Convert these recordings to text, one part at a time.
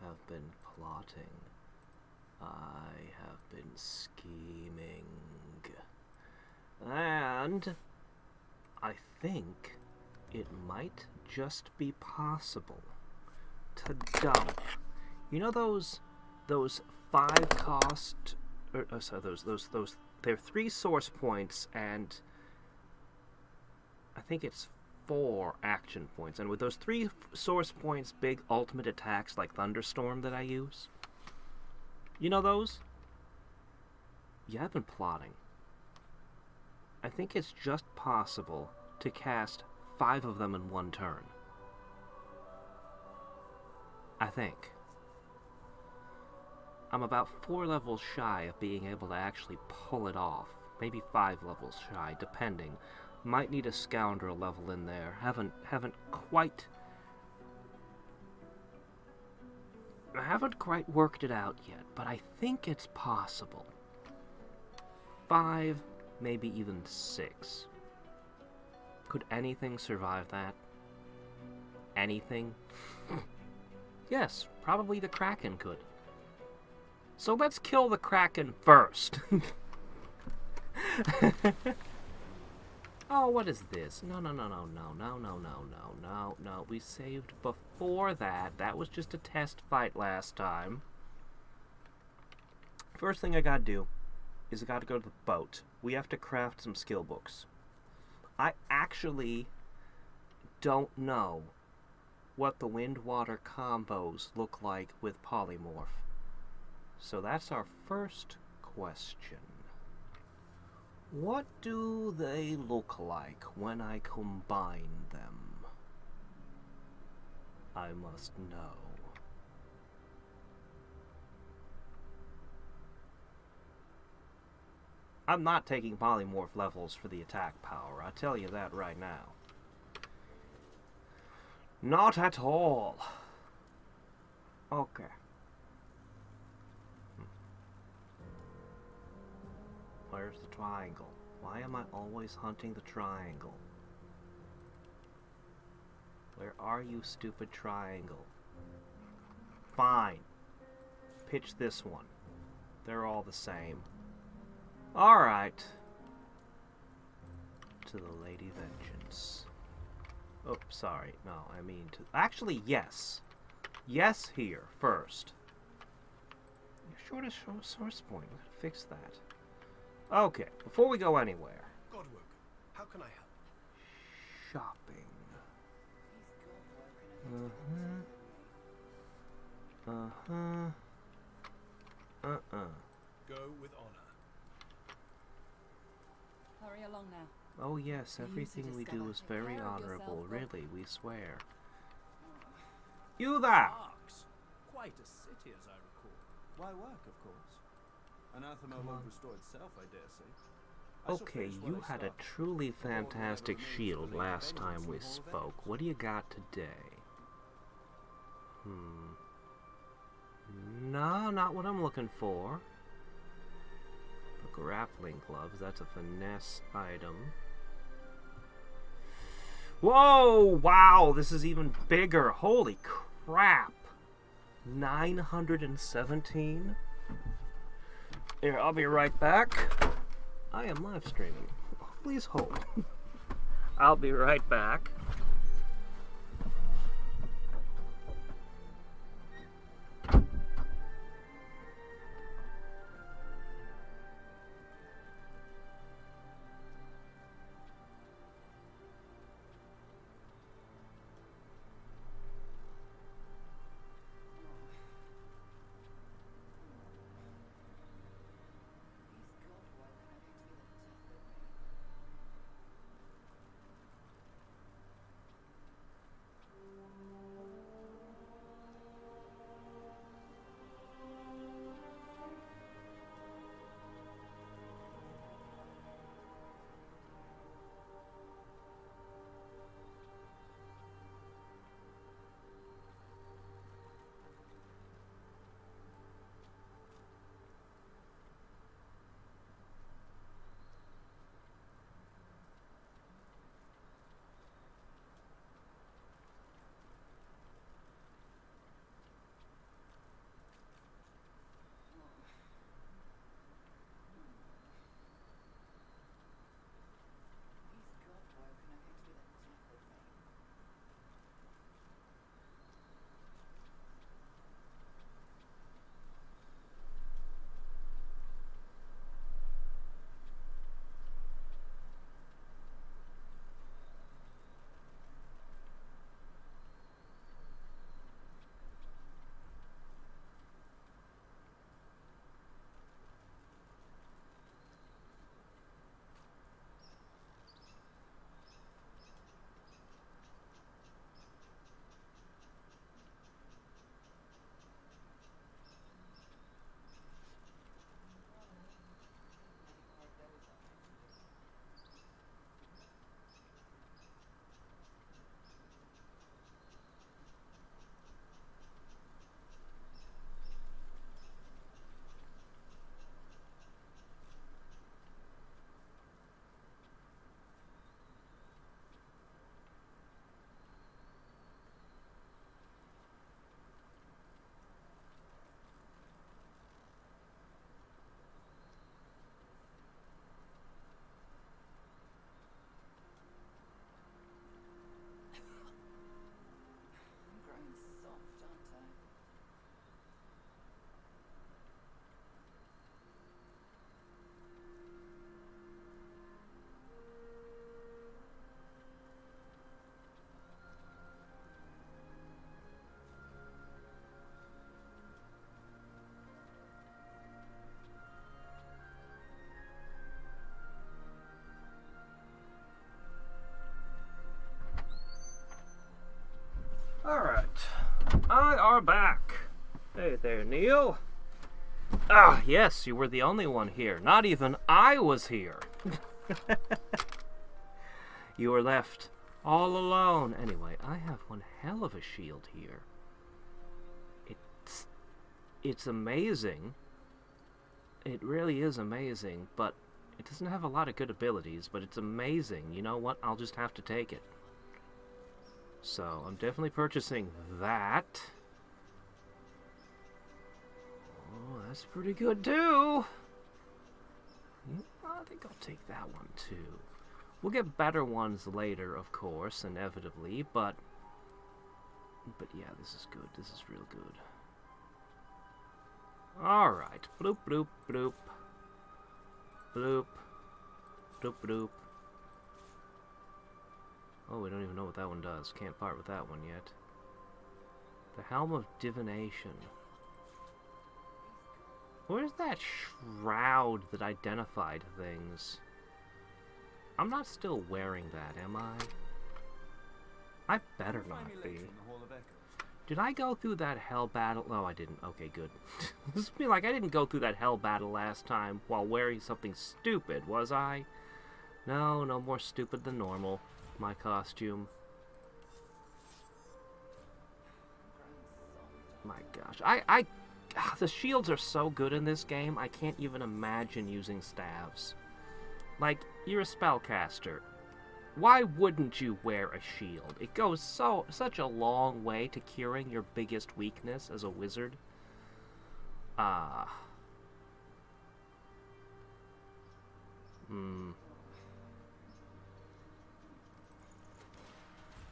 have been plotting. I have been scheming. And I think it might just be possible to dump. You know those 5 cost, they're 3 source points and I think it's 4 action points. And with those 3 source points, big ultimate attacks like Thunderstorm that I use, you know those? Yeah, I've been plotting. I think it's just possible to cast 5 of them in one turn. I think. I'm about 4 levels shy of being able to actually pull it off. Maybe 5 levels shy, depending. Might need a scoundrel level in there. Haven't quite worked it out yet, but I think it's possible. 5, maybe even 6. Could anything survive that? Anything? Yes, probably the Kraken could. So let's kill the Kraken first. Oh, what is this? No. We saved before that. That was just a test fight last time. First thing I gotta do is I gotta go to the boat. We have to craft some skill books. I actually don't know what the wind-water combos look like with polymorph. So that's our first question. What do they look like when I combine them? I must know. I'm not taking polymorph levels for the attack power, I tell you that right now. Not at all. Okay. Where's the triangle? Why am I always hunting the triangle? Where are you, stupid triangle? Fine. Pitch this one. They're all the same. Alright. To the Lady Vengeance. Oh, sorry. No, I mean to... Actually, yes. Yes here, first. Shortest source point. We gotta fix that. Okay, before we go anywhere. Godwoken, how can I help? Shopping. Go with honor. Hurry along now. Oh yes, everything we do is very honorable, really, we swear. You there! Arks. Quite a city, as I recall. Why work, of course. Anathema won't restore itself, I dare say. Okay, you had a truly fantastic shield last time we spoke. What do you got today? No, not what I'm looking for. The grappling gloves, that's a finesse item. Whoa! Wow, this is even bigger. Holy crap. 917? Here, I'll be right back. I am live streaming. Please hold. I'll be right back. are back. Hey there, Neil. Ah, yes, you were the only one here. Not even I was here. You were left all alone. Anyway, I have one hell of a shield here. It's amazing. It really is amazing, but it doesn't have a lot of good abilities, but it's amazing. You know what? I'll just have to take it. So, I'm definitely purchasing that. Oh, that's pretty good, too. I think I'll take that one, too. We'll get better ones later, of course, inevitably, but yeah, this is good. This is real good. Alright. Bloop, bloop, bloop. Bloop. Bloop, bloop. Oh, we don't even know what that one does. Can't part with that one yet. The Helm of Divination. Where's that shroud that identified things? I'm not still wearing that, am I? I better not be. Did I go through that hell battle? No, I didn't. Okay, good. This would be like I didn't go through that hell battle last time while wearing something stupid, was I? No, no more stupid than normal. My costume. My gosh. The shields are so good in this game, I can't even imagine using staves. Like, you're a spellcaster. Why wouldn't you wear a shield? It goes such a long way to curing your biggest weakness as a wizard. I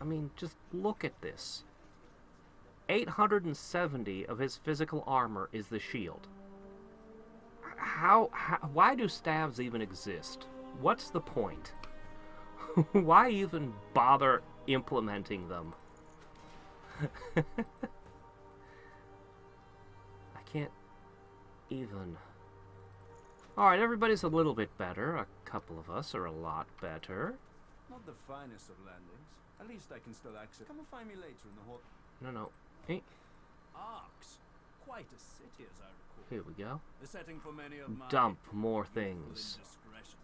mean, just look at this. 870 of his physical armor is the shield. Why do staves even exist? What's the point? Why even bother implementing them? I can't even... Alright, everybody's a little bit better. A couple of us are a lot better. Not the finest of landings. At least I can still access. Come and find me later in the hall. No. Hey. Arx. Quite a city, as I recall. Here we go. The setting for many of my Dump more things. indiscretions.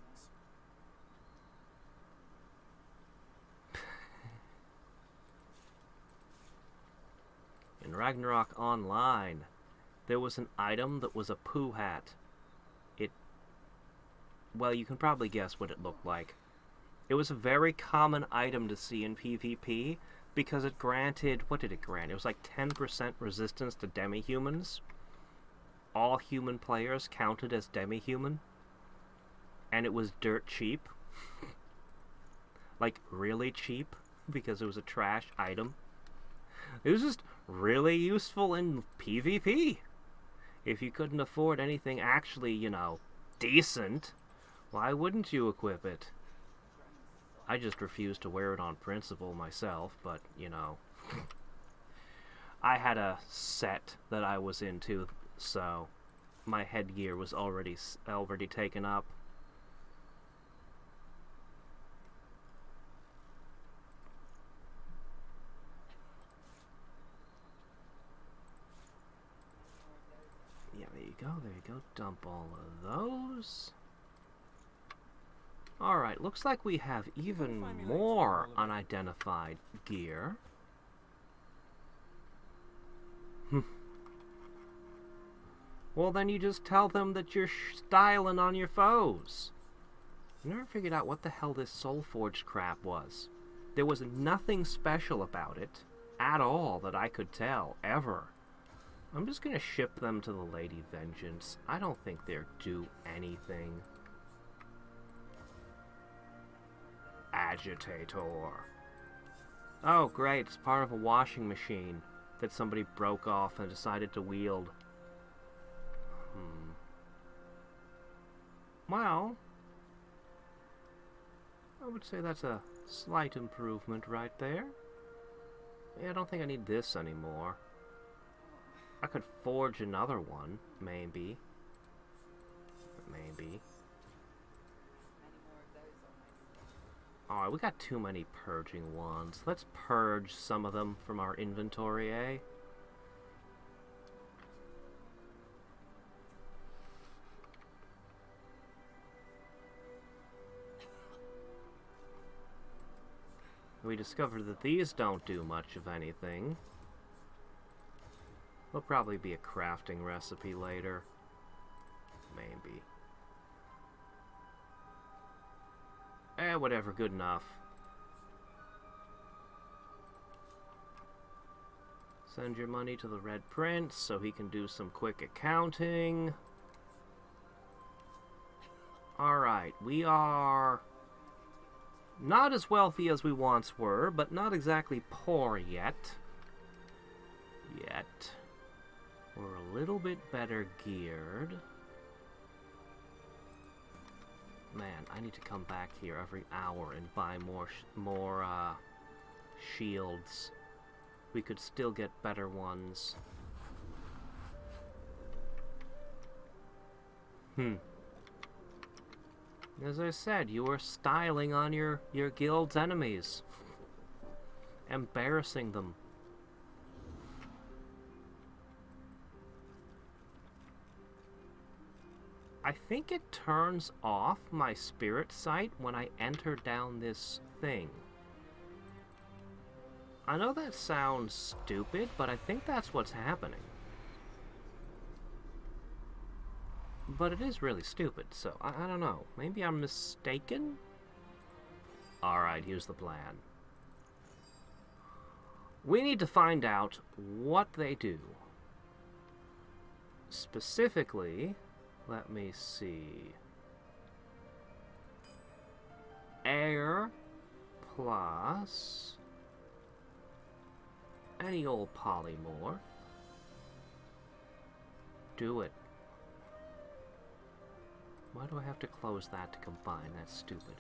In Ragnarok Online, there was an item that was a poo hat. Well, you can probably guess what it looked like. It was a very common item to see in PvP because it granted... What did it grant? It was like 10% resistance to demi-humans. All human players counted as demi-human. And it was dirt cheap. Like, really cheap because it was a trash item. It was just really useful in PvP. If you couldn't afford anything actually, you know, decent, why wouldn't you equip it? I just refused to wear it on principle myself, but, you know, I had a set that I was into, so my headgear was already taken up. Yeah, there you go, dump all of those. Alright, looks like we have even more unidentified gear. Well, then you just tell them that you're styling on your foes. I never figured out what the hell this Soulforged crap was. There was nothing special about it at all that I could tell, ever. I'm just gonna ship them to the Lady Vengeance. I don't think they're due anything. Agitator. Oh, great. It's part of a washing machine that somebody broke off and decided to wield. Well, I would say that's a slight improvement right there. Yeah, I don't think I need this anymore. I could forge another one, maybe. Maybe. Alright, we got too many purging wands. Let's purge some of them from our inventory, eh? We discovered that these don't do much of anything. There'll probably be a crafting recipe later. Maybe. Whatever, good enough. Send your money to the Red Prince so he can do some quick accounting. Alright, we are not as wealthy as we once were, but not exactly poor yet. We're a little bit better geared. Man, I need to come back here every hour and buy more shields. We could still get better ones. As I said, you were styling on your guild's enemies. Embarrassing them. I think it turns off my spirit sight when I enter down this thing. I know that sounds stupid, but I think that's what's happening. But it is really stupid, so I don't know. Maybe I'm mistaken? Alright, here's the plan. We need to find out what they do. Specifically, let me see. Air plus any old polymorph. Do it. Why do I have to close that to combine? That's stupid.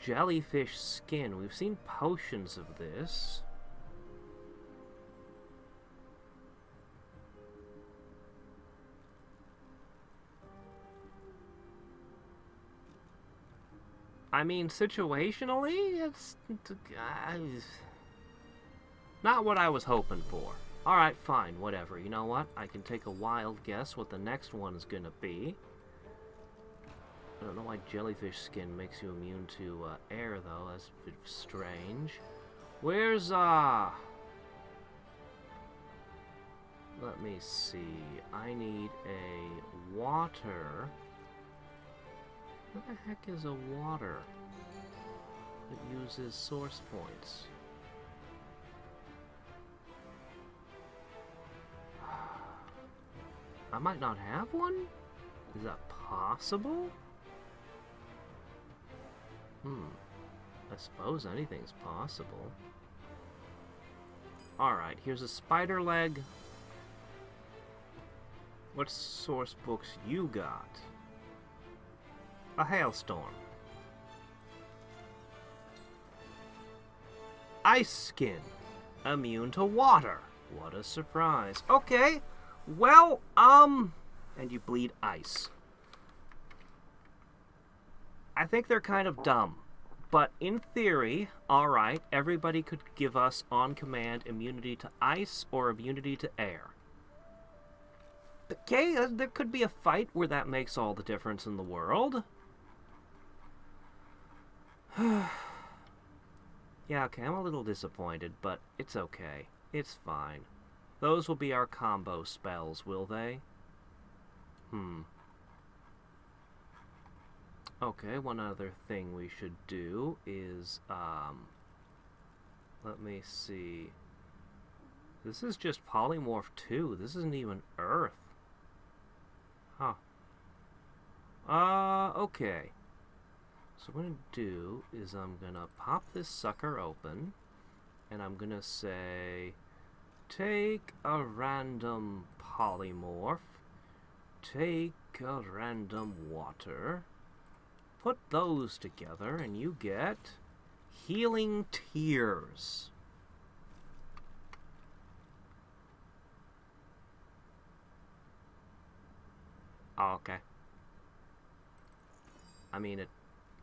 Jellyfish skin. We've seen potions of this. I mean, situationally, it's not what I was hoping for. Alright, fine, whatever. You know what? I can take a wild guess what the next one is gonna be. I don't know why jellyfish skin makes you immune to air, though. That's a bit strange. Where's, Let me see. I need a water. What the heck is a water? It uses source points. I might not have one? Is that possible? I suppose anything's possible. Alright, here's a spider leg. What source books you got? A hailstorm. Ice skin. Immune to water. What a surprise. Okay. Well, and you bleed ice. I think they're kind of dumb. But in theory, alright, everybody could give us on command immunity to ice or immunity to air. Okay, there could be a fight where that makes all the difference in the world. Yeah, okay, I'm a little disappointed, but it's okay. It's fine. Those will be our combo spells, will they? Okay, one other thing we should do is, let me see. This is just Polymorph 2. This isn't even Earth. Huh. Okay. So what I'm going to do is I'm going to pop this sucker open, and I'm going to say, take a random polymorph, take a random water, put those together, and you get Healing Tears. Oh, okay. I mean, it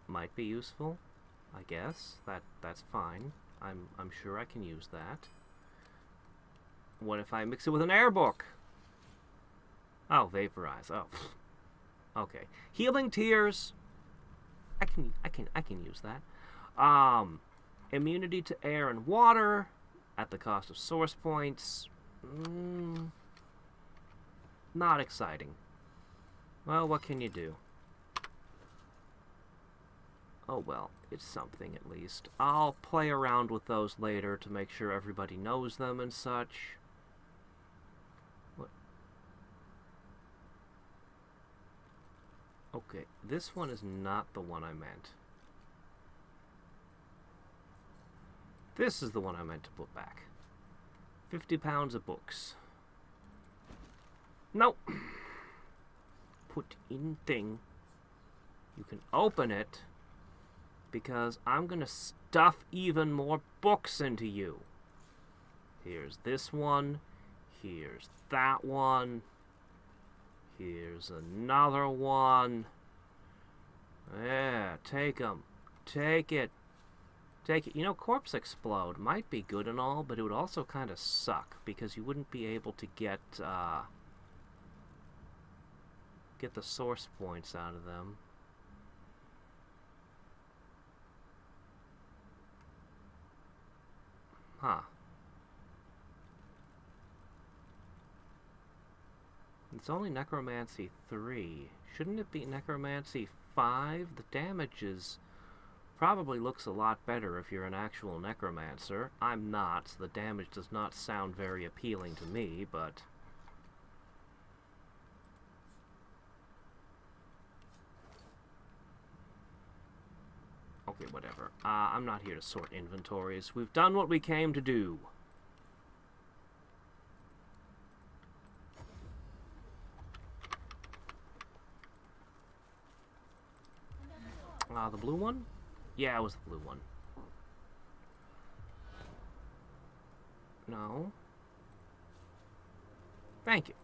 might be useful, I guess. That's fine. I'm sure I can use that. What if I mix it with an air book? Oh, vaporize. Oh, okay. Healing Tears. I can use that. Immunity to air and water at the cost of source points. Not exciting. Well, what can you do? Oh well, it's something at least. I'll play around with those later to make sure everybody knows them and such. What? Okay, this one is not the one I meant. This is the one I meant to put back. 50 pounds of books. Nope. Put in thing. You can open it because I'm gonna stuff even more books into you. Here's this one. Here's that one. Here's another one. Yeah, take 'em. Take it. Take it. You know, Corpse Explode might be good and all, but it would also kind of suck because you wouldn't be able to get the source points out of them. Huh. It's only Necromancy 3. Shouldn't it be Necromancy 5? The damage is probably looks a lot better if you're an actual Necromancer. I'm not, so the damage does not sound very appealing to me, but okay, whatever. I'm not here to sort inventories. We've done what we came to do. The blue one? Yeah, it was the blue one. No. Thank you.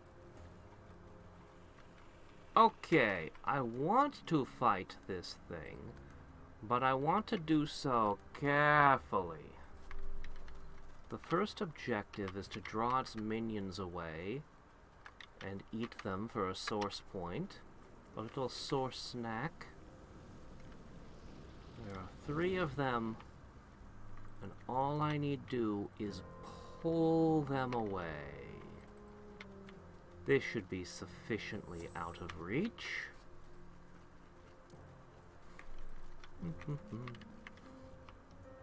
Okay, I want to fight this thing, but I want to do so carefully. The first objective is to draw its minions away and eat them for a source point. A little source snack. There are 3 of them, and all I need do is pull them away. This should be sufficiently out of reach.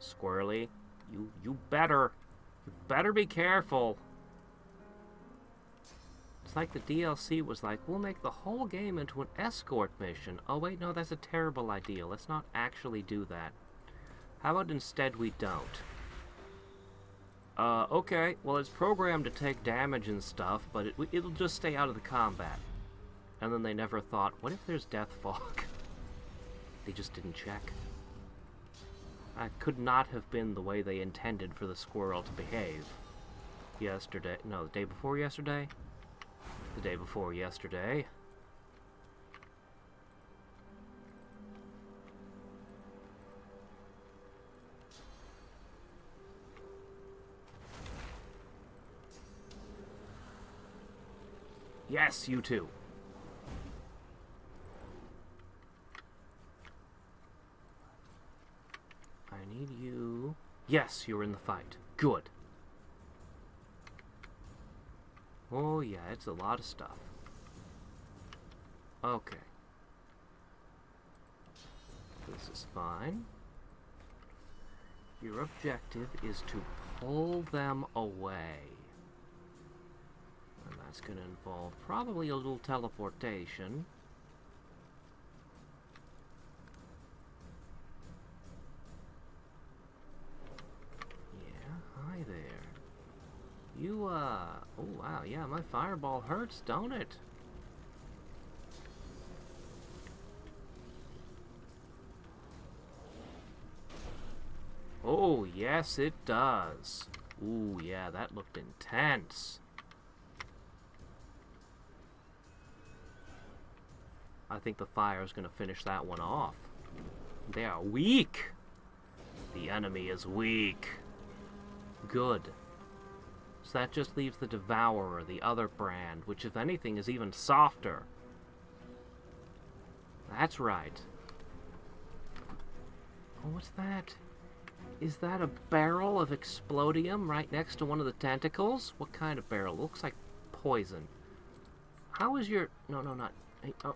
Squirrely, you better be careful. It's like the DLC was like, we'll make the whole game into an escort mission. Oh wait, no, that's a terrible idea. Let's not actually do that. How about instead we don't? Okay, well it's programmed to take damage and stuff, but it'll just stay out of the combat. And then they never thought, what if there's death fog? They just didn't check. That could not have been the way they intended for the squirrel to behave. Yesterday, no, the day before yesterday? The day before yesterday. Yes, you too. I need you. Yes, you're in the fight. Good. Oh yeah, it's a lot of stuff. Okay. This is fine. Your objective is to pull them away. And that's going to involve probably a little teleportation. Yeah, hi there. You, oh wow, yeah, my fireball hurts, don't it? Oh, yes, it does. Ooh, yeah, that looked intense. I think the fire is going to finish that one off. They are weak. The enemy is weak. Good. So that just leaves the Devourer, the other brand, which if anything is even softer. That's right. Oh, what's that? Is that a barrel of explodium right next to one of the tentacles? What kind of barrel? Looks like poison. How is your... No, not... Hey, oh,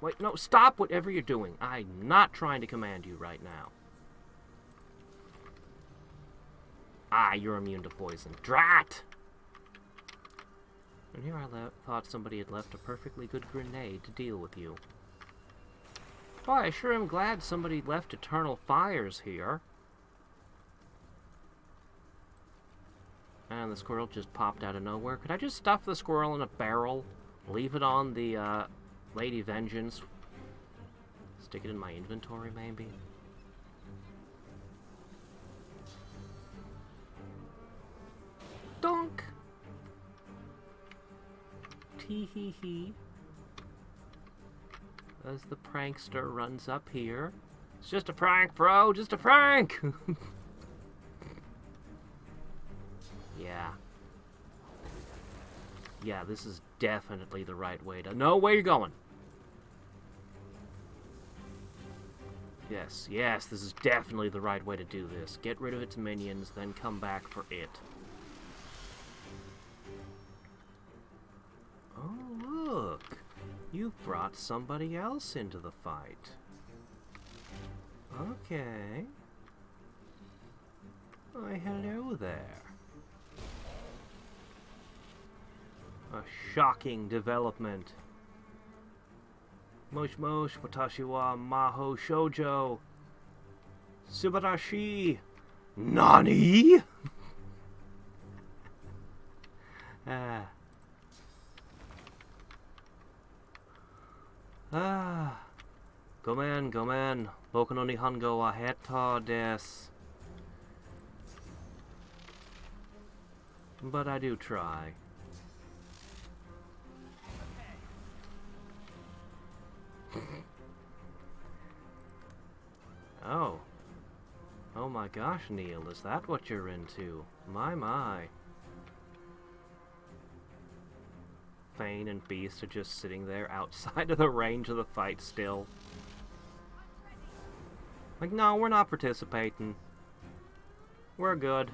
wait, no, stop whatever you're doing. I'm not trying to command you right now. Ah, you're immune to poison. Drat! And here I thought somebody had left a perfectly good grenade to deal with you. Boy, I sure am glad somebody left eternal fires here. And the squirrel just popped out of nowhere. Could I just stuff the squirrel in a barrel? Leave it on the Lady Vengeance? Stick it in my inventory, maybe? Donk! Tee-hee-hee. As the prankster runs up here. It's just a prank, bro! Just a prank! Yeah. Yeah, this is definitely the right way to... No, where you going? Yes, this is definitely the right way to do this. Get rid of its minions, then come back for it. Oh, look. You've brought somebody else into the fight. Okay. Why, hello there. A shocking development. Mosh mosh, watashi wa maho shoujo. Subarashi. Nani? Gomen, gomen. Boku no nihongo wa heta desu. But I do try. Oh. Oh my gosh, Neil, is that what you're into? My. Fane and Beast are just sitting there outside of the range of the fight still. Like, no, we're not participating. We're good.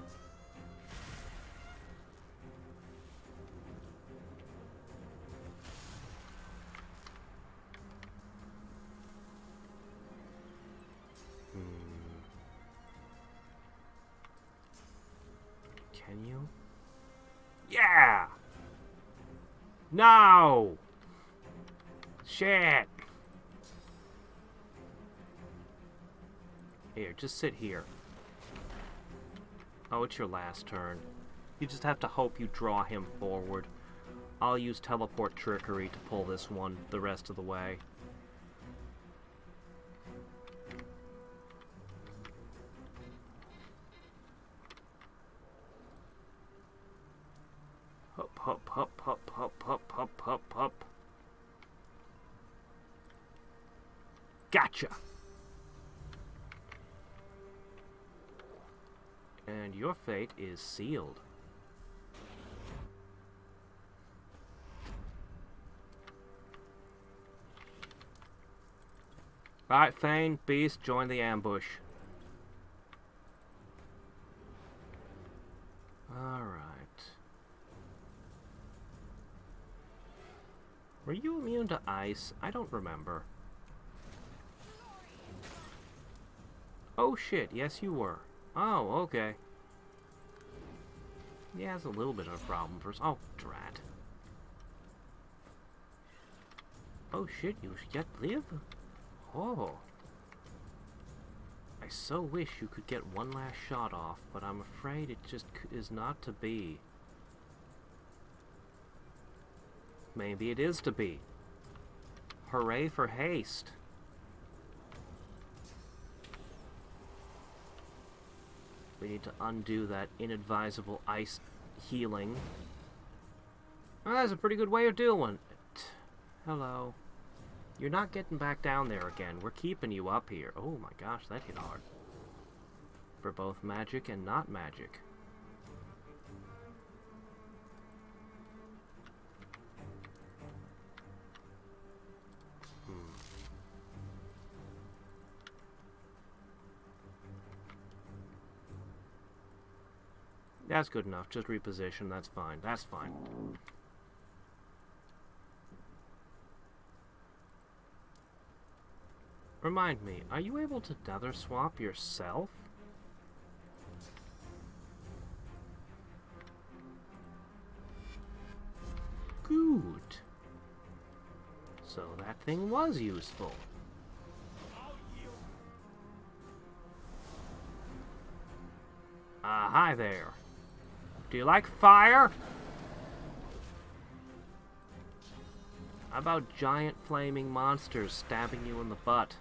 Can you? Yeah! No! Shit! Here, just sit here. Oh, it's your last turn. You just have to hope you draw him forward. I'll use teleport trickery to pull this one the rest of the way. Hop, hop, hop, hop, hop, hop, hop, hop, hop. Gotcha! And your fate is sealed. Alright, Fane, Beast, join the ambush. Alright. Were you immune to ice? I don't remember. Oh shit, yes you were. Oh, okay. Yeah, it's a little bit of a problem for us. Oh, drat. Oh shit, you yet live? Oh. I so wish you could get one last shot off, but I'm afraid it just is not to be. Maybe it is to be. Hooray for haste. We need to undo that inadvisable ice healing. Oh, that's a pretty good way of doing it. Hello. You're not getting back down there again. We're keeping you up here. Oh my gosh, that hit hard. For both magic and not magic. That's good enough. Just reposition. That's fine. That's fine. Remind me, are you able to nether swap yourself? Good. So that thing was useful. Hi there. Do you like fire? How about giant flaming monsters stabbing you in the butt?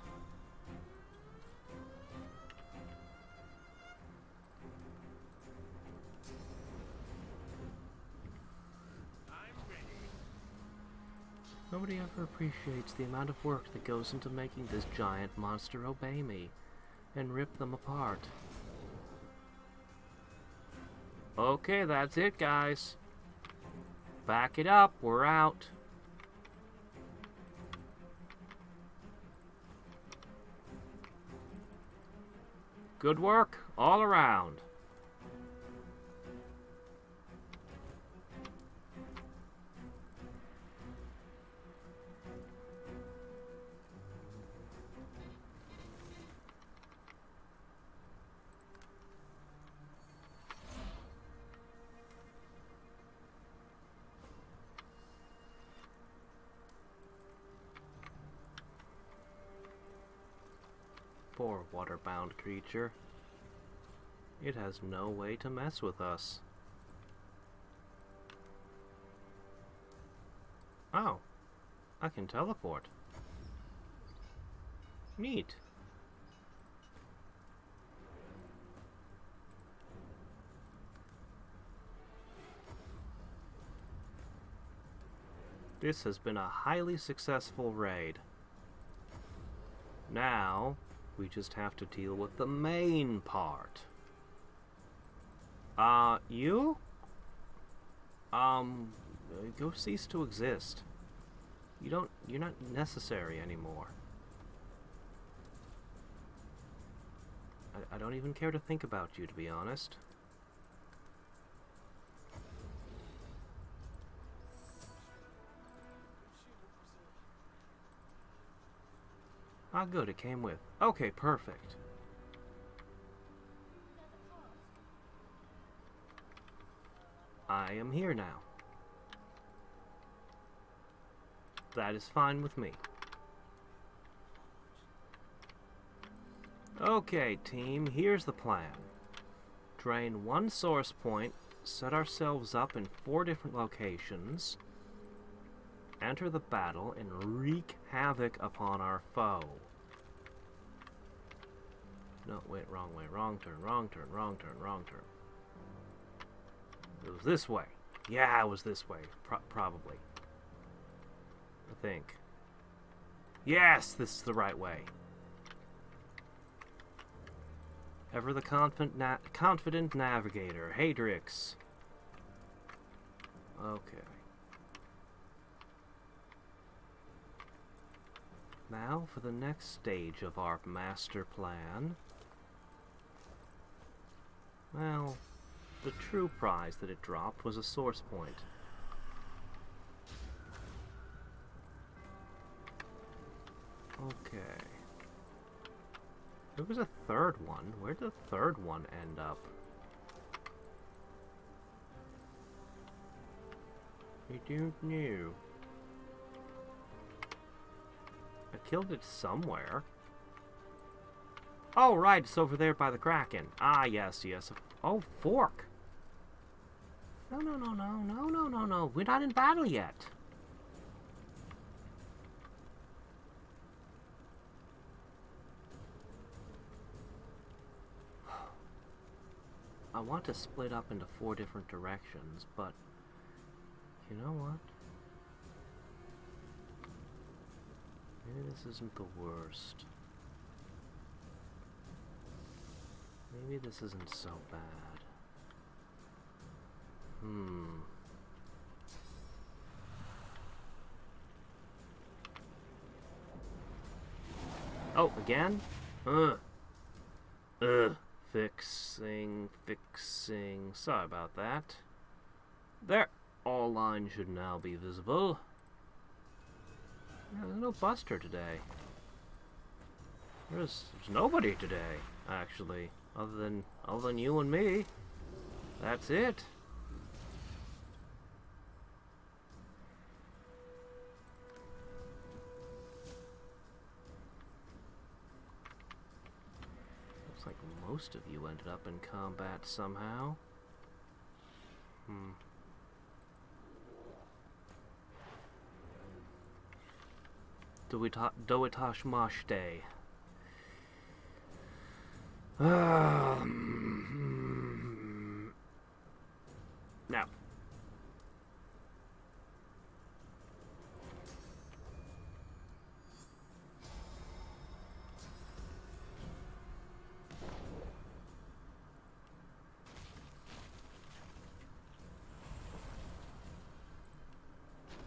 Nobody ever appreciates the amount of work that goes into making this giant monster obey me and rip them apart. Okay, that's it, guys. Back it up. We're out. Good work all around. Poor water-bound creature. It has no way to mess with us. Oh, I can teleport. Neat. This has been a highly successful raid. Now, we just have to deal with the main part. You? Go cease to exist. You're not necessary anymore. I don't even care to think about you, to be honest. Ah, good, it came with. Okay, perfect. I am here now. That is fine with me. Okay, team, here's the plan. Drain one source point, set ourselves up in 4 different locations, enter the battle, and wreak havoc upon our foe. No, wait, wrong way. Wrong turn, wrong turn, wrong turn, wrong turn. It was this way. Yeah, it was this way. Probably. I think. Yes, this is the right way. Ever the confident navigator, Hadriex. Okay. Now for the next stage of our master plan. Well, the true prize that it dropped was a source point. Okay. There was a third one. Where did the third one end up? I don't know. I killed it somewhere. Oh, right, it's over there by the Kraken. Ah, yes, yes. Oh, fork. No, no, no, no, no, no, no, no. We're not in battle yet. I want to split up into 4 different directions, but you know what? Maybe this isn't the worst. Maybe this isn't so bad. Oh, again? Fixing. Sorry about that. There. All lines should now be visible. Yeah, there's no Buster today. There's nobody today, actually, other than you and me. That's it. Looks like most of you ended up in combat somehow. Doitash Mashte. Now.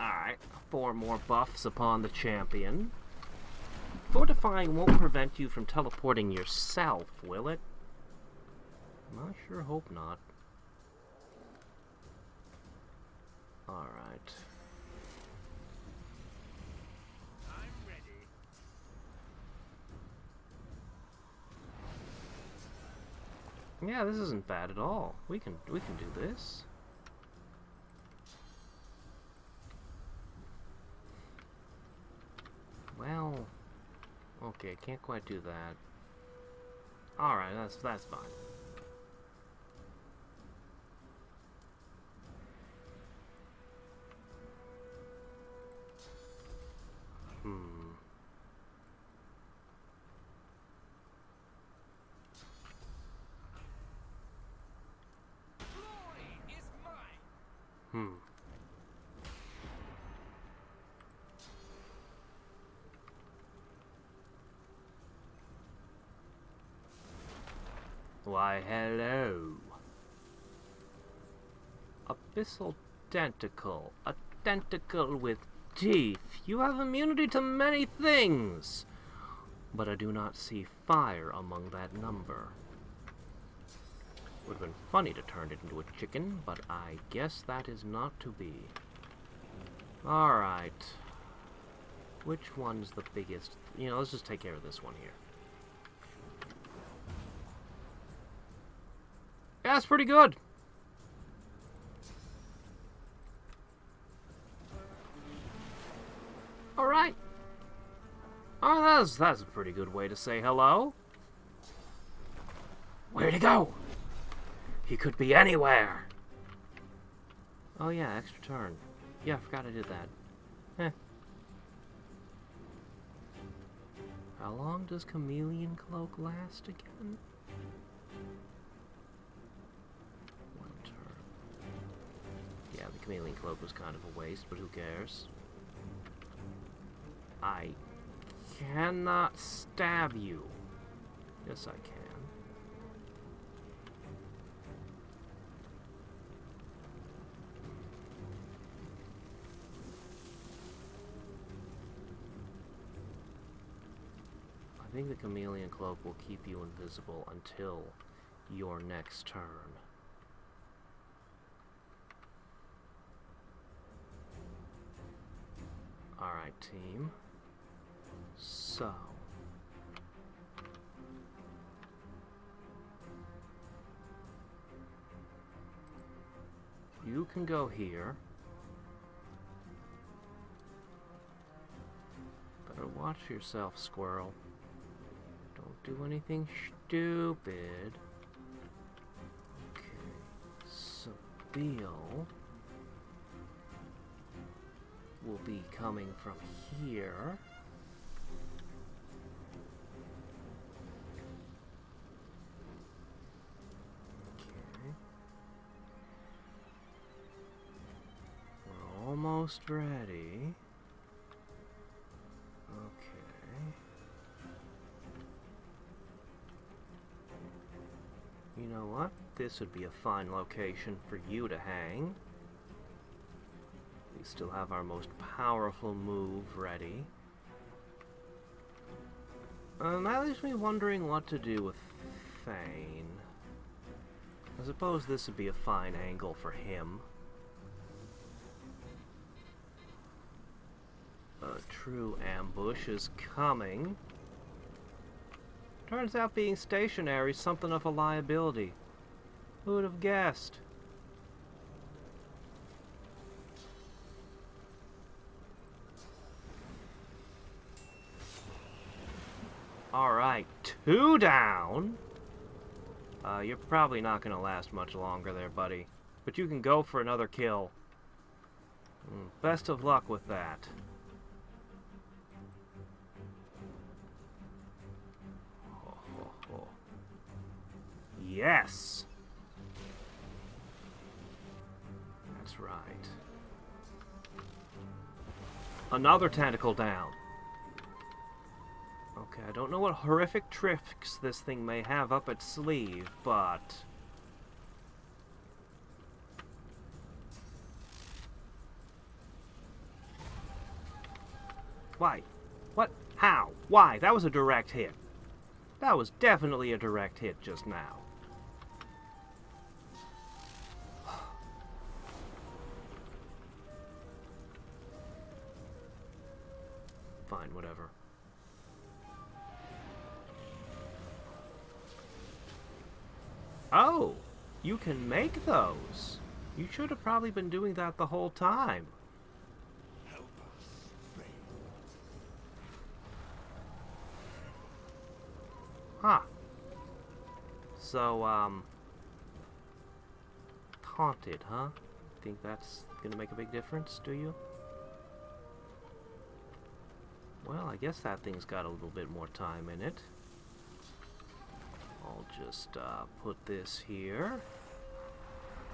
Alright, 4 more buffs upon the champion. Fortifying won't prevent you from teleporting yourself, will it? I sure hope not. Alright. I'm ready. Yeah, this isn't bad at all. We can do this. Well, okay, can't quite do that. Alright, that's fine. Glory is mine. Why, hello. Abyssal tentacle. A tentacle with teeth. You have immunity to many things. But I do not see fire among that number. Would have been funny to turn it into a chicken, but I guess that is not to be. Alright. Which one's the biggest? You know, let's just take care of this one here. Yeah, that's pretty good. Alright. Oh, that's a pretty good way to say hello. Where'd he go? He could be anywhere. Oh yeah, extra turn. Yeah, I forgot I did that. How long does Chameleon Cloak last again? 1 turn. Yeah, the Chameleon Cloak was kind of a waste, but who cares? I cannot stab you. Yes, I can. I think the Chameleon Cloak will keep you invisible until your next turn. Alright, team. So. You can go here. Better watch yourself, squirrel. Don't do anything stupid. Okay. Sabille will be coming from here. Okay. We're almost ready. Okay. You know what? This would be a fine location for you to hang. We still have our most powerful move ready. That leaves me wondering what to do with Thane. I suppose this would be a fine angle for him. A true ambush is coming. Turns out being stationary is something of a liability. Who would have guessed? Alright, 2 down. You're probably not going to last much longer there, buddy. But you can go for another kill. Best of luck with that. Yes! That's right. Another tentacle down. Okay, I don't know what horrific tricks this thing may have up its sleeve, but... Why? What? How? Why? That was a direct hit. That was definitely a direct hit just now. Fine, whatever. Oh, you can make those. You should have probably been doing that the whole time. Help us, Fate. Huh. So, haunted, huh? Think that's gonna make a big difference, do you? Well, I guess that thing's got a little bit more time in it. I'll just put this here,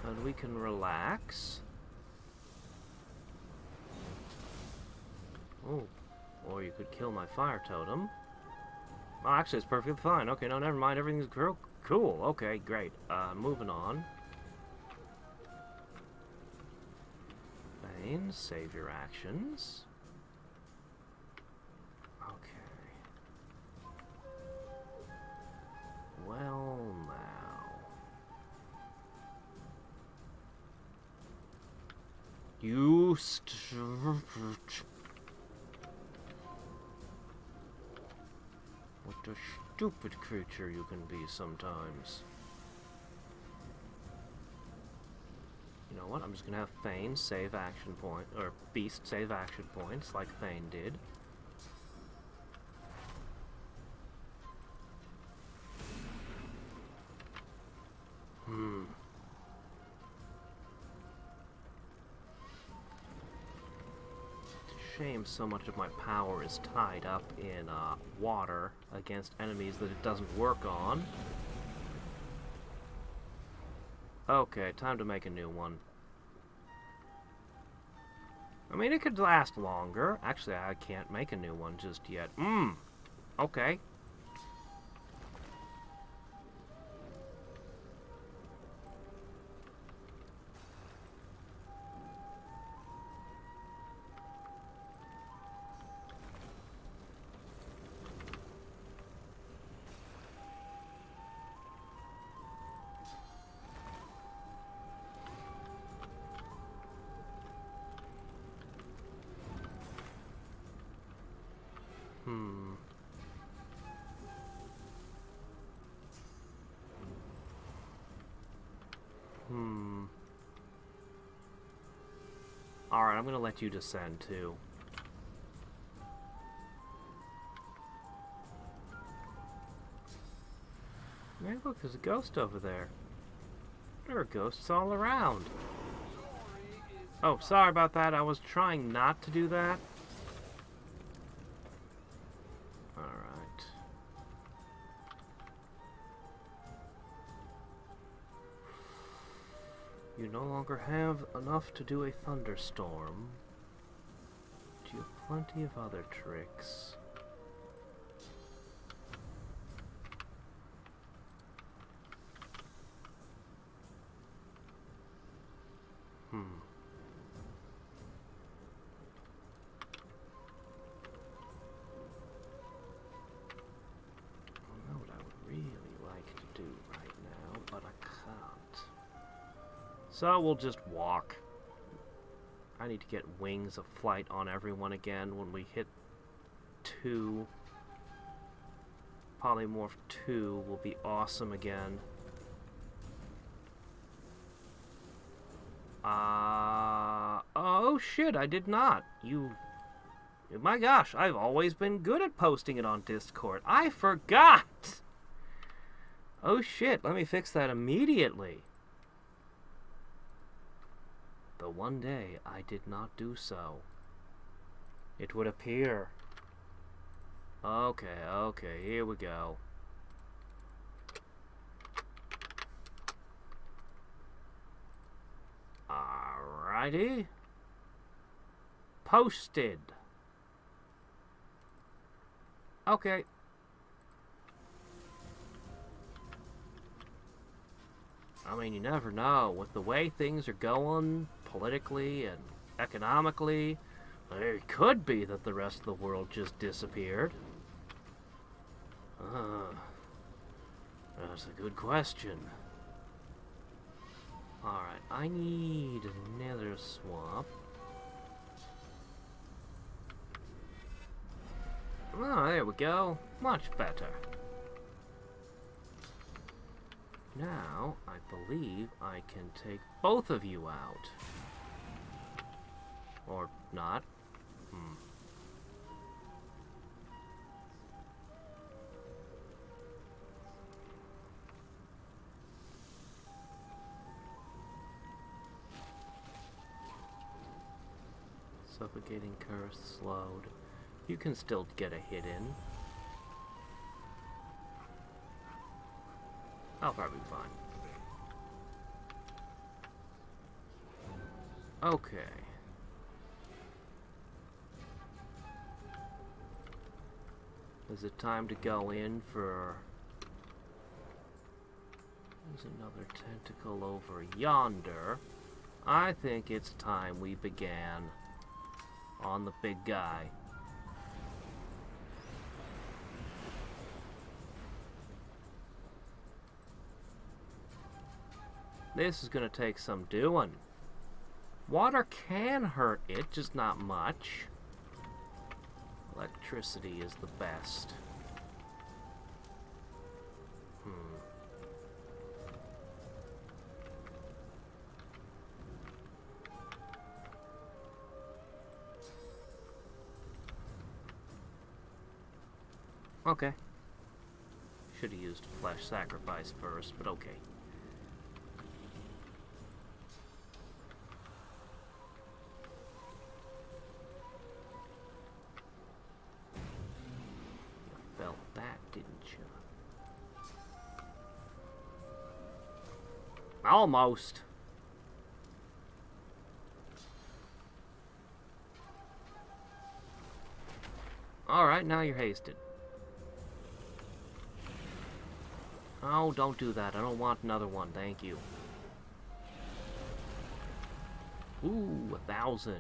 and we can relax. Oh, or you could kill my fire totem. Oh, actually, it's perfectly fine. Okay, no, never mind. Everything's cool. Okay, great. Moving on. Bane, save your actions. Well, now. You what a stupid creature you can be sometimes. You know what? I'm just gonna have Thane save action point, or Beast save action points, like Thane did. Shame so much of my power is tied up in water against enemies that it doesn't work on. Okay, time to make a new one. I mean, it could last longer. Actually, I can't make a new one just yet. Okay. Alright, I'm gonna let you descend too. Hey, look, there's a ghost over there. There are ghosts all around. Oh, sorry about that. I was trying not to do that. Alright. You no longer have enough to do a thunderstorm. But you have plenty of other tricks. I know what I would really like to do right now, but I can't. So we'll just walk. I need to get wings of flight on everyone again when we hit 2. Polymorph 2 will be awesome again. Oh shit, I did not. My gosh, I've always been good at posting it on Discord. I forgot! Oh shit, let me fix that immediately. The one day I did not do so. It would appear. Okay, here we go. Alrighty. Posted. Okay. I mean, you never know. With the way things are going, politically and economically, it could be that the rest of the world just disappeared. That's a good question. Alright, I need another swap. Oh, there we go. Much better. Now, I believe I can take both of you out. Or not. Suffocating curse slowed. You can still get a hit in. I'll probably be fine. Okay. Is it time to go in for... There's another tentacle over yonder. I think it's time we began on the big guy. This is gonna take some doing. Water can hurt it, just not much. Electricity is the best. Okay. Should have used flesh sacrifice first, but okay. You felt that, didn't you? Almost. Alright, now you're hasted. Oh, don't do that. I don't want another one. Thank you. Ooh, 1,000.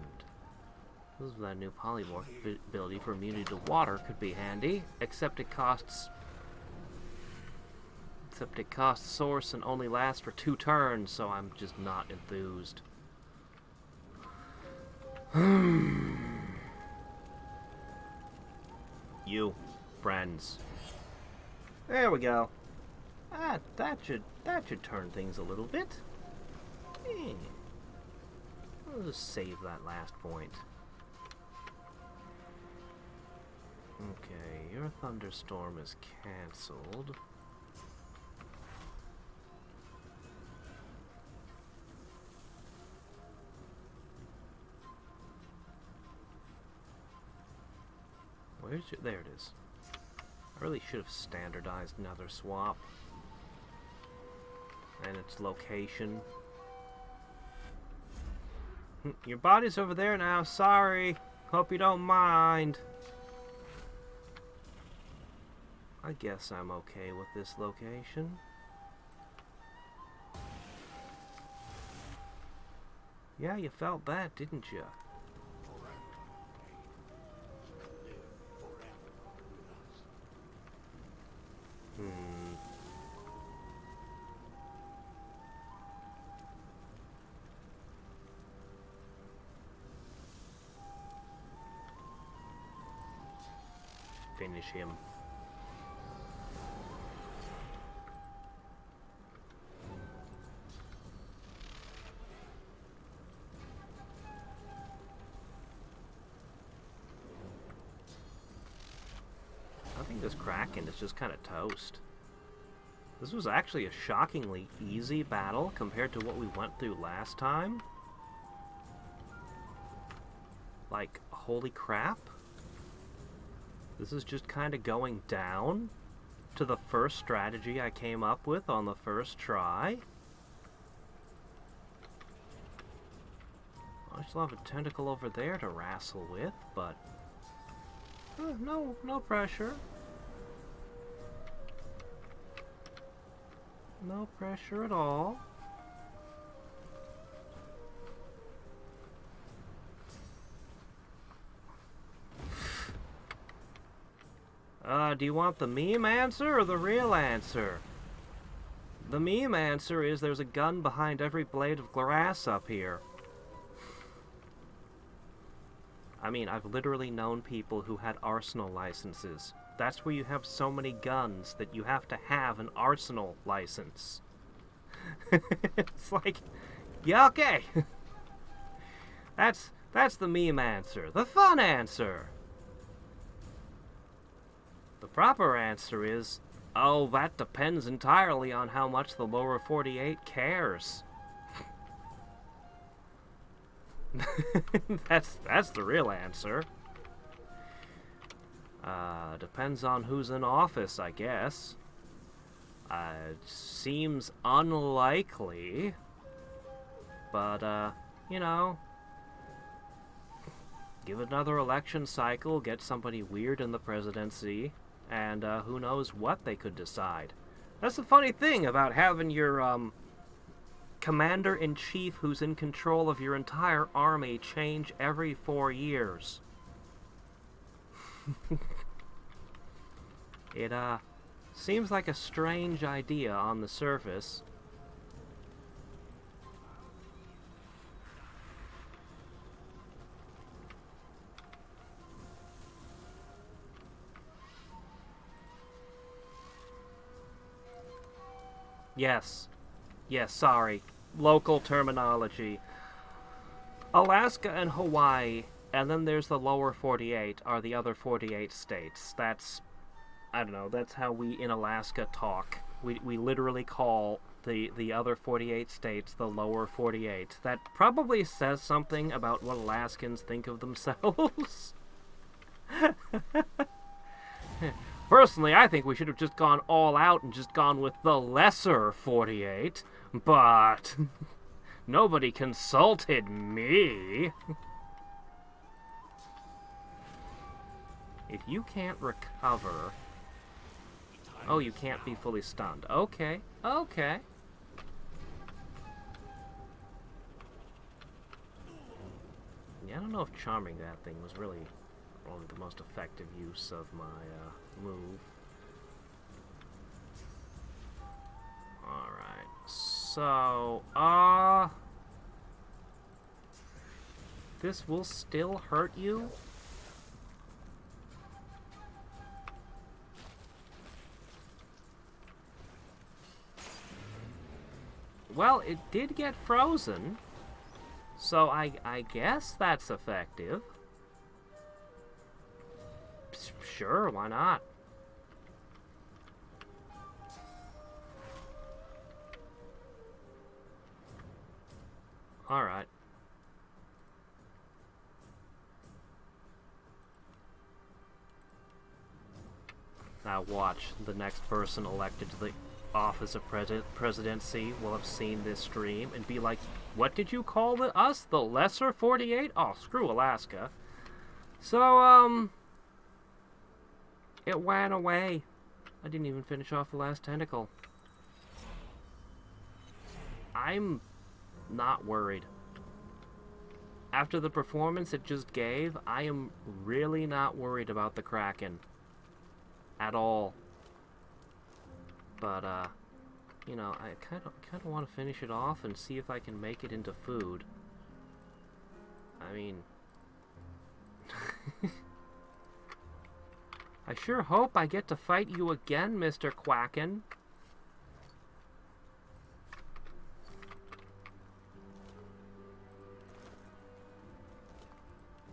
This is that new polymorph ability for immunity to water could be handy. Except it costs source and only lasts for 2 turns, so I'm just not enthused. You, friends. There we go. That should turn things a little bit. I'll just save that last point. Okay, your thunderstorm is cancelled. Where's your... There it is. I really should have standardized another swap. And its location. Your body's over there now, sorry. Hope you don't mind. I guess I'm okay with this location. Yeah, you felt that, didn't you? finish him. I think this Kraken is just kind of toast. This was actually a shockingly easy battle compared to what we went through last time. Like, holy crap. This is just kind of going down to the first strategy I came up with on the first try. I still have a tentacle over there to wrestle with, but no pressure. No pressure at all. Do you want the meme answer or the real answer? The meme answer is there's a gun behind every blade of grass up here. I mean, I've literally known people who had arsenal licenses. That's where you have so many guns that you have to have an arsenal license. It's like, yeah, okay. That's the meme answer. The fun answer. The proper answer is, oh, that depends entirely on how much the lower 48 cares. That's the real answer. Depends on who's in office, I guess. Seems unlikely. But, you know, give it another election cycle, get somebody weird in the presidency, and who knows what they could decide. That's the funny thing about having your commander-in-chief who's in control of your entire army change every 4 years. It seems like a strange idea on the surface. Yes, sorry. Local terminology. Alaska and Hawaii, and then there's the lower 48, are the other 48 states. That's, I don't know, that's how we in Alaska talk. We literally call the other 48 states the lower 48. That probably says something about what Alaskans think of themselves. Personally, I think we should have just gone all out and just gone with the lesser 48, but nobody consulted me. If you can't recover... Oh, you can't be fully stunned. Okay. Yeah, I don't know if charming that thing was really probably the most effective use of my move. Alright, so, this will still hurt you? Well, it did get frozen, so I guess that's effective. Sure, why not? Alright. Now watch, the next person elected to the office of presidency will have seen this stream and be like, what did you call us? The lesser 48? Oh, screw Alaska. So, it went away. I didn't even finish off the last tentacle. I'm not worried. After the performance it just gave, I am really not worried about the Kraken. At all. But, you know, I kind of want to finish it off and see if I can make it into food. I mean... I sure hope I get to fight you again, Mr. Kracken.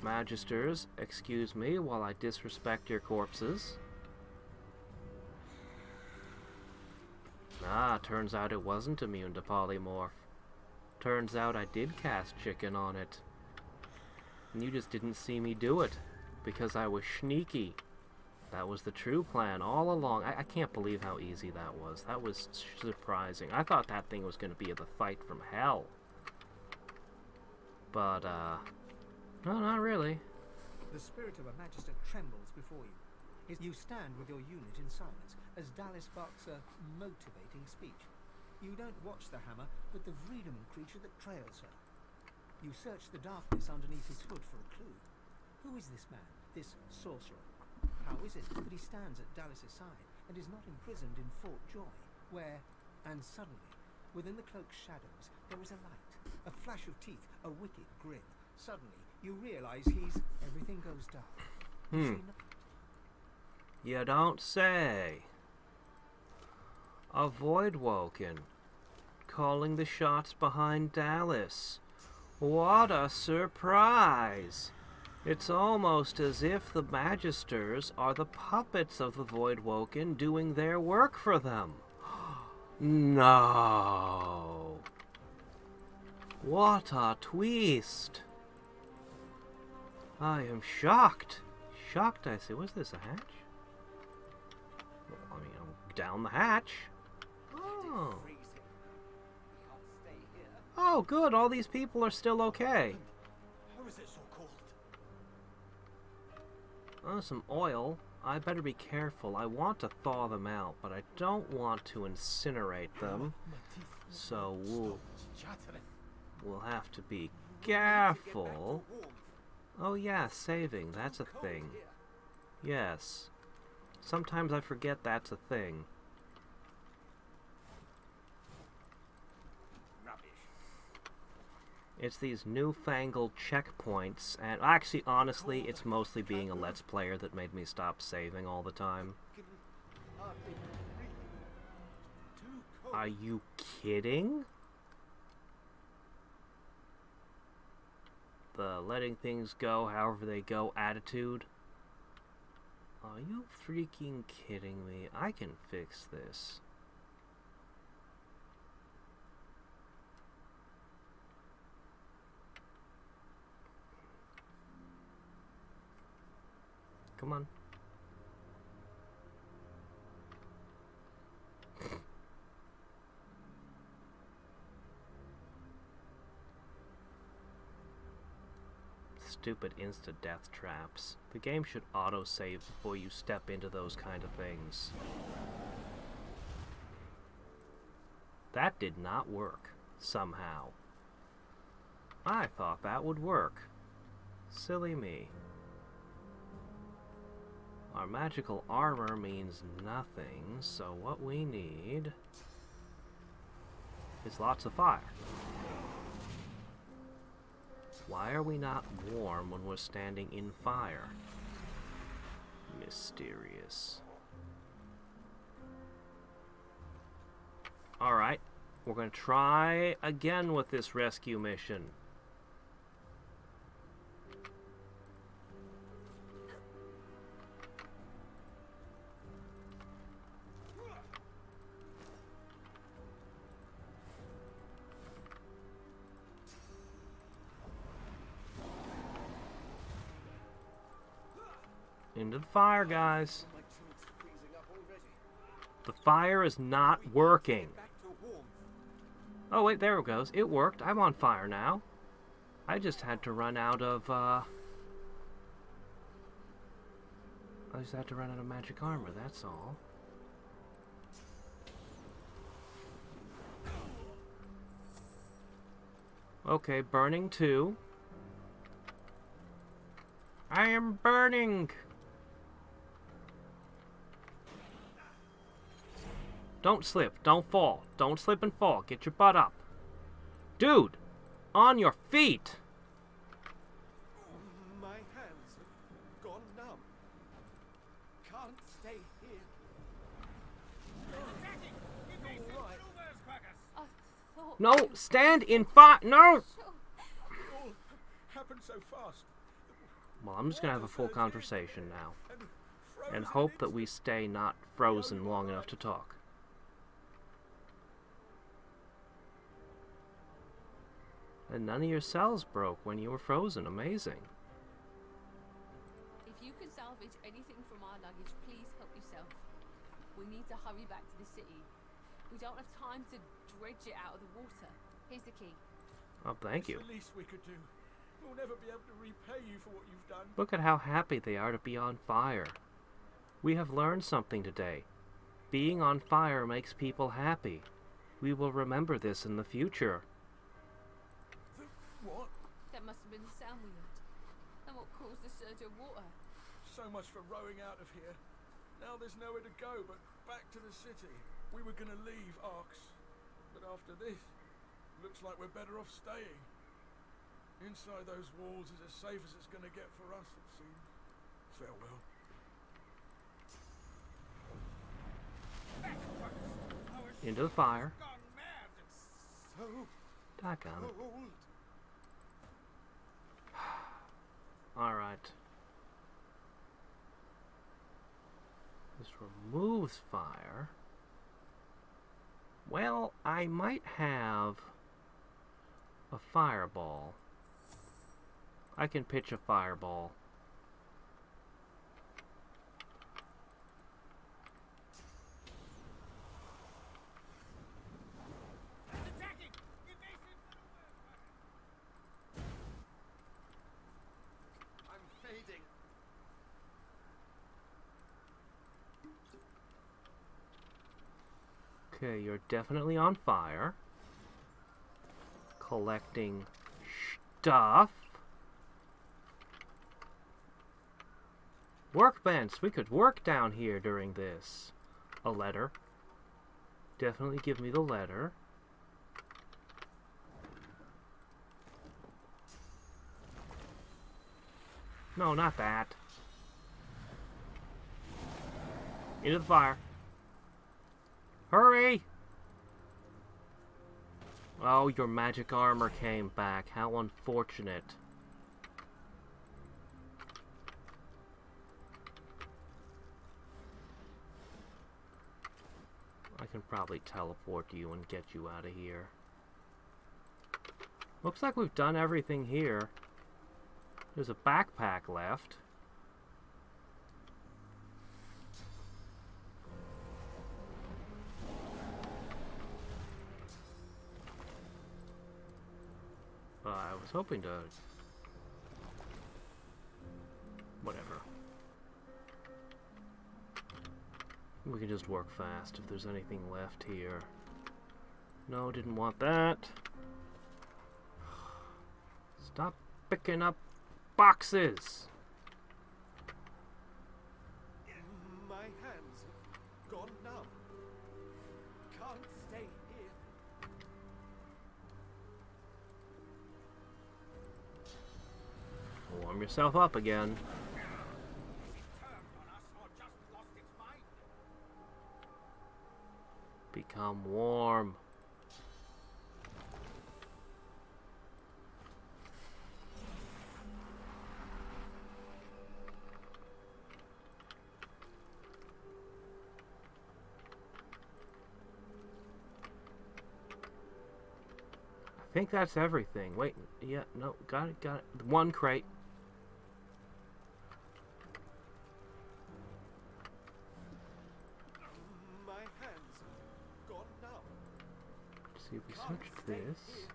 Magisters, excuse me while I disrespect your corpses. Ah, turns out it wasn't immune to polymorph. Turns out I did cast chicken on it. And you just didn't see me do it, because I was sneaky. That was the true plan all along. I can't believe how easy that was. That was surprising. I thought that thing was going to be the fight from hell. But, no, not really. The spirit of a magister trembles before you. You stand with your unit in silence, as Dallas barks a motivating speech. You don't watch the hammer, but the Vreedeman creature that trails her. You search the darkness underneath his hood for a clue. Who is this man, this sorcerer? How is it that he stands at Dallas's side and is not imprisoned in Fort Joy, where, and suddenly, within the cloak's shadows, there is a light, a flash of teeth, a wicked grin. Suddenly, you realize he's... Everything goes dark. You don't say. A Voidwoken, calling the shots behind Dallas. What a surprise! It's almost as if the Magisters are the puppets of the Voidwoken doing their work for them. No! What a twist! I am shocked. Shocked, I say. Was this a hatch? Well, I mean, I'm down the hatch. Oh. Oh, good. All these people are still okay. How is it so cold? Oh, some oil. I better be careful. I want to thaw them out, but I don't want to incinerate them. So we'll have to be careful. Oh yeah, saving. That's a thing. Yes. Sometimes I forget that's a thing. It's these newfangled checkpoints, and actually, honestly, it's mostly being a Let's Player that made me stop saving all the time. Are you kidding? The letting things go however they go attitude? Are you freaking kidding me? I can fix this. Come on. Stupid insta-death traps. The game should auto-save before you step into those kind of things. That did not work, somehow. I thought that would work. Silly me. Our magical armor means nothing, so what we need is lots of fire. Why are we not warm when we're standing in fire? Mysterious. Alright, we're going to try again with this rescue mission. Into the fire, guys. The fire is not working. Oh, wait, there it goes. It worked. I'm on fire now. I just had to run out of, I just had to run out of magic armor, that's all. Okay, burning 2. I am burning! Don't slip. Don't fall. Don't slip and fall. Get your butt up. Dude! On your feet! My hands have gone numb. can't stay here. I thought... No, stand in fire. No. Sure. It all happened so fast. Well, I'm just gonna have a full conversation now, and Frozen hope that we stay not frozen long enough to talk. And none of your cells broke when you were frozen. Amazing. If you can salvage anything from our luggage, please help yourself. We need to hurry back to the city. We don't have time to dredge it out of the water. Here's the key. Oh, thank you. It's the least we could do. We'll never be able to repay you for what you've done. Look at how happy they are to be on fire. We have learned something today. Being on fire makes people happy. We will remember this in the future. What? That must have been the sound we heard. And what caused the surge of water? So much for rowing out of here. Now there's nowhere to go but back to the city. We were gonna leave Arx, but after this, looks like we're better off staying. Inside those walls is as safe as it's gonna get for us, it seems. Farewell. Into the fire. So Doggone it. cold. Alright. This removes fire. Well, I might have a fireball. I can pitch a fireball. I'm fading. Okay, you're definitely on fire. Collecting stuff. Workbench! We could work down here during this. A letter. Definitely give me the letter. No, not that. Into the fire. Hurry! Oh, your magic armor came back. How unfortunate. I can probably teleport you and get you out of here. Looks like we've done everything here. There's a backpack left. I was hoping to... Whatever. We can just work fast if there's anything left here. No, didn't want that. Stop picking up boxes! My hands have gone numb. Can't stay here. Warm yourself up again. Become warm. I think that's everything. Wait, yeah, no, got it. One crate. My hands have gone numb. See if we search this.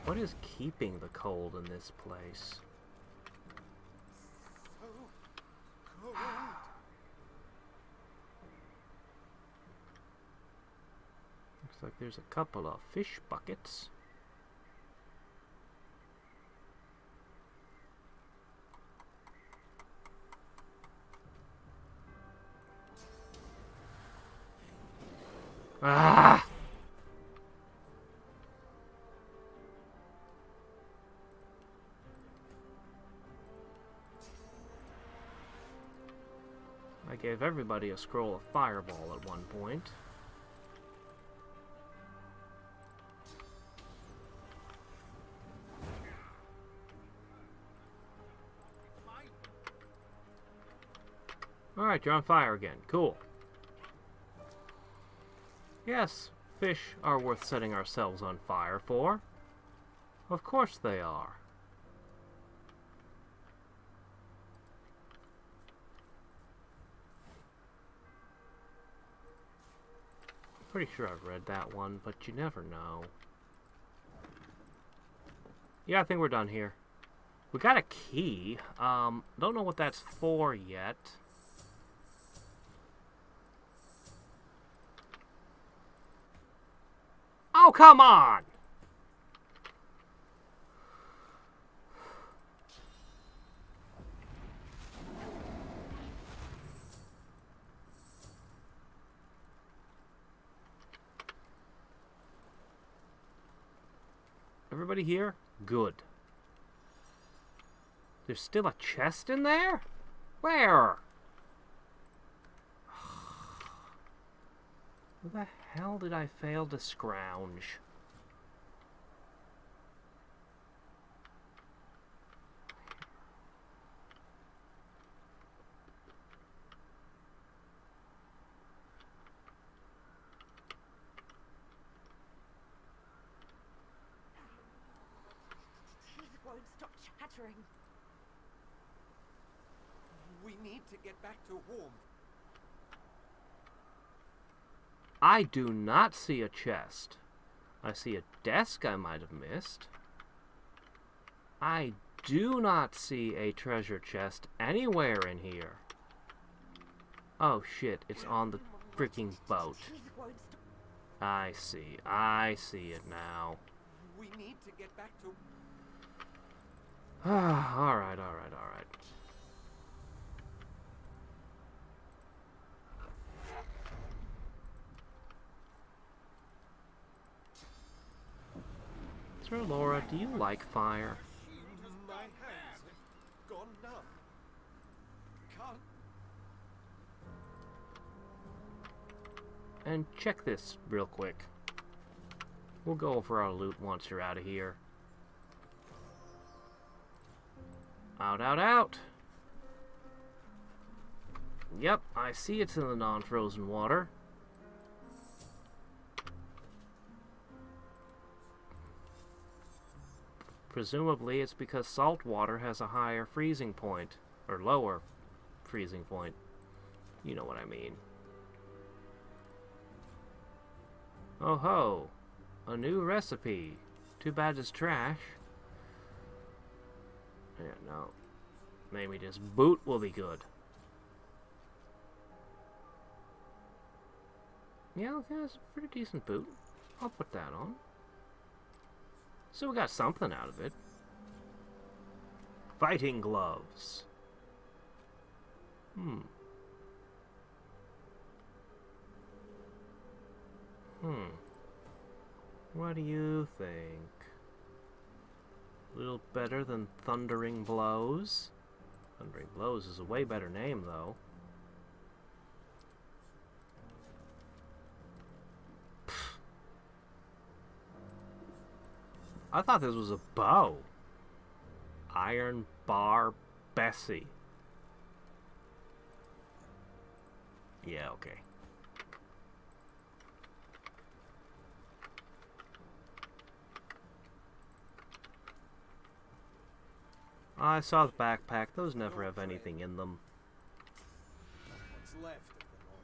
What is keeping the cold in this place? So cold. Looks like there's a couple of fish buckets. Ah! Gave everybody a scroll of fireball at one point. Alright, you're on fire again. Cool. Yes, fish are worth setting ourselves on fire for. Of course they are. Pretty sure I've read that one, but you never know. Yeah, I think we're done here. We got a key. Don't know what that's for yet. Oh, come on! Everybody here? Good. There's still a chest in there? Where? Where the hell did I fail to scrounge? He won't stop chattering. We need to get back to warmth. I do not see a chest. I see a desk I might have missed. I do not see a treasure chest anywhere in here. Oh shit, it's on the freaking boat. He won't stop. I see it now. We need to get back to... Alright. Sir Laura, do you like fire? My hands have gone numb. Can't... And check this real quick. We'll go over our loot once you're out of here. Out. Yep, I see it's in the non-frozen water. Presumably it's because salt water has a higher freezing point, or lower freezing point. You know what I mean. Oh ho! A new recipe. Too bad it's trash. Yeah, no. Maybe this boot will be good. Yeah, okay, that's a pretty decent boot. I'll put that on. So we got something out of it. Fighting gloves. What do you think? A little better than Thundering Blows? Thundering Blows is a way better name, though. Pfft. I thought this was a bow. Iron Bar Bessie. Yeah, okay. I saw the backpack. Those never have anything in them. What's left of the long...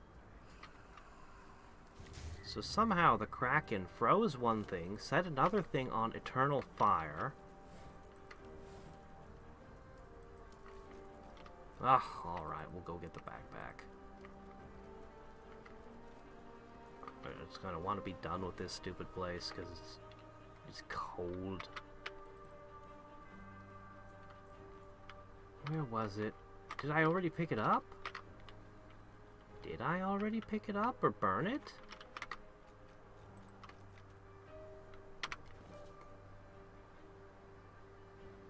So somehow the Kraken froze one thing, set another thing on eternal fire. Alright, we'll go get the backpack. I just kind of want to be done with this stupid place because it's cold. Where was it? Did I already pick it up? Did I already pick it up or burn it?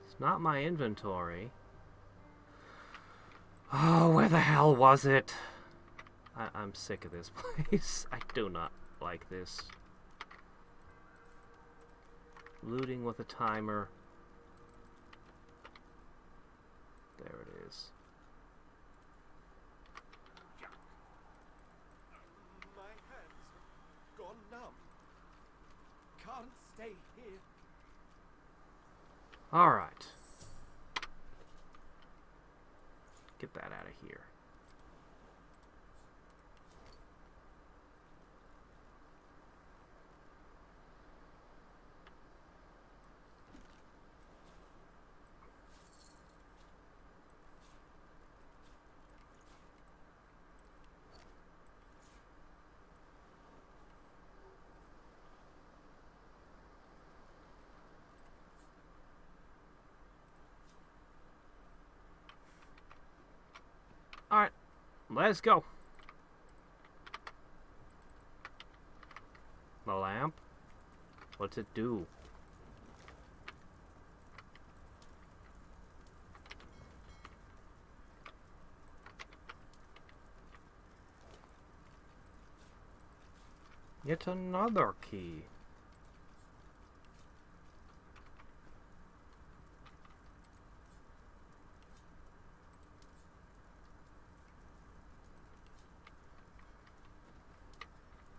It's not my inventory. Oh, where the hell was it? I'm sick of this place. I do not like this. Looting with a timer. There it is. My hands have gone numb. Can't stay here. Alright. Get that out of here. Alright, let's go. The lamp? What's it do? Yet another key.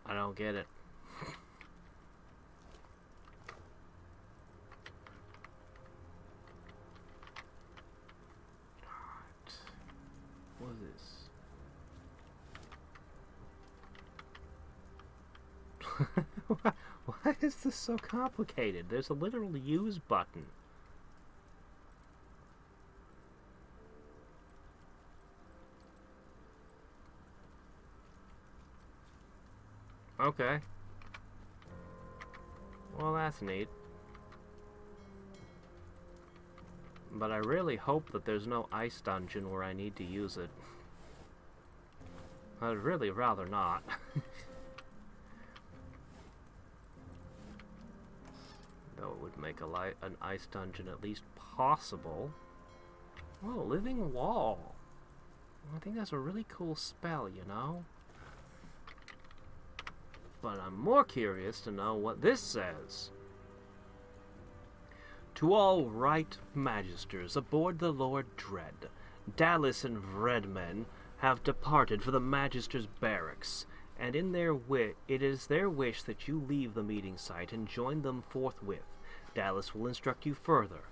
I don't get it. Alright. What is this? Why is this so complicated? There's a literal use button. Okay. Well, that's neat. But I really hope that there's no ice dungeon where I need to use it. I'd really rather not. Though it would make an ice dungeon at least possible. Oh, living wall. I think that's a really cool spell, you know? But I'm more curious to know what this says. To all right magisters aboard the Lord Dread, Dallas and Redmen have departed for the Magister's barracks, and it is their wish that you leave the meeting site and join them forthwith. Dallas will instruct you further,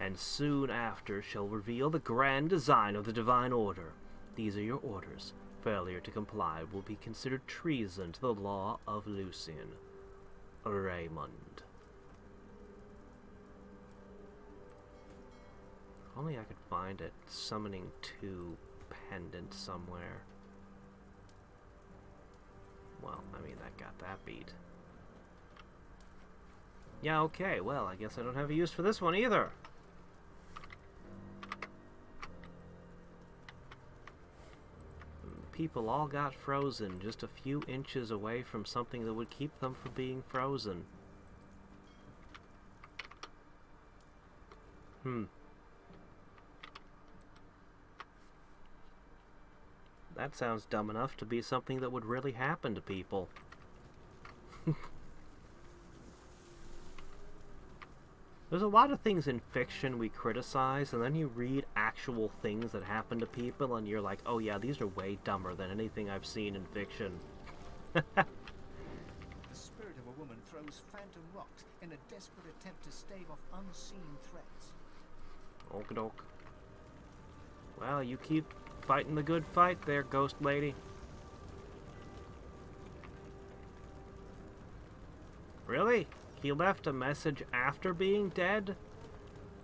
and soon after shall reveal the grand design of the Divine Order. These are your orders. Failure to comply will be considered treason to the law of Lucian. Raymond. If only I could find it. Summoning 2 pendant somewhere. Well, I mean, that got that beat. Yeah, okay, well, I guess I don't have a use for this one either. People all got frozen just a few inches away from something that would keep them from being frozen. That sounds dumb enough to be something that would really happen to people. There's a lot of things in fiction we criticize, and then you read actual things that happen to people, and you're like, oh yeah, these are way dumber than anything I've seen in fiction. The spirit of a woman throws phantom rocks in a desperate attempt to stave off unseen threats. Okey-doke. Well, you keep fighting the good fight there, ghost lady. Really? He left a message after being dead?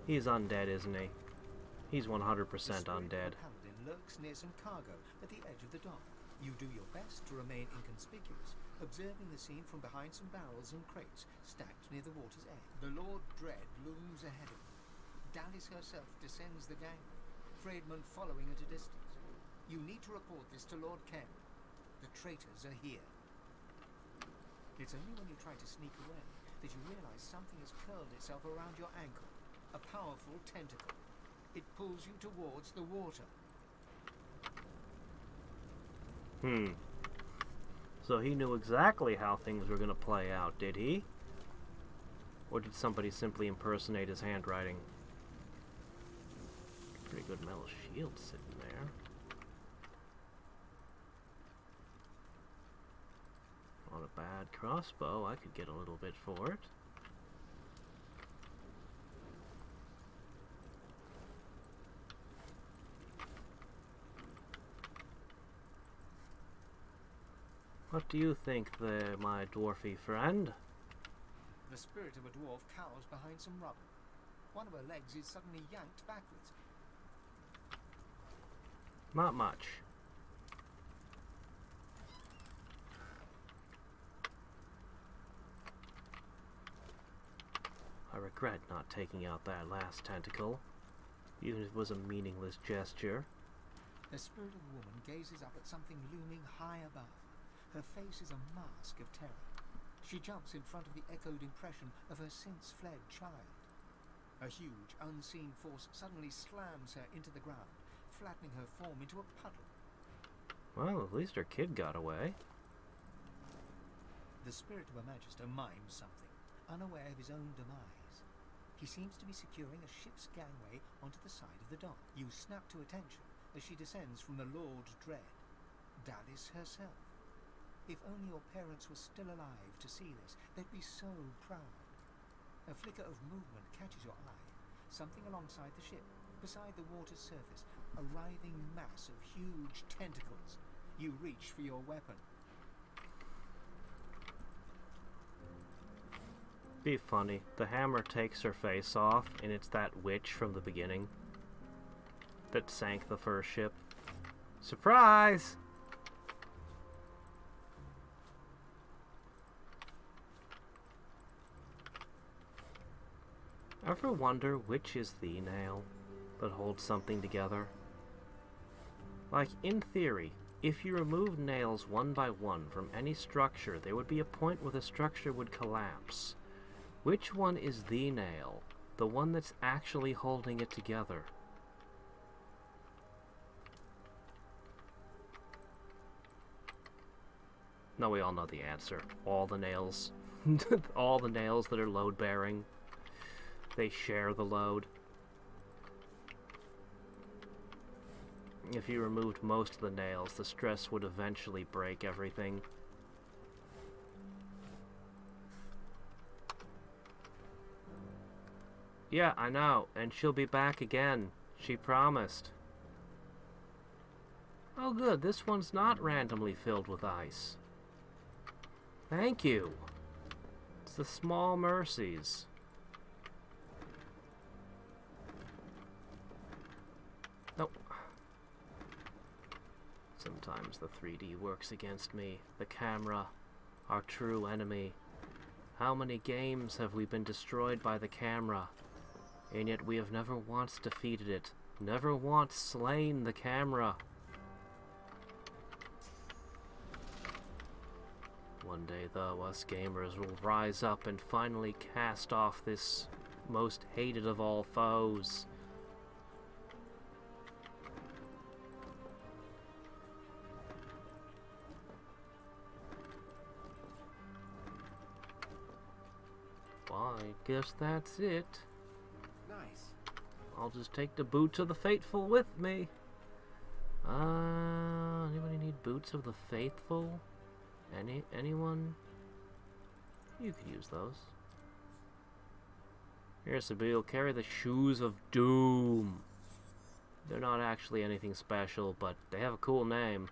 He's undead, isn't he? He's 100% undead. Paladin lurks near some cargo at the edge of the dock. You do your best to remain inconspicuous, observing the scene from behind some barrels and crates stacked near the water's edge. The Lord Dread looms ahead of you. Dallas herself descends the gangway, Freedman following at a distance. You need to report this to Lord Ken. The traitors are here. It's only when you try to sneak away that you realize something has curled itself around your ankle. A powerful tentacle. It pulls you towards the water. So he knew exactly how things were going to play out, did he? Or did somebody simply impersonate his handwriting? Pretty good metal shield sitting there. Not a bad crossbow. I could get a little bit for it. What do you think there, my dwarfy friend? The spirit of a dwarf cowers behind some rubble. One of her legs is suddenly yanked backwards. Not much. I regret not taking out that last tentacle, even if it was a meaningless gesture. The spirit of a woman gazes up at something looming high above. Her face is a mask of terror. She jumps in front of the echoed impression of her since-fled child. A huge, unseen force suddenly slams her into the ground, flattening her form into a puddle. Well, at least her kid got away. The spirit of a magister mimes something, unaware of his own demise. He seems to be securing a ship's gangway onto the side of the dock. You snap to attention as she descends from the Lord Dread, Dallis herself. If only your parents were still alive to see this, they'd be so proud. A flicker of movement catches your eye. Something alongside the ship, beside the water's surface, a writhing mass of huge tentacles. You reach for your weapon. Be funny. The hammer takes her face off, and it's that witch from the beginning that sank the first ship. Surprise! Ever wonder which is the nail that holds something together? Like, in theory, if you remove nails one by one from any structure, there would be a point where the structure would collapse. Which one is the nail? The one that's actually holding it together? No, we all know the answer. All the nails. All the nails that are load-bearing. They share the load. If you removed most of the nails, the stress would eventually break everything. Yeah, I know, and she'll be back again. She promised. Oh good, this one's not randomly filled with ice. Thank you. It's the small mercies. Nope. Sometimes the 3D works against me. The camera, our true enemy. How many games have we been destroyed by the camera? And yet we have never once defeated it. Never once slain the camera. One day, though, us gamers will rise up and finally cast off this most hated of all foes. Well, I guess that's it. Nice. I'll just take the boots of the faithful with me. Anybody need boots of the faithful? Anyone? You could use those. Here, Sabil, carry the shoes of doom. They're not actually anything special, but they have a cool name.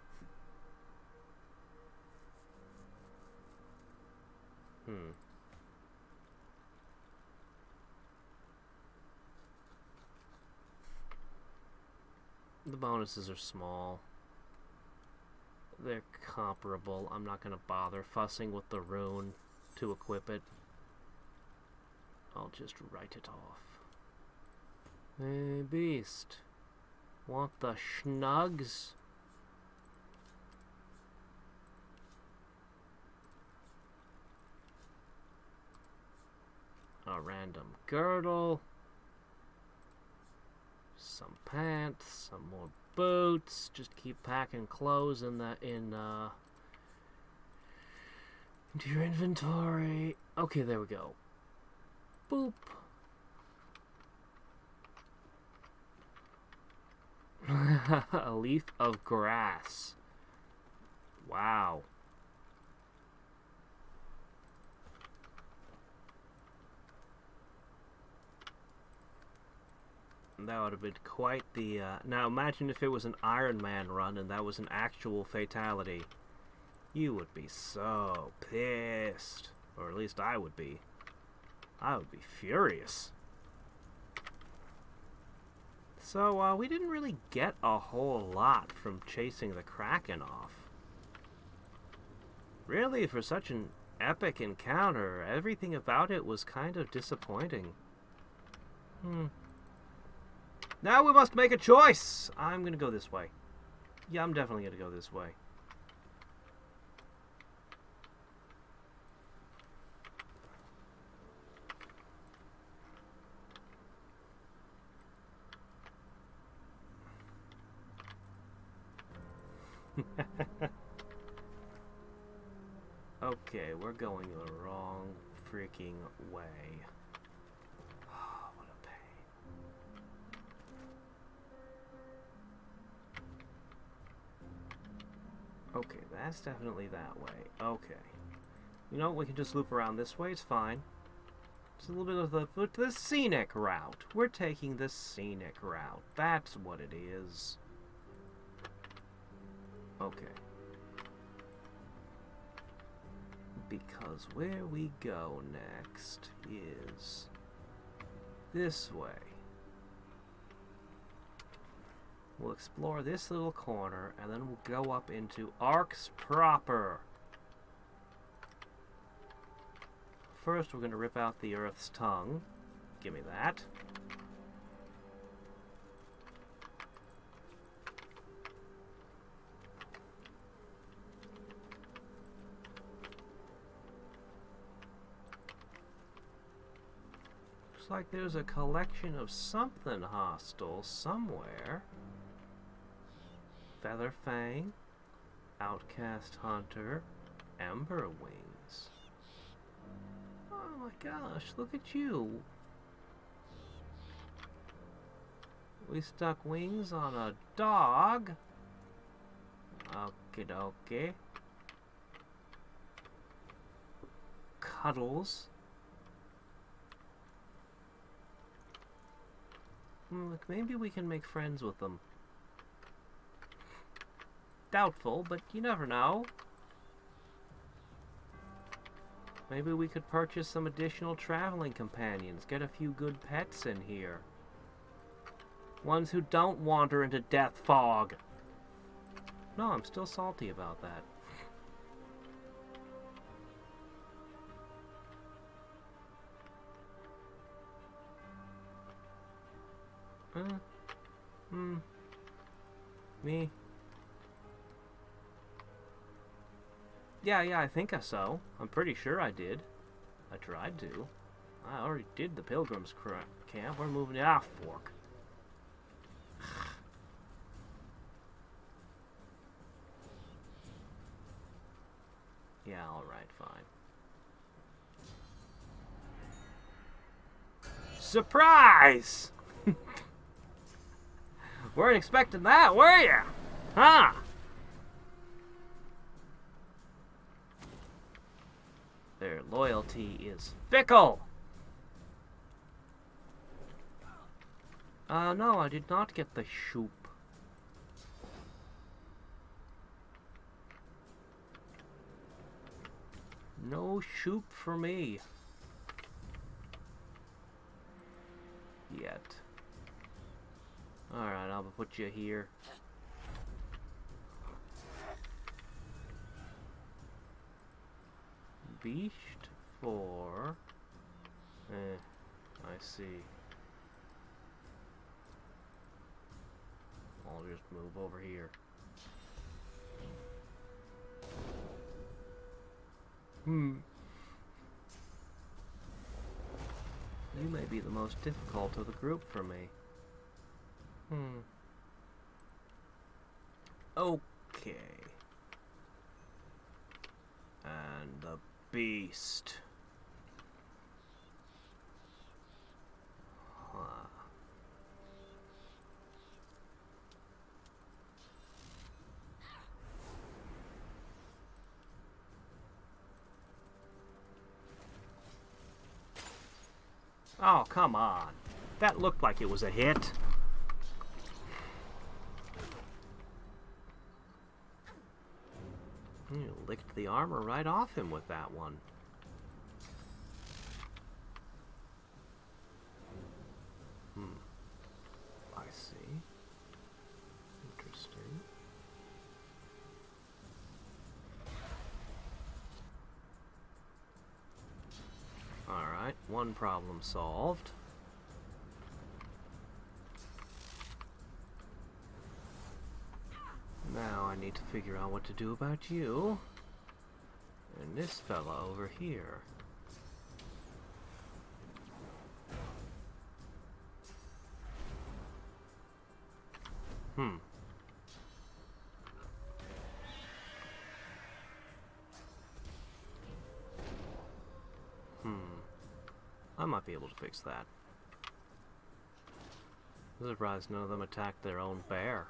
The bonuses are small. They're comparable. I'm not going to bother fussing with the rune to equip it. I'll just write it off. Hey, beast. Want the schnugs? A random girdle. Some pants, some more boots. Just keep packing clothes in Into your inventory. Okay, there we go. Boop. A leaf of grass. Wow. That would have been quite the, now imagine if it was an Iron Man run and that was an actual fatality. You would be so pissed. Or at least I would be. I would be furious. So, we didn't really get a whole lot from chasing the Kraken off. Really, for such an epic encounter, everything about it was kind of disappointing. Now we must make a choice! I'm gonna go this way. Yeah, I'm definitely gonna go this way. Okay, we're going the wrong freaking way. Oh, what a pain. Okay, that's definitely that way. Okay. You know, we can just loop around this way, it's fine. It's a little bit of the scenic route. We're taking the scenic route. That's what it is. Okay. Because where we go next is this way. We'll explore this little corner, and then we'll go up into Arx proper. First, we're going to rip out the Earth's tongue. Give me that. Looks like there's a collection of something hostile somewhere. Featherfang, Outcast Hunter, Ember Wings. Oh my gosh, look at you. We stuck wings on a dog. Okie dokie. Cuddles. Look, maybe we can make friends with them. Doubtful, but you never know. Maybe we could purchase some additional traveling companions, get a few good pets in here. Ones who don't wander into death fog. No, I'm still salty about that. Me? Yeah, I think so. I'm pretty sure I did. I tried to. I already did the Pilgrim's Camp. We're moving... Ah, fork. Yeah, alright, fine. Surprise! Weren't expecting that, were ya? Huh? Their loyalty is fickle! No, I did not get the shoop. No shoop for me. Yet. Alright, I'll put you here. Beast for... I see. I'll just move over here. You may be the most difficult of the group for me. Okay. And the beast. Huh. Oh, come on. That looked like it was a hit. You licked the armor right off him with that one. I see. Interesting. Alright, one problem solved. Now I need to figure out what to do about you. And this fella over here. I might be able to fix that. I'm surprised none of them attacked their own bear.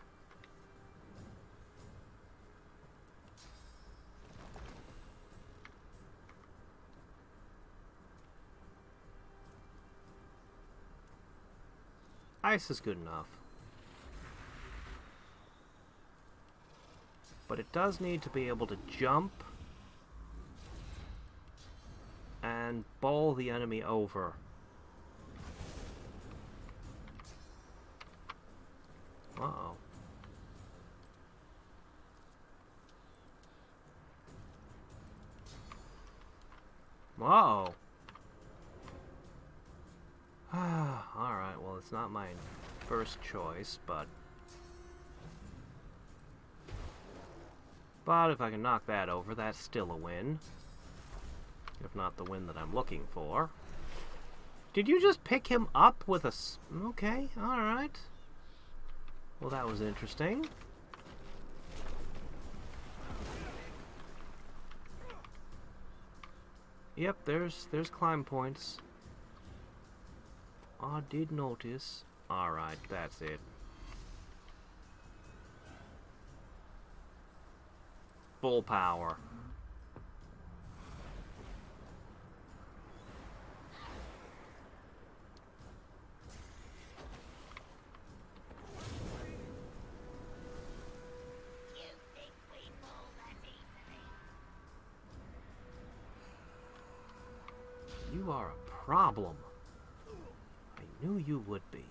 Ice is good enough. But it does need to be able to jump and bowl the enemy over. Uh-oh. Uh-oh. Alright, well, it's not my first choice, but if I can knock that over, that's still a win. If not the win that I'm looking for. Did you just pick him up with a... Okay, alright. Well, that was interesting. Yep, there's climb points. I did notice. Alright, that's it. Full power. You are a problem. I knew you would be.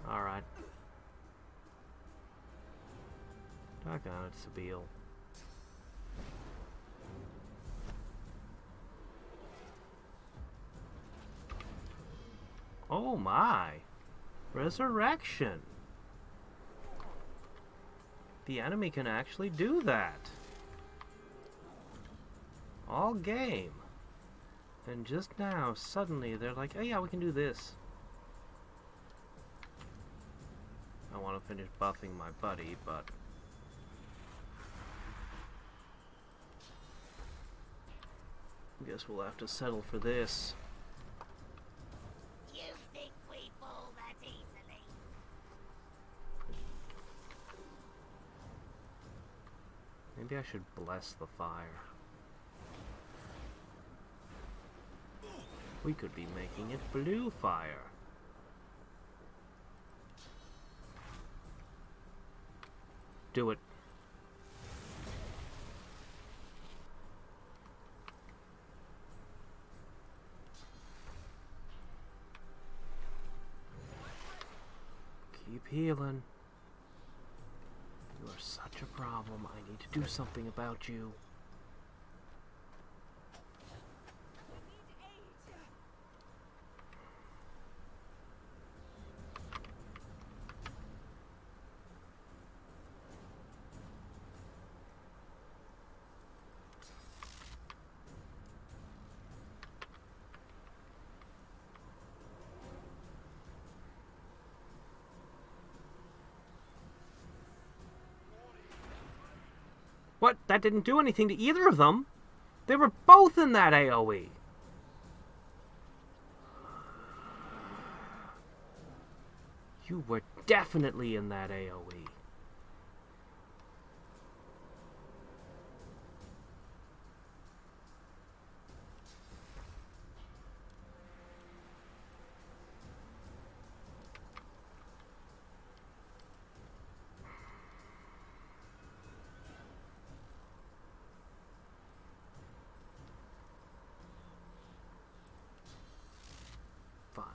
Alright. Doggone it, Sabille. Oh my! Resurrection! The enemy can actually do that! All game. And just now, suddenly, they're like, oh yeah, we can do this. I want to finish buffing my buddy, but... I guess we'll have to settle for this. You think we fall that easily? Maybe I should bless the fire. We could be making it blue fire. Do it. Keep healing. You are such a problem. I need to do something about you. What? That didn't do anything to either of them. They were both in that AoE. You were definitely in that AoE. Fine.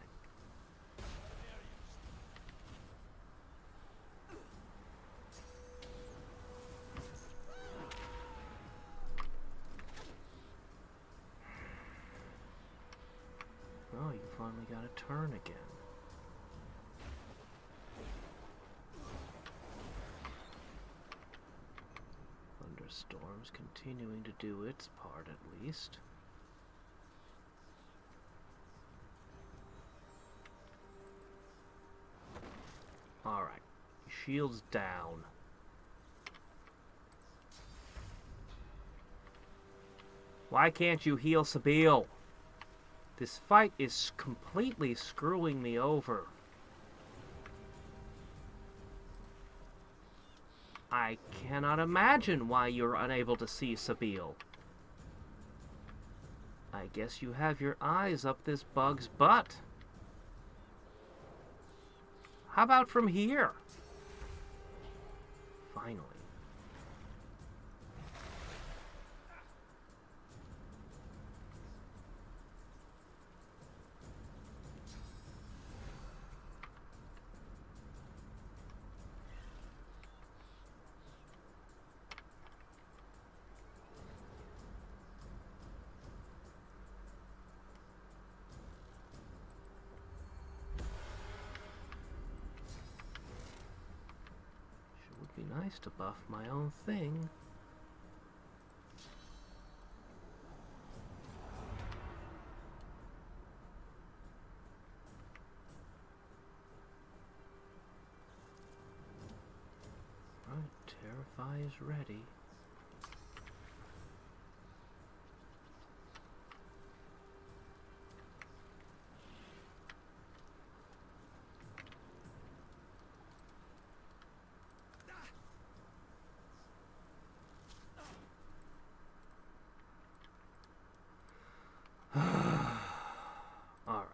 Oh, you finally got a turn again. Thunderstorm's continuing to do its part, at least. Alright. Shields down. Why can't you heal Sabine? This fight is completely screwing me over. I cannot imagine why you're unable to see Sabine. I guess you have your eyes up this bug's butt. How about from here? Finally. Be nice to buff my own thing. Right, Terrify is ready. Alright.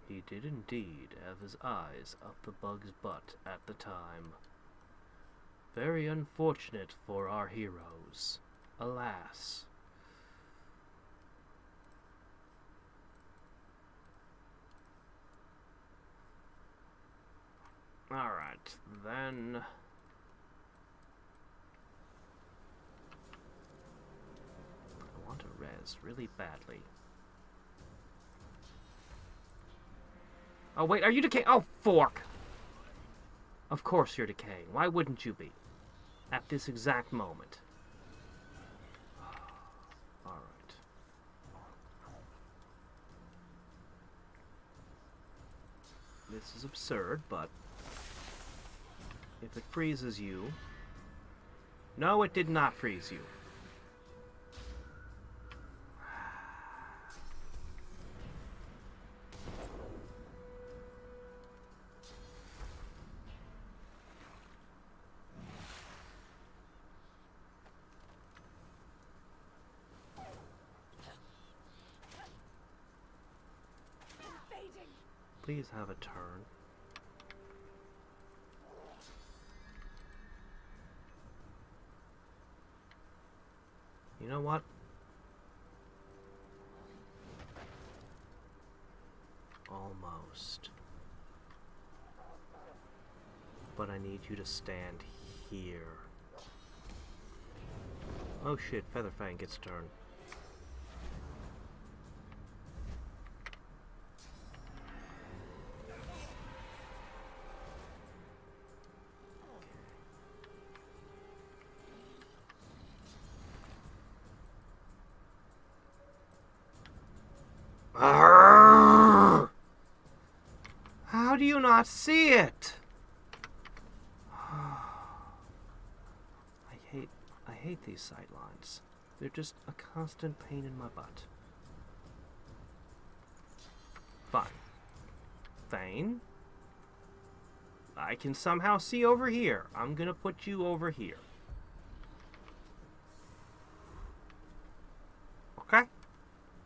He did indeed have his eyes up the bug's butt at the time. Very unfortunate for our heroes. Alas. Alright, then... I want to res really badly. Oh wait, are you decaying? Oh, fork! Of course you're decaying. Why wouldn't you be? At this exact moment. Alright. This is absurd, but... if it freezes you... No, it did not freeze you. Please have a turn. You know what? Almost. But I need you to stand here. Oh shit, Featherfang gets a turn. not see it? I hate these sightlines. They're just a constant pain in my butt. Fine. Thane? I can somehow see over here. I'm gonna put you over here. Okay?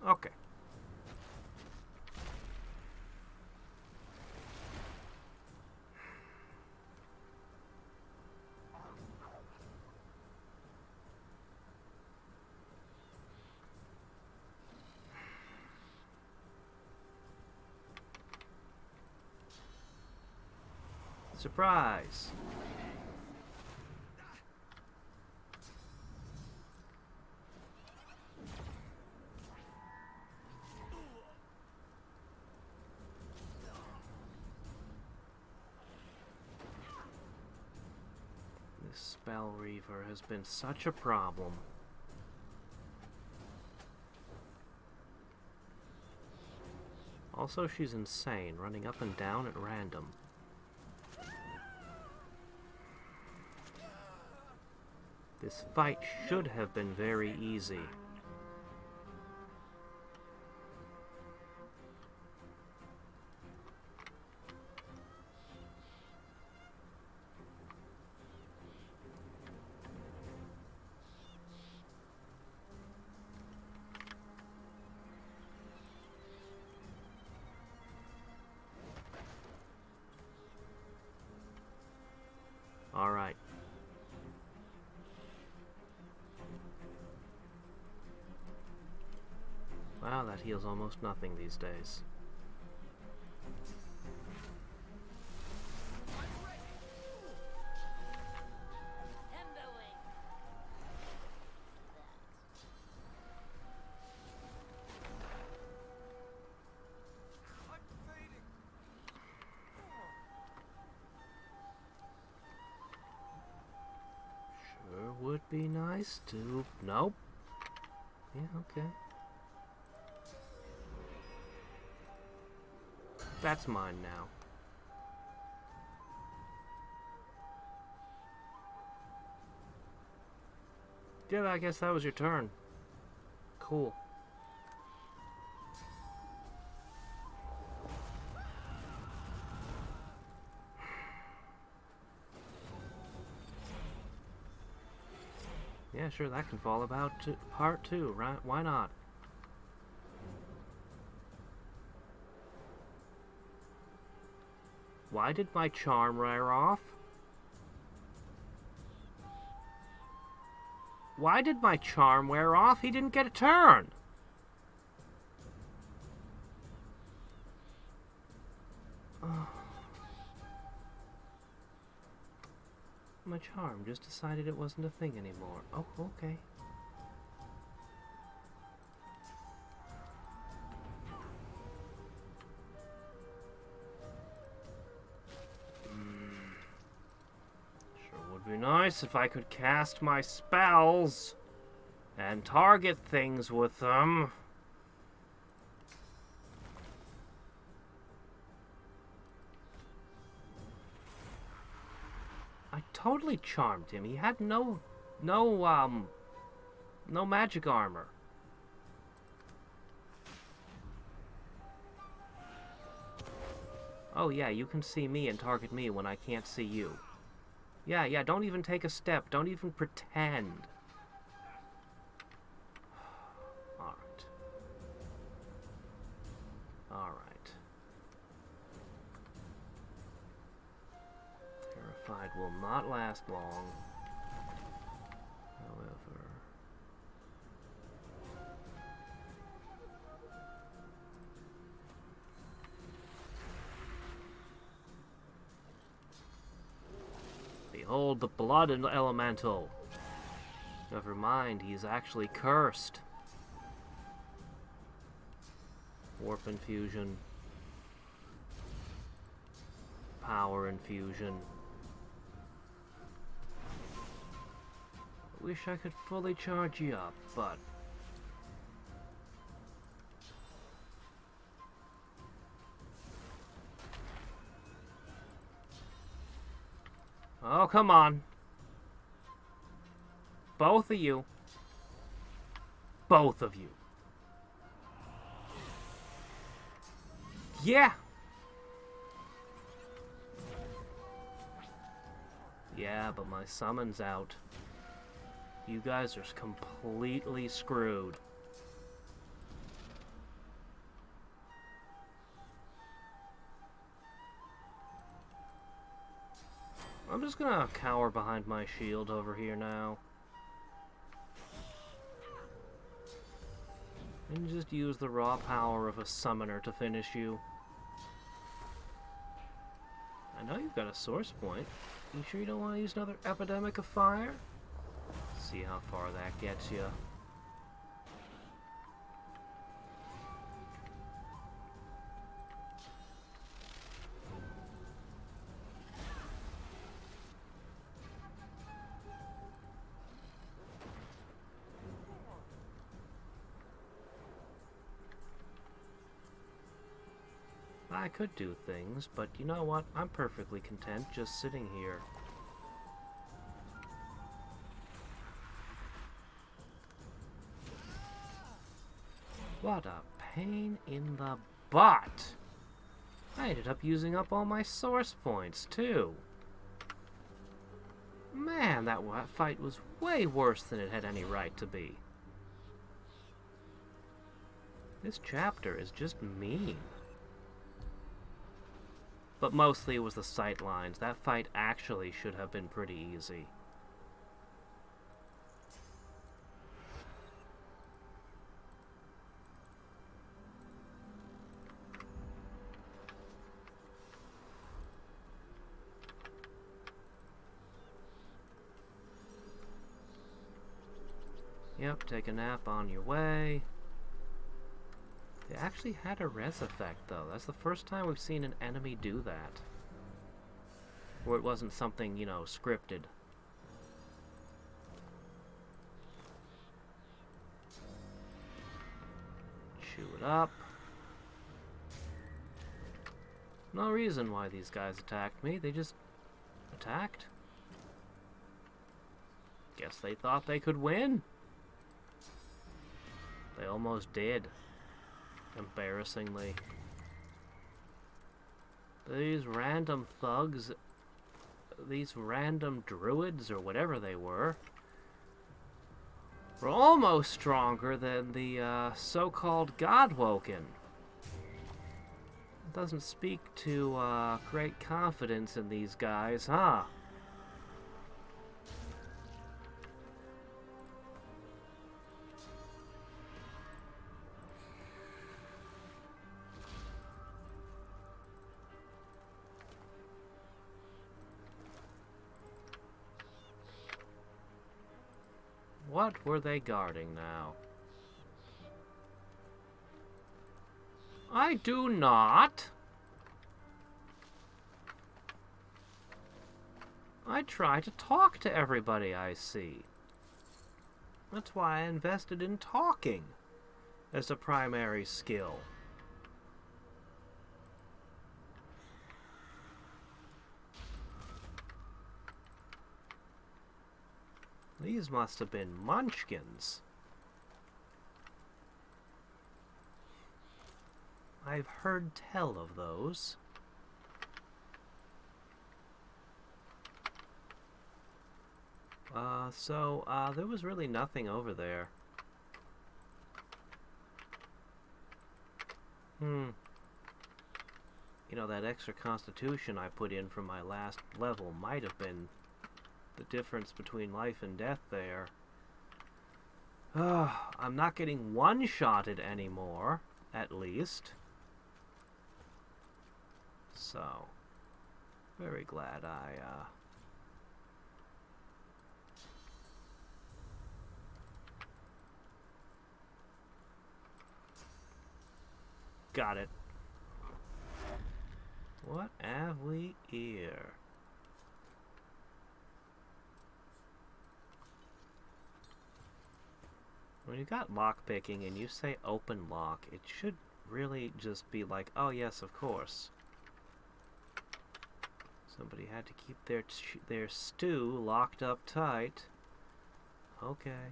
Okay. Surprise! This Spell Reaver has been such a problem. Also, she's insane, running up and down at random. This fight should have been very easy. All right. Wow, that heals almost nothing these days. Sure would be nice to... Nope. Yeah, okay. That's mine now. Yeah, I guess that was your turn. Cool. Yeah, sure, that can fall apart too, right? Why not? Why did my charm wear off? Why did my charm wear off? He didn't get a turn. My charm just decided it wasn't a thing anymore. Oh, okay. Would be nice if I could cast my spells and target things with them. I totally charmed him. He had no magic armor. Oh yeah, you can see me and target me when I can't see you. Yeah, don't even take a step. Don't even pretend. Alright. Alright. Terrified will not last long. However... Behold the blood elemental. Never mind, he's actually cursed. Warp infusion. Power infusion. I wish I could fully charge you up, but... Oh, come on. Both of you. Both of you. Yeah! Yeah, but my summon's out. You guys are completely screwed. I'm just gonna cower behind my shield over here now. And just use the raw power of a summoner to finish you. I know you've got a source point. You sure you don't want to use another epidemic of fire? See how far that gets you. I could do things, but you know what? I'm perfectly content just sitting here. What a pain in the butt! I ended up using up all my source points, too. Man, that fight was way worse than it had any right to be. This chapter is just mean. But mostly it was the sight lines. That fight actually should have been pretty easy. Yep, take a nap on your way. They actually had a res effect, though. That's the first time we've seen an enemy do that. Where it wasn't something, you know, scripted. Chew it up. No reason why these guys attacked me. They just attacked. Guess they thought they could win. They almost did. Embarrassingly. These random thugs, these random druids, or whatever they were almost stronger than the so-called Godwoken. Doesn't speak to great confidence in these guys, huh? What were they guarding now? I do not. I try to talk to everybody I see. That's why I invested in talking as a primary skill. These must have been munchkins. I've heard tell of those. There was really nothing over there. You know, that extra constitution I put in from my last level might have been the difference between life and death there. I'm not getting one-shotted anymore, at least. So, very glad I, got it. What have we here? When you got lockpicking and you say open lock, it should really just be like, oh yes, of course. Somebody had to keep their stew locked up tight. Okay.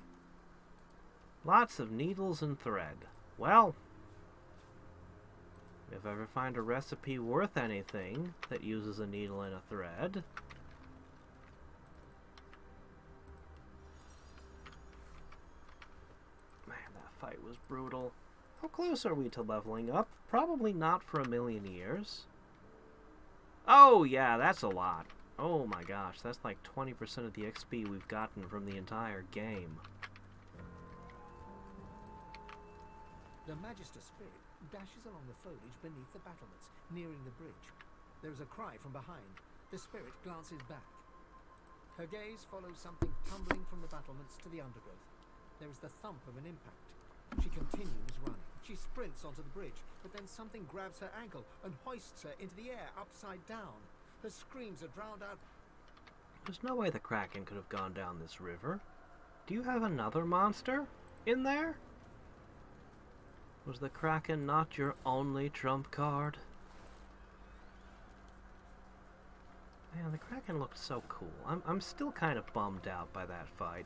Lots of needles and thread. Well, if I ever find a recipe worth anything that uses a needle and a thread... Man, that fight was brutal. How close are we to leveling up? Probably not for a million years. Oh, yeah, that's a lot. Oh my gosh, that's like 20% of the XP we've gotten from the entire game. The Magister spirit dashes along the foliage beneath the battlements, nearing the bridge. There is a cry from behind. The spirit glances back. Her gaze follows something tumbling from the battlements to the undergrowth. There is the thump of an impact. She continues running. She sprints onto the bridge, but then something grabs her ankle and hoists her into the air upside down. Her screams are drowned out. There's no way the Kraken could have gone down this river. Do you have another monster in there? Was the Kraken not your only trump card? Man, the Kraken looked so cool. I'm still kind of bummed out by that fight.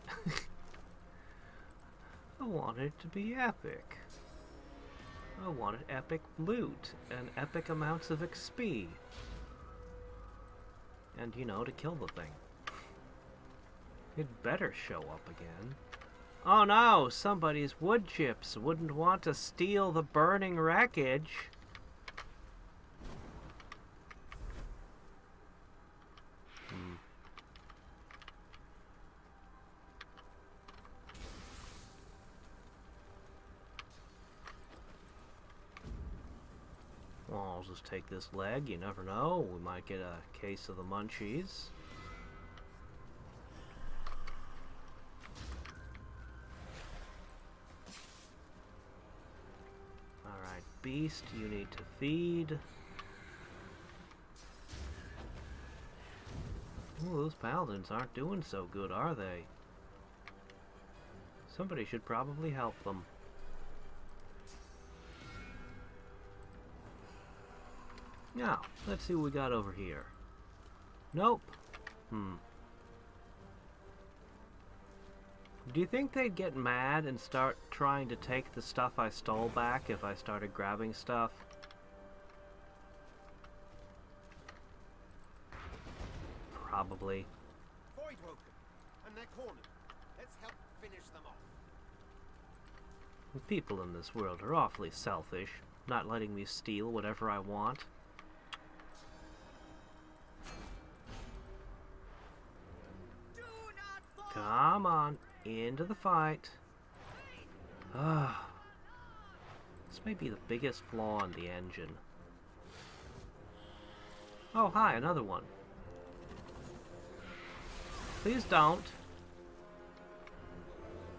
I wanted it to be epic. I wanted epic loot and epic amounts of XP. And, you know, to kill the thing. It better show up again. Oh no! Somebody's wood chips wouldn't want to steal the burning wreckage. Well, I'll just take this leg, you never know. We might get a case of the munchies. Alright, beast, you need to feed. Ooh, those paladins aren't doing so good, are they? Somebody should probably help them. Now, let's see what we got over here. Nope. Do you think they'd get mad and start trying to take the stuff I stole back if I started grabbing stuff? Probably. Voidwoken, and they're cornered. Let's help finish them off. The people in this world are awfully selfish, not letting me steal whatever I want. Come on, into the fight. This may be the biggest flaw in the engine. Oh, hi, another one. Please don't.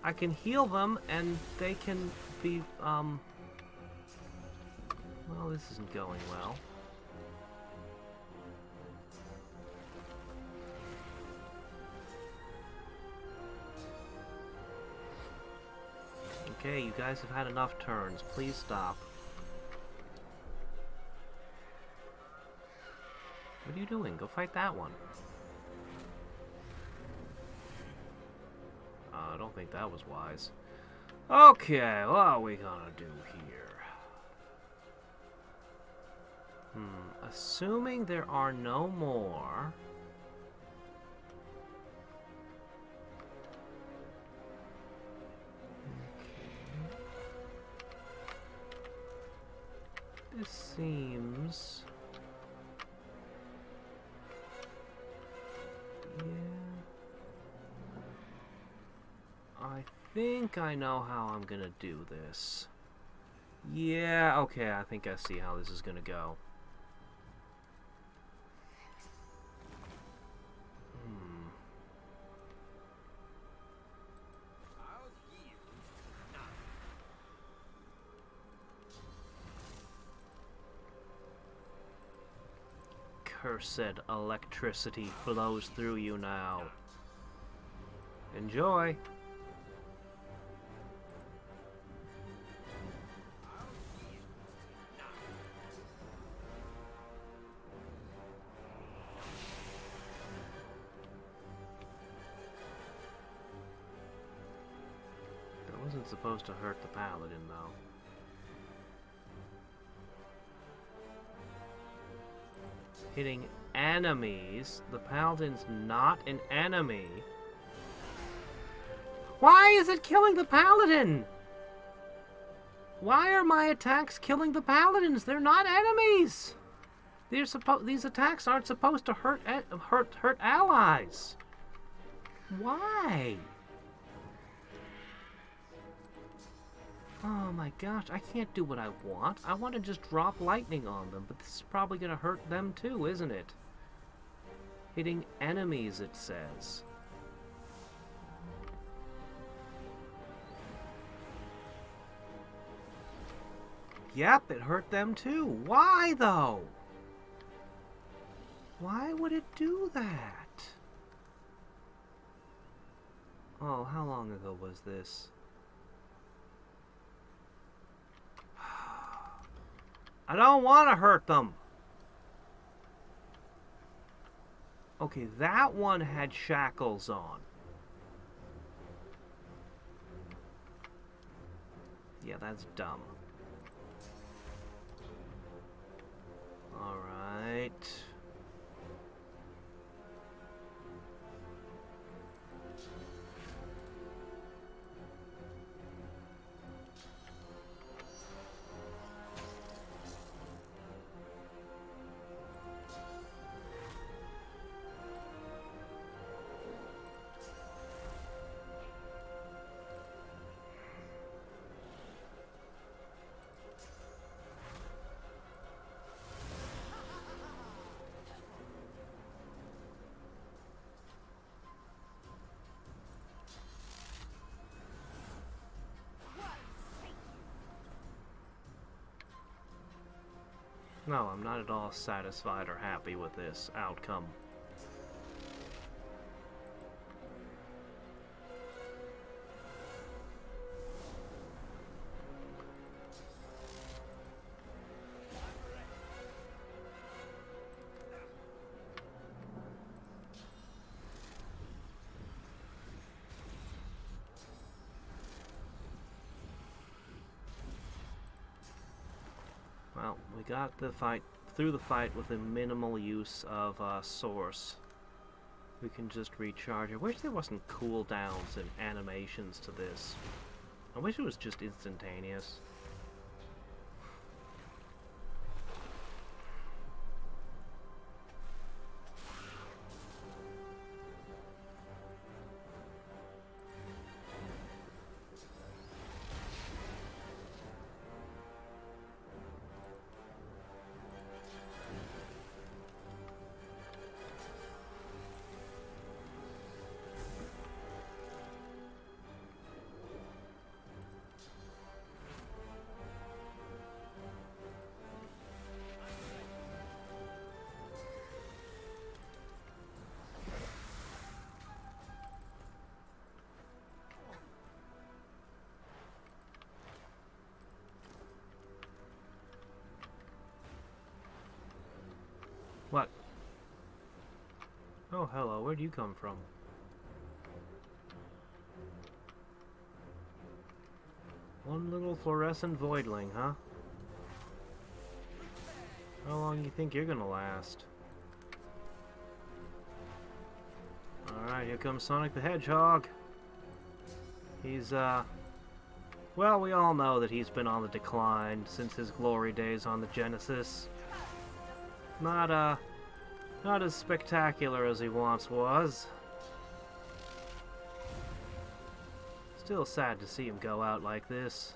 I can heal them, and they can be, well, this isn't going well. Okay, you guys have had enough turns. Please stop. What are you doing? Go fight that one. I don't think that was wise. Okay, what are we gonna do here? Assuming there are no more... This seems... Yeah... I think I know how I'm gonna do this. Yeah, okay, I think I see how this is gonna go. Cursed electricity flows through you now. Enjoy. aren't supposed to hurt the paladin, though. Hitting enemies. The paladin's not an enemy. Why is it killing the paladin? Why are my attacks killing the paladins? They're not enemies. These attacks aren't supposed to hurt allies. Why? Oh my gosh, I can't do what I want. I want to just drop lightning on them, but this is probably going to hurt them too, isn't it? Hitting enemies, it says. Yep, it hurt them too. Why, though? Why would it do that? Oh, how long ago was this? I don't want to hurt them. Okay, that one had shackles on. Yeah, that's dumb. Alright. No, I'm not at all satisfied or happy with this outcome. Well, we got through the fight with a minimal use of source. We can just recharge. I wish there wasn't cooldowns and animations to this. I wish it was just instantaneous. What? Oh, hello. Where'd you come from? One little fluorescent voidling, huh? How long do you think you're gonna last? Alright, here comes Sonic the Hedgehog. He's, well, we all know that he's been on the decline since his glory days on the Genesis. Not as spectacular as he once was. Still sad to see him go out like this.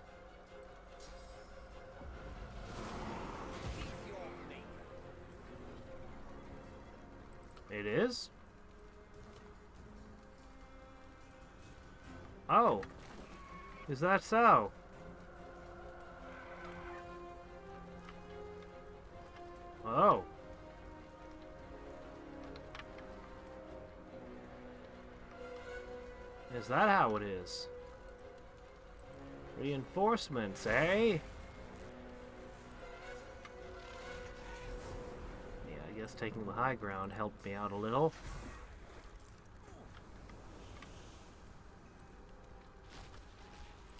It is? Oh. Is that so? Oh. Is that how it is? Reinforcements, eh? Yeah, I guess taking the high ground helped me out a little.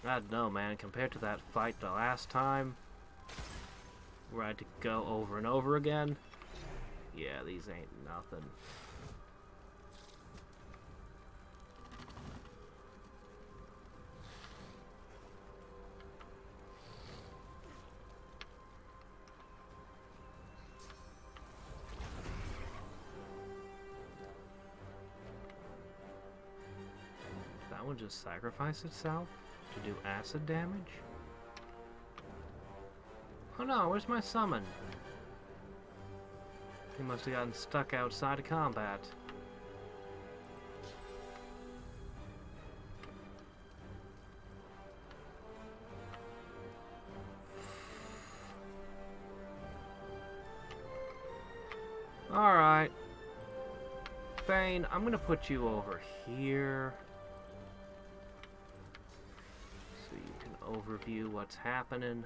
I don't know, man. Compared to that fight the last time, where I had to go over and over again, yeah, these ain't nothing. That one just sacrificed itself to do acid damage? Oh no, where's my summon? He must have gotten stuck outside of combat. Alright. Bane, I'm gonna put you over here, so you can overview what's happening.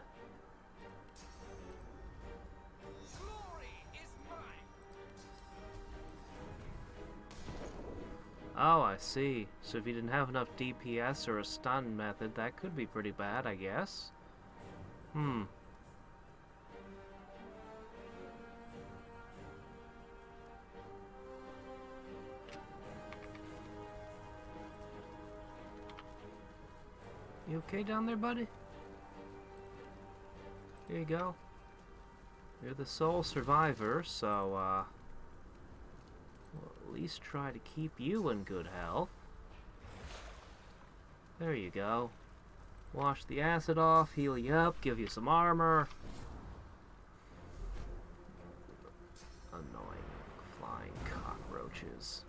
Oh, I see. So if you didn't have enough DPS or a stun method, that could be pretty bad, I guess. Hmm. You okay down there, buddy? Here you go. You're the sole survivor, so, we'll at least try to keep you in good health. There you go. Wash the acid off, heal you up, give you some armor. Annoying flying cockroaches.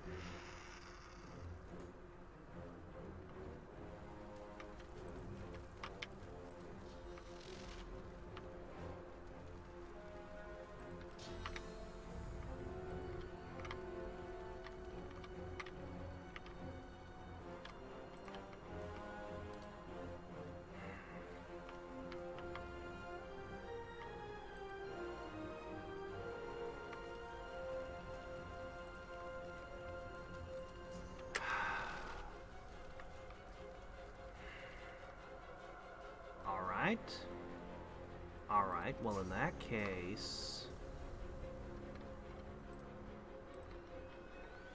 Alright, well in that case,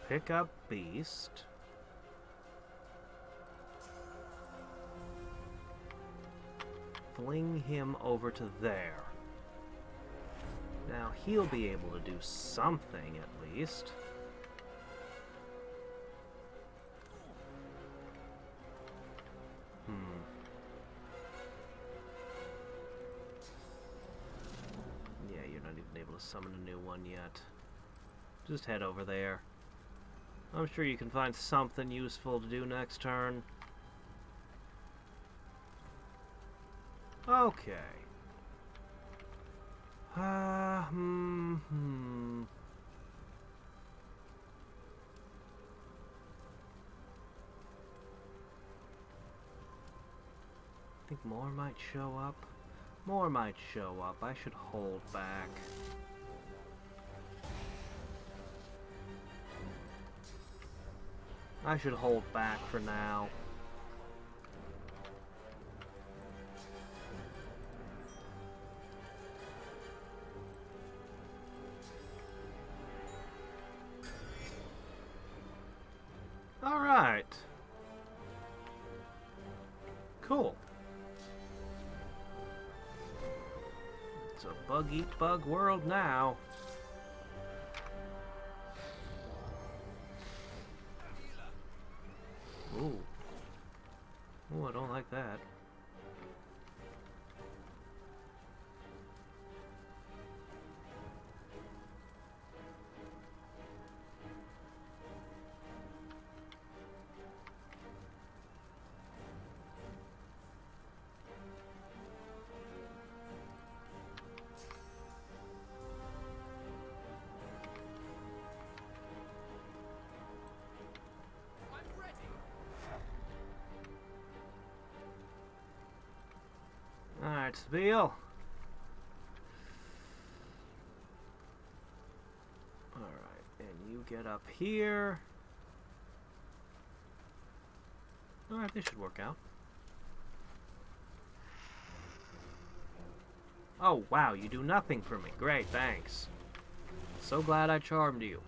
pick up Beast. Fling him over to there. Now he'll be able to do something at least. Summon a new one yet. Just head over there. I'm sure you can find something useful to do next turn. Okay. I think more might show up. More might show up. I should hold back. I should hold back for now. All right. Cool. It's a bug-eat-bug world now. Ooh. Ooh, I don't like that. Alright, Spiel. Alright, and you get up here. Alright, this should work out. Oh, wow, you do nothing for me. Great, thanks. So glad I charmed you.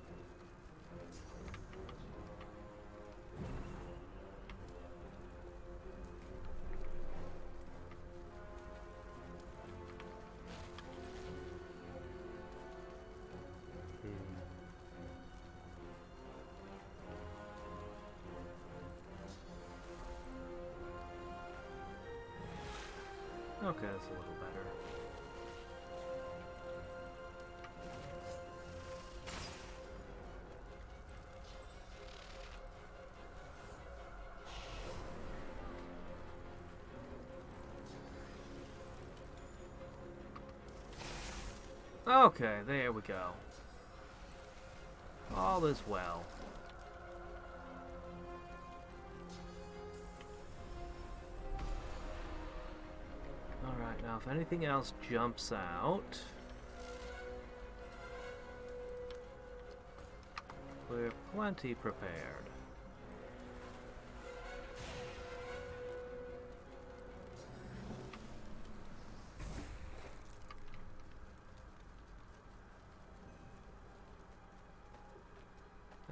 Okay, that's a little better. Okay, there we go. All is well. Alright, now if anything else jumps out, we're plenty prepared.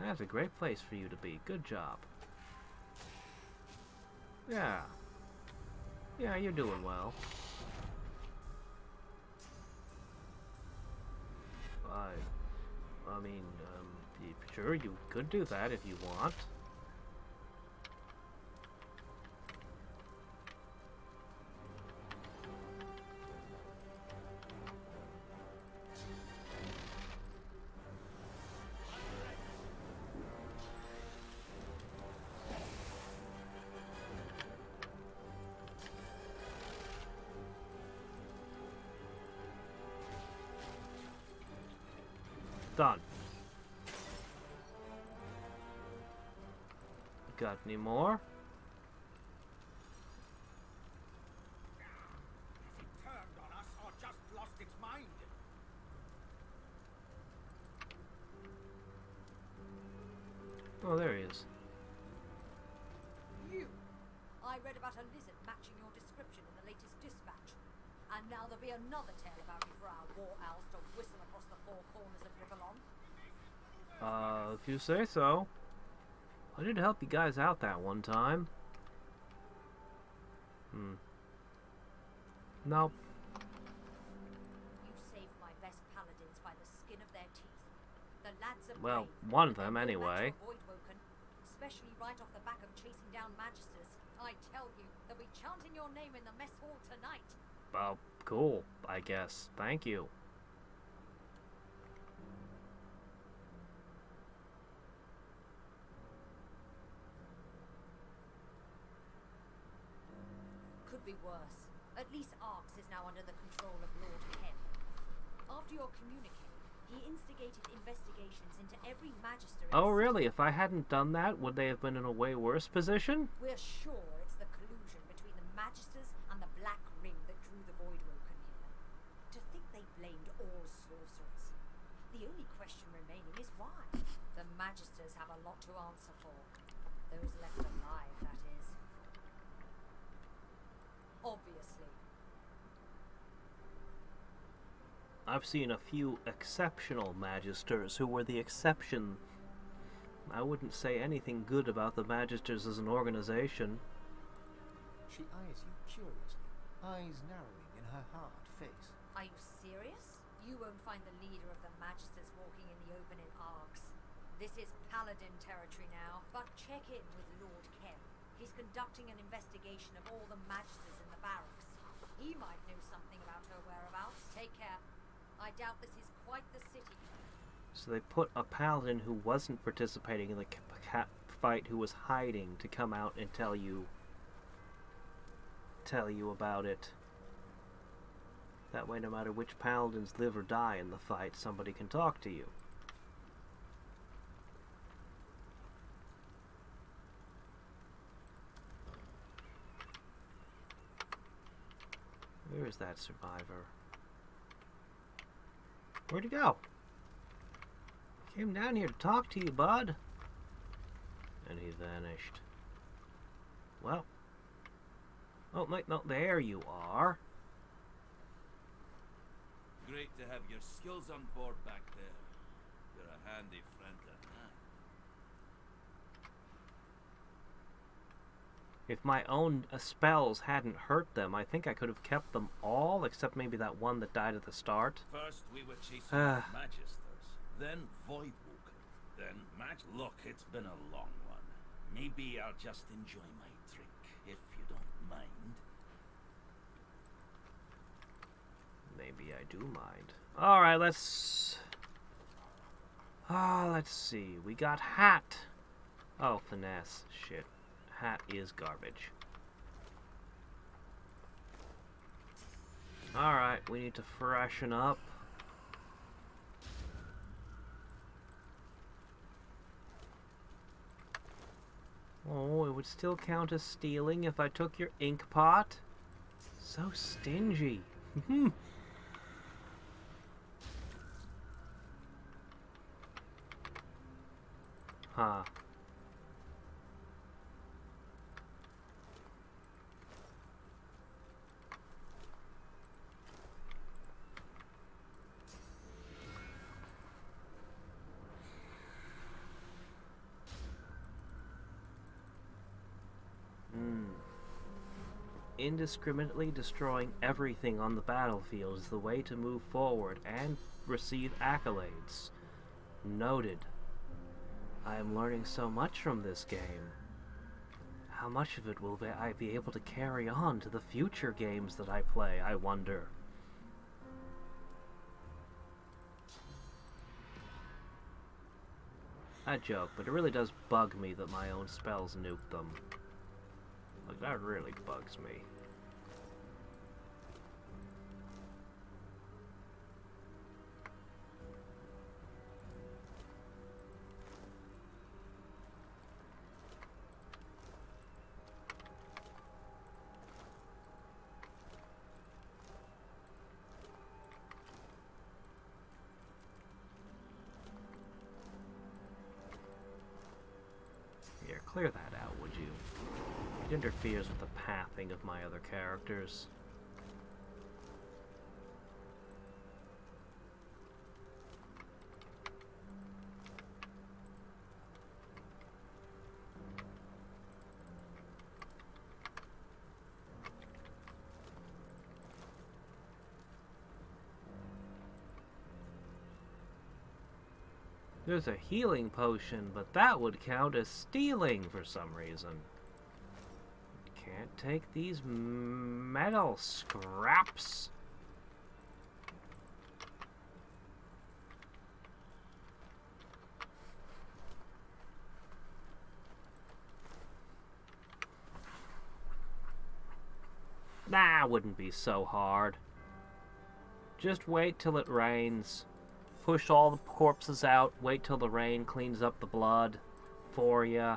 That's a great place for you to be. Good job. Yeah. Yeah, you're doing well. I mean, sure, you could do that if you want. Done. Got any more? Turned on us or just lost its mind. Oh, there he is. You! I read about a lizard matching your description in the latest dispatch. And now there'll be another tale about you for our war owls to whistle across the four corners of Rivellon. If you say so. I did help you guys out that one time. Nope. You saved my best paladins by the skin of their teeth. The lads are Well, brave, one of and them they'll anyway. match your Voidwoken, especially right off the back of chasing down Magisters. I tell you, they'll be chanting your name in the mess hall tonight. Oh, cool, I guess. Thank you. Could be worse. At least Arx is now under the control of Lord Kem. After your communique, he instigated investigations into every Magister in Oh, the really? If I hadn't done that, would they have been in a way worse position? We're sure it's the collusion between the Magisters and the Black Ring that drew the Voidwoken here. To think they blamed all sorcerers. The only question remaining is why. The Magisters have a lot to answer for. Those left alive, that is. Obviously. I've seen a few exceptional Magisters who were the exception. I wouldn't say anything good about the Magisters as an organization. She eyes you curiously, eyes narrowing in her hard face. Are you serious? You won't find the leader of the Magisters walking in the open in Arx. This is Paladin territory now, but check in with Lord Kem. He's conducting an investigation of all the Magisters in the barracks. He might know something about her whereabouts. Take care. I doubt this is quite the city. So they put a paladin who wasn't participating in the fight, who was hiding, to come out and tell you about it. That way, no matter which paladins live or die in the fight, somebody can talk to you. Where is that survivor? Where'd he go? Came down here to talk to you, bud. And he vanished. Well. Oh, wait, no, there you are. Great to have your skills on board back there. You're a handy friend to have. If my own spells hadn't hurt them, I think I could have kept them all, except maybe that one that died at the start. First we were chasing Magisters, then Voidwalker, then Look, it's been a long one. Maybe I'll just enjoy my drink, if you don't mind. Maybe I do mind. Alright, let's see. We got hat. Oh, finesse. Shit. Hat is garbage. Alright, we need to freshen up. Oh, it would still count as stealing if I took your ink pot? So stingy. Huh. Indiscriminately destroying everything on the battlefield is the way to move forward and receive accolades. Noted. I am learning so much from this game. How much of it will I be able to carry on to the future games that I play, I wonder. I joke, but it really does bug me that my own spells nuke them. Like, that really bugs me. Here, clear that out, would you? It interferes with the pathing of my other characters. There's a healing potion, but that would count as stealing for some reason. Can't take these metal scraps. Nah, wouldn't be so hard. Just wait till it rains. Push all the corpses out, wait till the rain cleans up the blood for ya.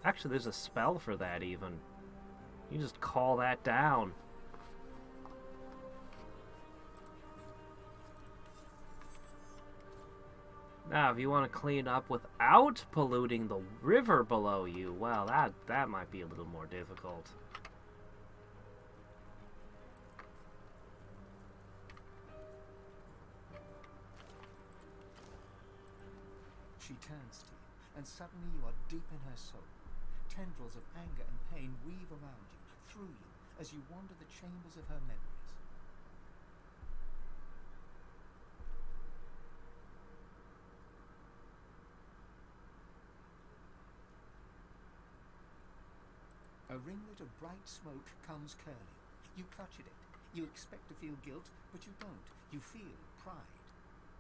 Actually, there's a spell for that even. You just call that down. Now, if you want to clean up without polluting the river below you, well, that might be a little more difficult. She turns to you, and suddenly you are deep in her soul. Tendrils of anger and pain weave around you, through you, as you wander the chambers of her memories. A ringlet of bright smoke comes curling. You clutch at it. You expect to feel guilt, but you don't. You feel pride.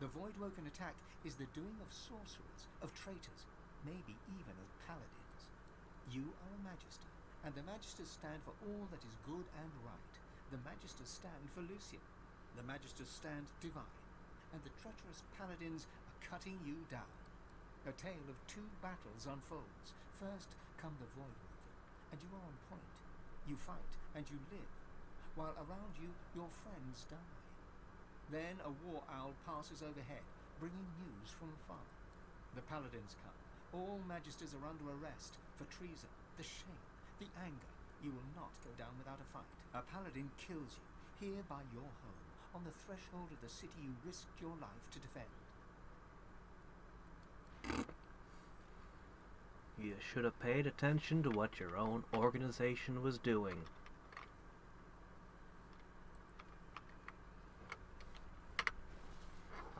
The Voidwoken attack is the doing of sorcerers, of traitors, maybe even of paladins. You are a Magister, and the Magisters stand for all that is good and right. The Magisters stand for Lucian. The Magisters stand divine, and the treacherous paladins are cutting you down. A tale of two battles unfolds. First come the Voidwoken, and you are on point. You fight, and you live, while around you your friends die. Then a war owl passes overhead, bringing news from far. The paladins come. All Magisters are under arrest for treason, the shame, the anger. You will not go down without a fight. A paladin kills you, here by your home, on the threshold of the city you risked your life to defend. You should have paid attention to what your own organization was doing.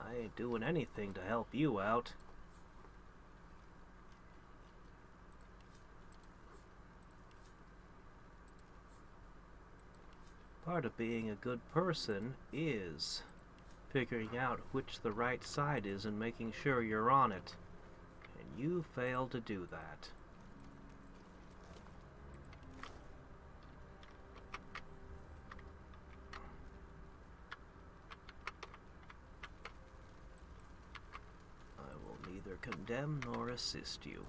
I ain't doing anything to help you out. Part of being a good person is figuring out which the right side is and making sure you're on it. And you failed to do that. I will neither condemn nor assist you.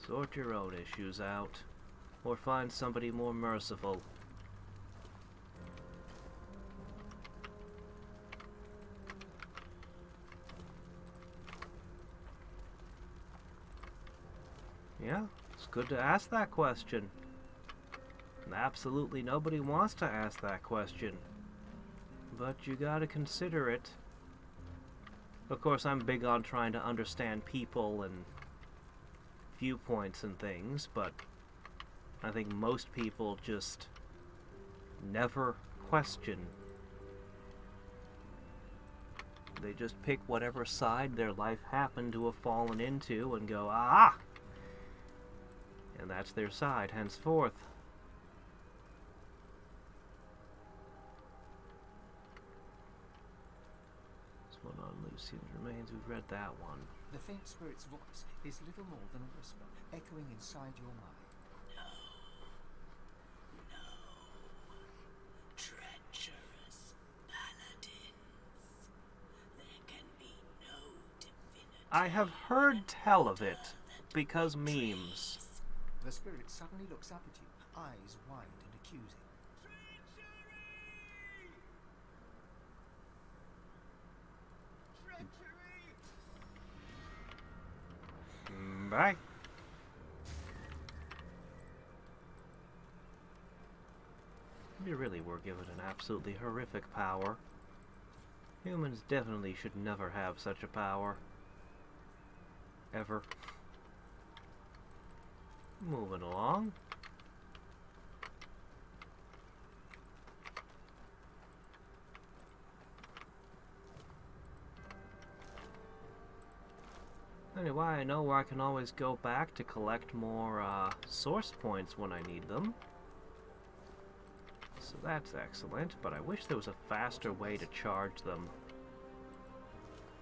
Sort your own issues out, or find somebody more merciful. Yeah, it's good to ask that question. And absolutely nobody wants to ask that question. But you gotta consider it. Of course, I'm big on trying to understand people and viewpoints and things, but I think most people just never question. They just pick whatever side their life happened to have fallen into and go, ah! And that's their side henceforth. This one on Lucian's remains, we've read that one. The faint spirit's voice is little more than a whisper, echoing inside your mind. Treacherous paladins. There can be no divinity. I have heard tell of it, because memes. The spirit suddenly looks up at you, eyes wide and accusing. Bye. We really were given an absolutely horrific power. Humans definitely should never have such a power. Ever. Moving along. Anyway, I know where I can always go back to collect more source points when I need them. So that's excellent, but I wish there was a faster way to charge them.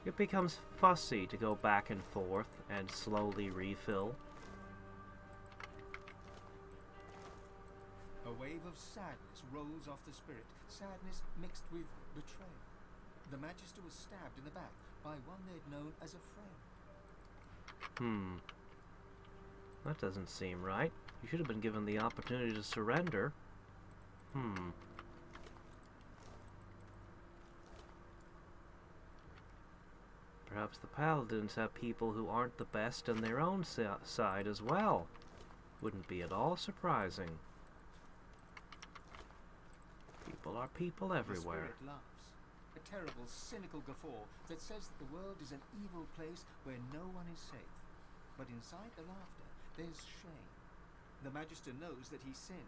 It becomes fussy to go back and forth and slowly refill. A wave of sadness rolls off the spirit, sadness mixed with betrayal. The Magister was stabbed in the back by one they'd known as a friend. That doesn't seem right. You should have been given the opportunity to surrender. Perhaps the Paladins have people who aren't the best on their own side as well. Wouldn't be at all surprising. People are people everywhere. The spirit laughs, a terrible, cynical guffaw that says that the world is an evil place where no one is safe. But inside the laughter, there's shame. The Magister knows that he sinned,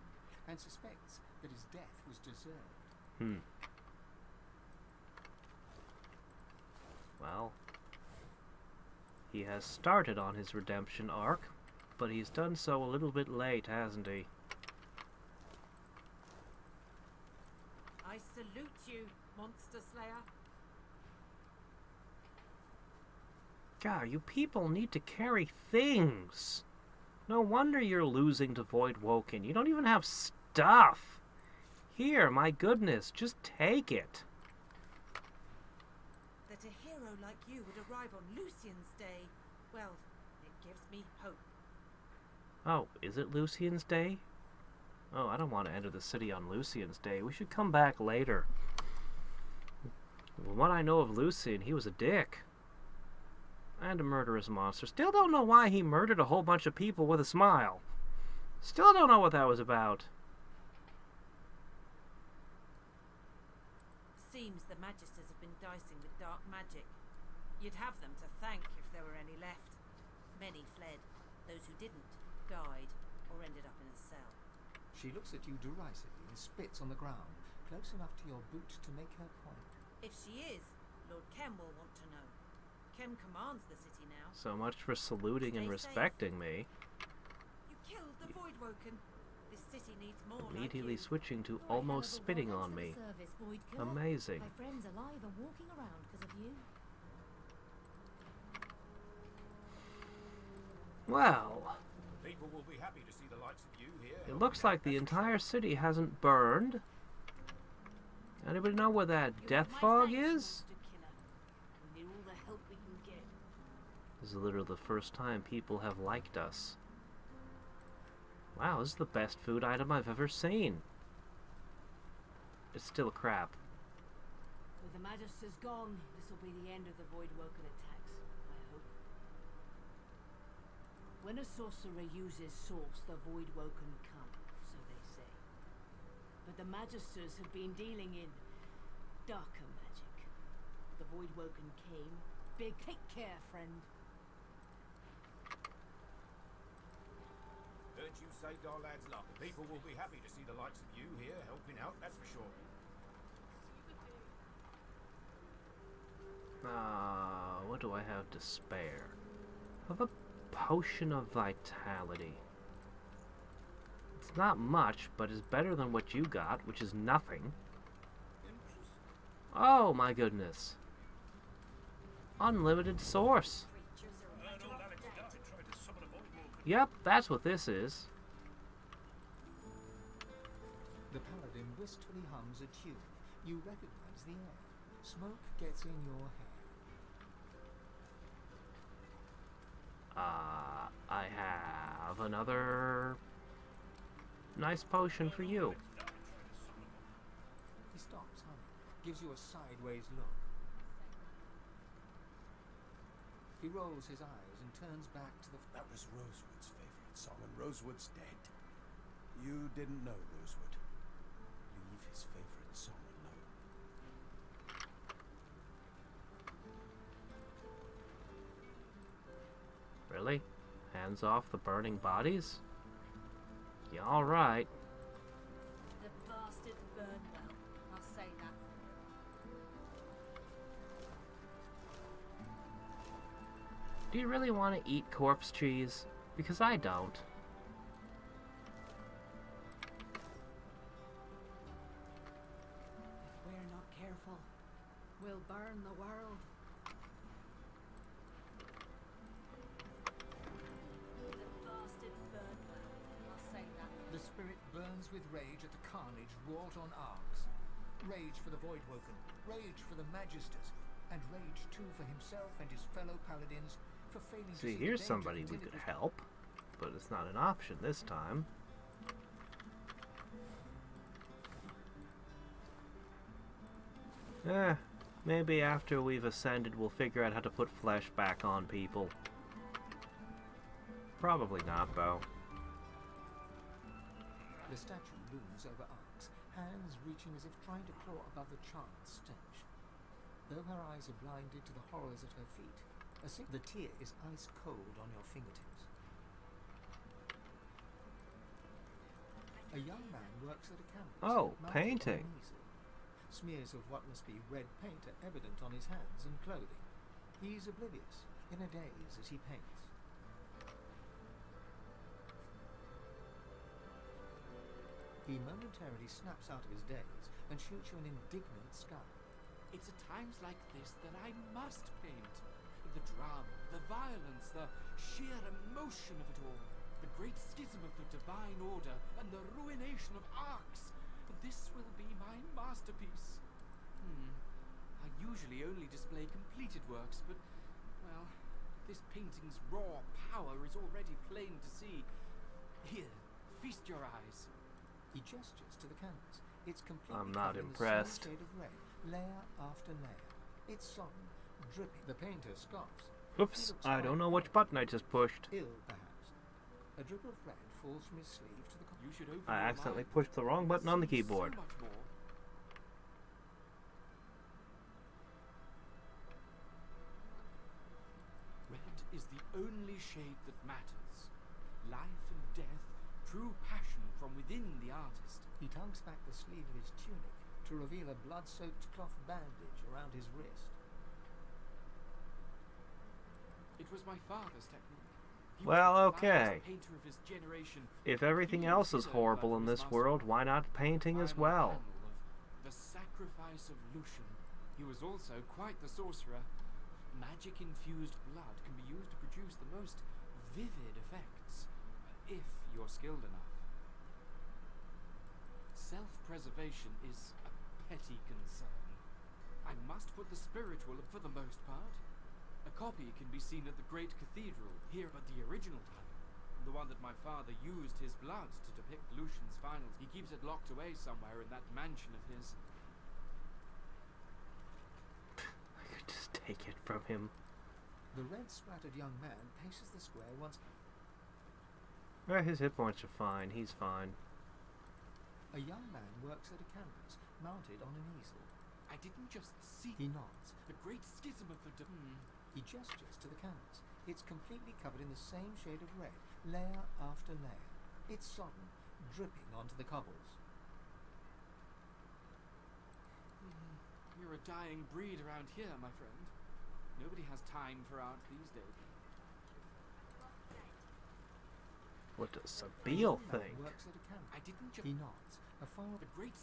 and suspects that his death was deserved. Well, he has started on his redemption arc, but he's done so a little bit late, hasn't he? I salute you, Monster Slayer. God, you people need to carry things. No wonder you're losing to Void Woken. You don't even have stuff. Here, my goodness, just take it. That a hero like you would arrive on Lucian's Day, well, it gives me hope. Oh, is it Lucian's Day? Oh, I don't want to enter the city on Lucian's Day. We should come back later. From what I know of Lucian, he was a dick. And a murderous monster. Still don't know why he murdered a whole bunch of people with a smile. Still don't know what that was about. seems the Magisters have been dicing with dark magic. You'd have them to thank if there were any left. Many fled. Those who didn't died or ended up in a cell. She looks at you derisively and spits on the ground, close enough to your boot to make her point. If she is, Lord Kem will want to know. Kem commands the city now. So much for saluting and Stay respecting me. You killed the Voidwoken. This city needs more Immediately like you. switching to You're a hell of almost a spitting woman on for the me. service, Voidkiller. Amazing. My friend's alive and walking around because of you. Well, People will be happy to see the likes of you here. it looks like the entire city hasn't burned. Anybody know where that You death have my fog thanks, is? Monster Killer. We need all the help we can get. This is literally the first time people have liked us. Wow, this is the best food item I've ever seen. It's still crap. With the Magisters gone, this will be the end of the Voidwoken attacks, I hope. When a sorcerer uses Source, the Voidwoken come, so they say. But the Magisters have been dealing in darker magic. The Voidwoken came. Big, take care, friend. Heard you saved our lad's life. People will be happy to see the likes of you here helping out, that's for sure. What do I have to spare? I have a potion of vitality. It's not much, but it's better than what you got, which is nothing. Oh my goodness. Unlimited source. Yep, that's what this is. The paladin wistfully hums a tune. You recognize the air. Smoke gets in your hair. I have another nice potion for you. He stops, humming, gives you a sideways look. He rolls his eyes and turns back to the... That was Rosewood's favorite song, and Rosewood's dead. You didn't know Rosewood. Leave his favorite song alone. Really? Hands off the burning bodies? Yeah, alright. The bastard burned well. I'll say that. Do you really want to eat corpse cheese? Because I don't. If we're not careful, we'll burn the world. The bastard burned well. I'll say that. The spirit burns with rage at the carnage wrought on Arx. Rage for the Voidwoken, rage for the Magisters, and rage too for himself and his fellow paladins for failing to See, see here's the danger somebody we until could it was help, but it's not an option this time. Maybe after we've ascended we'll figure out how to put flesh back on people. Probably not, though. The statue looms over Arx, hands reaching as if trying to claw above the charred stench. Though her eyes are blinded to the horrors at her feet, the tear is ice cold on your fingertips. A young man works at a canvas. Oh, mounted on painting. an easel. Smears of what must be red paint are evident on his hands and clothing. He's oblivious, in a daze as he paints. He momentarily snaps out of his daze and shoots you an indignant scowl. It's at times like this that I must paint. The drama, the violence, the sheer emotion of it all. The great schism of the divine order and the ruination of Arx. This will be my masterpiece. I usually only display completed works, but, well, this painting's raw power is already plain to see. Here, feast your eyes. He gestures to the canvas. It's completely I'm not covered in the impressed. same shade of red, layer after layer. It's sodden, dripping. The painter scoffs. Oops, I don't know which button I just pushed. Ill, perhaps. A drip of red falls from his sleeve to the... You should open I your accidentally mind. pushed the wrong button on the See keyboard. So much more. only shade that matters. Life and death, true passion from within the artist. He tugs back the sleeve of his tunic to reveal a blood-soaked cloth bandage around his wrist. It was my father's technique. He Well, was the okay. finest painter of his generation. If everything else is horrible in this world, why not painting as well? The sacrifice of Lucian. He was also quite the sorcerer. Magic-infused blood can be used to produce the most vivid effects, if you're skilled enough. Self-preservation is a petty concern. I must put the spiritual for the most part. A copy can be seen at the Great Cathedral, here at the original time. The one that my father used his blood to depict Lucian's finals. He keeps it locked away somewhere in that mansion of his. I could just take it from him. The red-splattered young man paces the square once. His hit points are fine. He's fine. A young man works at a canvas, mounted on an easel. I didn't just see. He nods. The great schism of the He gestures to the canvas. It's completely covered in the same shade of red, layer after layer. It's sodden, dripping onto the cobbles. You're a dying breed around here, my friend. Nobody has time for art these days. What does Sabine think? Works at a canvas. I didn't just. He nods. The great.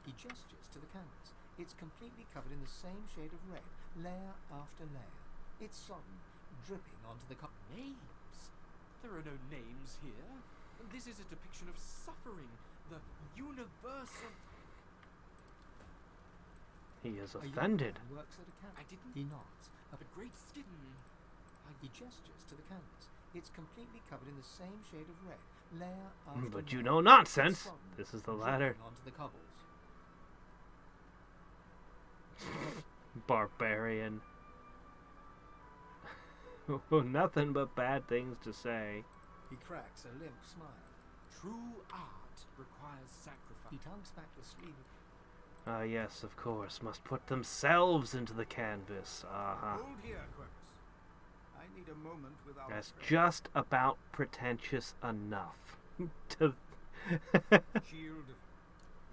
He gestures to the canvas. It's completely covered in the same shade of red, layer after layer. It's sodden, dripping onto the Names? There are no names here. This is a depiction of suffering, the universal. He is offended. Works at a canvas. I didn't. He nods. The great skin. He gestures to the canvas. It's completely covered in the same shade of red, layer after But layer. you know nonsense. Sodden, This is the ladder. dripping onto the cobbles. Barbarian. Nothing but bad things to say. He cracks a limp smile. True art requires sacrifice. He tugs back the sleeve. Ah, yes, of course. Must put themselves into the canvas. Hold here, Quercus. I need a moment with our That's friend. just about pretentious enough. to Shield,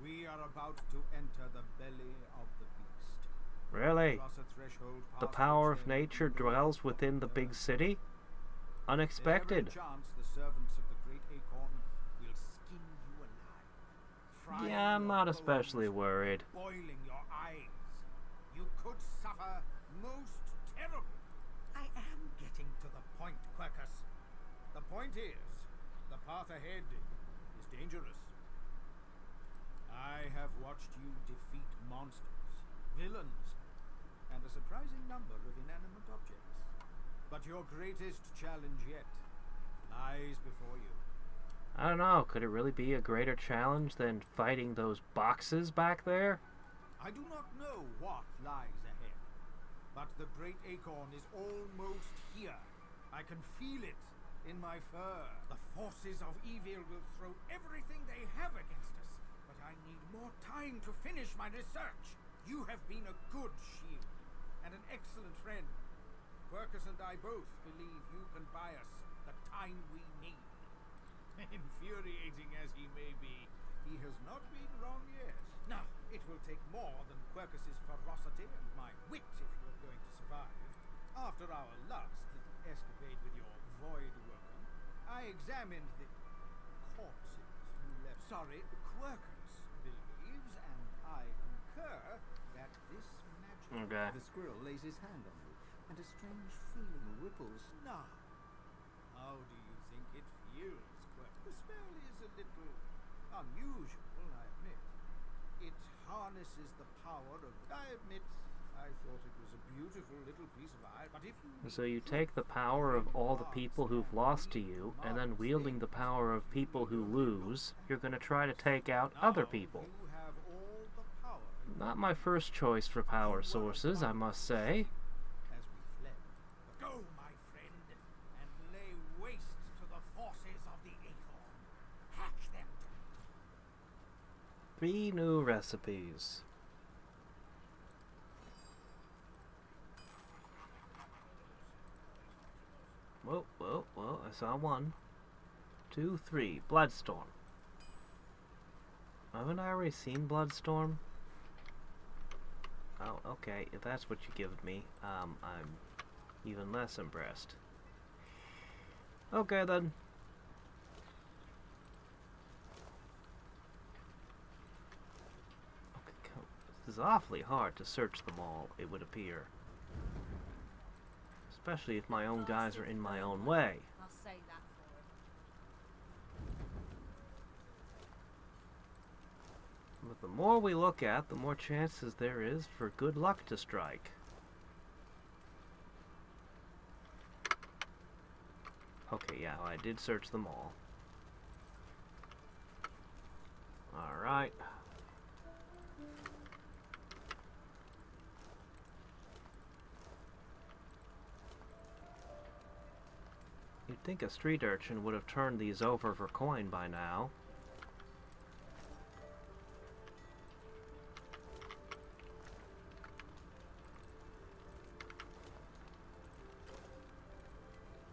we are about to enter the belly of the beast. Really? Cross a threshold The past power which of there will nature be no dwells within the big city? Unexpected. There every chance the servants of the great acorn will skin you alive. Fry Yeah, I'm your not especially bones, worried. Boiling your eyes. You could suffer most terribly. I am getting to the point, Quercus. The point is, the path ahead is dangerous. I have watched you defeat monsters, villains, and a surprising number of inanimate objects. But your greatest challenge yet lies before you. I don't know. Could it really be a greater challenge than fighting those boxes back there? I do not know what lies ahead, but the great acorn is almost here. I can feel it in my fur. The forces of evil will throw everything they have against us, but I need more time to finish my research. You have been a good shield and an excellent friend. Quercus and I both believe you can buy us the time we need. Infuriating as he may be, he has not been wrong yet. Now, it will take more than Quercus's ferocity and my wit if you're going to survive. After our last little escapade with your void worker, I examined the corpses you left. Sorry, Quercus believes, and I concur, that this magic... Okay. The squirrel lays his hand on you, and a strange feeling ripples. Now, how do you think it feels, Quercus? The spell is a little unusual, I admit. It harnesses the power of... I admit, I thought it was a beautiful little piece of iron, but if you... So you take the power of all the people who've lost to you, and then wielding the power of people who lose, you're going to try to take out other people. You have all the power Not my first choice for power sources, I must say. as we fled. Go, my friend, and lay waste to the forces of the acorn. Hack them. 3 new recipes. Whoa, whoa, whoa, I saw 1, 2, 3. Bloodstorm. Haven't I already seen Bloodstorm? Oh, okay, if that's what you give me, I'm even less impressed. Okay, then. Okay, this is awfully hard to search them all, it would appear. Especially if my own guys are in my own way. I'll say that for him. But the more we look at, the more chances there is for good luck to strike. Okay, yeah, I did search them all. Alright. You'd think a street urchin would have turned these over for coin by now.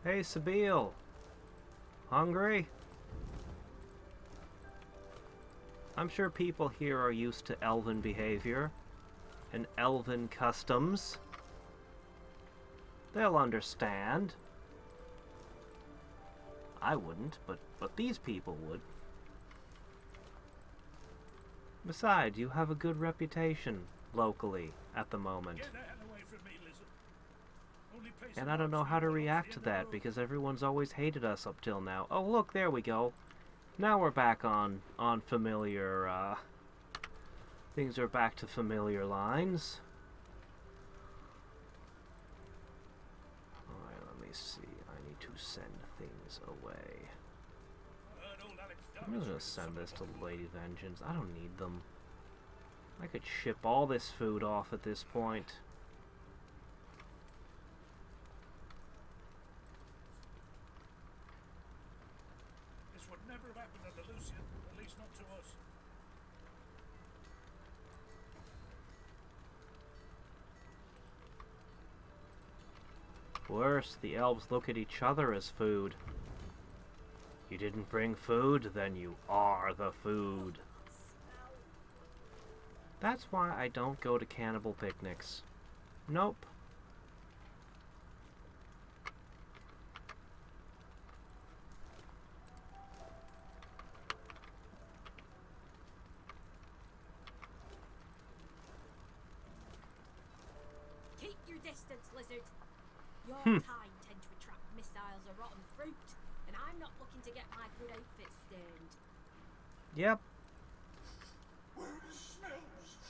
Hey, Sabine. Hungry? I'm sure people here are used to elven behavior and elven customs. They'll understand. I wouldn't, but these people would. Besides, you have a good reputation locally at the moment. Get the hell away from me, lizard. Only place And I don't know how to react to that because everyone's always hated us up till now. Oh, look, there we go. Now we're back on familiar, things are back to familiar lines. Alright, let me see. I need to send things away. I'm just gonna send this to Lady Vengeance. I don't need them. I could ship all this food off at this point. This would never have happened under Lucian, at least not to us. Worse, the elves look at each other as food. You didn't bring food, then you are the food. That's why I don't go to cannibal picnics. Nope. Keep your distance, lizard. Your kind tend to attract missiles or rotten fruit, and I'm not looking to get my good outfit stained. Yep. Where the smells?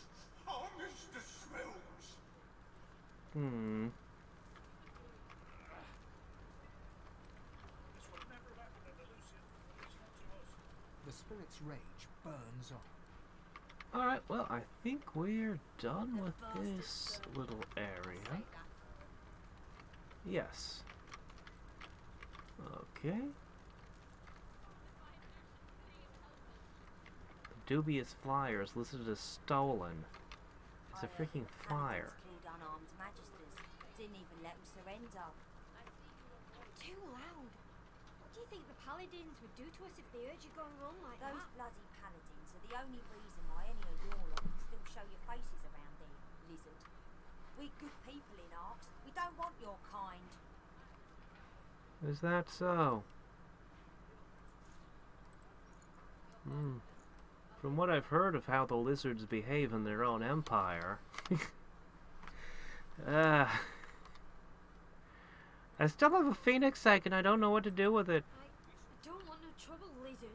I miss the smells. Hmm. This would never have happened under Lucian, at least not to us. The spirit's rage burns on. Alright, well, I think we're done with this little area. Yes. Okay. The dubious flyer is listed as stolen. It's a freaking flyer. Killed unarmed magisters. Didn't even let them surrender. Too loud. What do you think the paladins would do to us if they heard you going on like Those that? bloody paladins are the only reason why any of your lot can still show your faces around here, lizard. We're good people in Arks. We don't want your kind. Is that so? Hmm. From what I've heard of how the lizards behave in their own empire, I still have a phoenix egg and I don't know what to do with it. I don't want no trouble, lizard.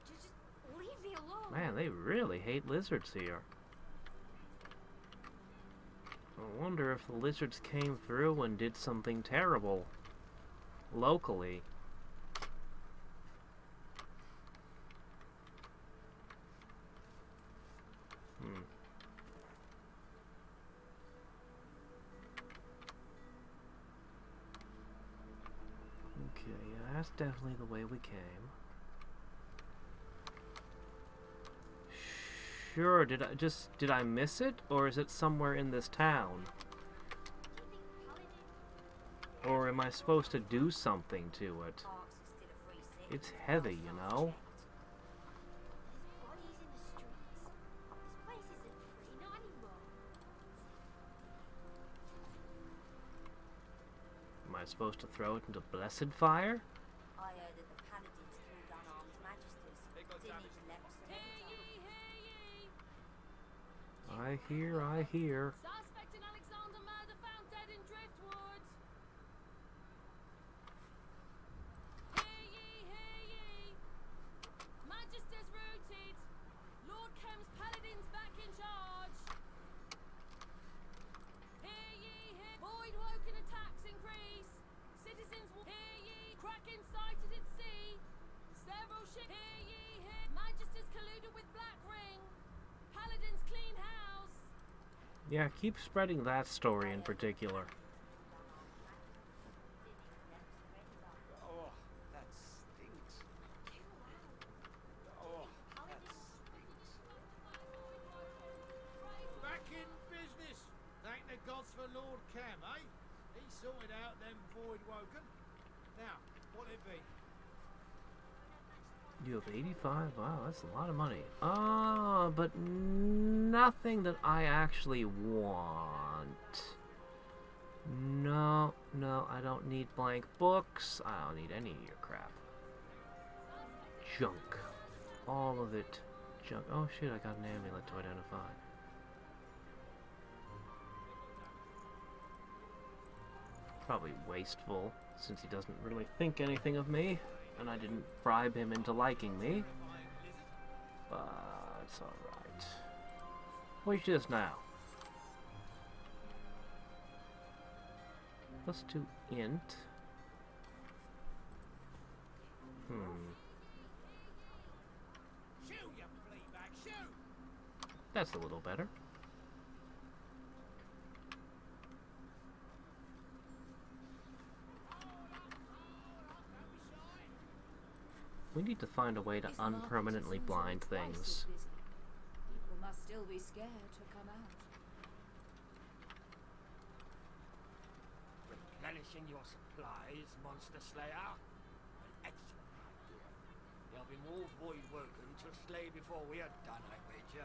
Just leave me alone. Man, they really hate lizards here. I wonder if the lizards came through and did something terrible locally. Okay, yeah, that's definitely the way we came. Sure, did I miss it? Or is it somewhere in this town? Or am I supposed to do something to it? It's heavy, you know? Am I supposed to throw it into blessed fire? I heard that the paladins killed unarmed magisters. Didn't even let them I hear. Suspect in Alexander murder found dead in Driftwood. Hear ye. Magisters routed. Lord Kem's paladins back in charge. Hear ye. Void woken attacks increase. Citizens will hear ye. Kraken sighted at sea. Several ships. Hear ye. Magisters colluded with Black Ring. Paladins clean house. Yeah, keep spreading that story in particular. Oh, that stinks. Oh, that stinks. Back in business. Thank the gods for Lord Cam, eh? He sorted out them void woken. Now, what'll it be? You have 85? Wow, that's a lot of money. But nothing that I actually want. No, I don't need blank books. I don't need any of your crap. Junk. All of it. Junk. Oh shit, I got an amulet to identify. Probably wasteful, since he doesn't really think anything of me. And I didn't bribe him into liking me. But it's alright. Which is now? Let's do int. Shoo, you fleabag, shoo! That's a little better. We need to find a way to unpermanently blind things. People must still be scared to come out. Replenishing your supplies, Monster Slayer. An excellent idea. There'll be more void woken to slay before we are done, I wager.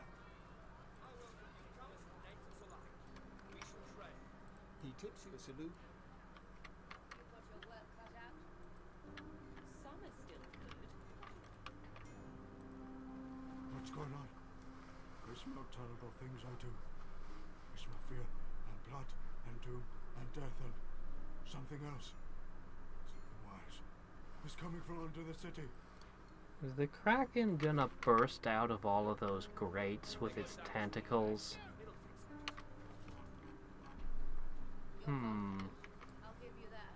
He tips you a salute. What's going on? I smell terrible things, I do. I smell fear and blood and doom and death and something else. Something wise. It's coming from under the city. Is the Kraken gonna burst out of all of those grates with its tentacles? I'll give you that.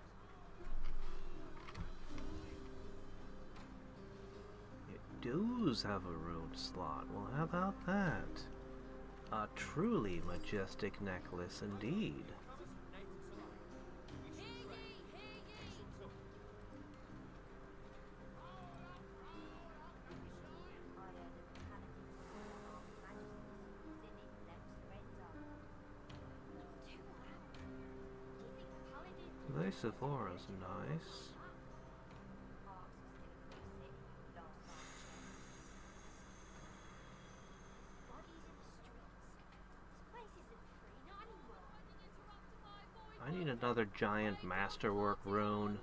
It does have a road slot. Well, how about that? A truly majestic necklace indeed. Sephora's nice. I need another giant masterwork rune.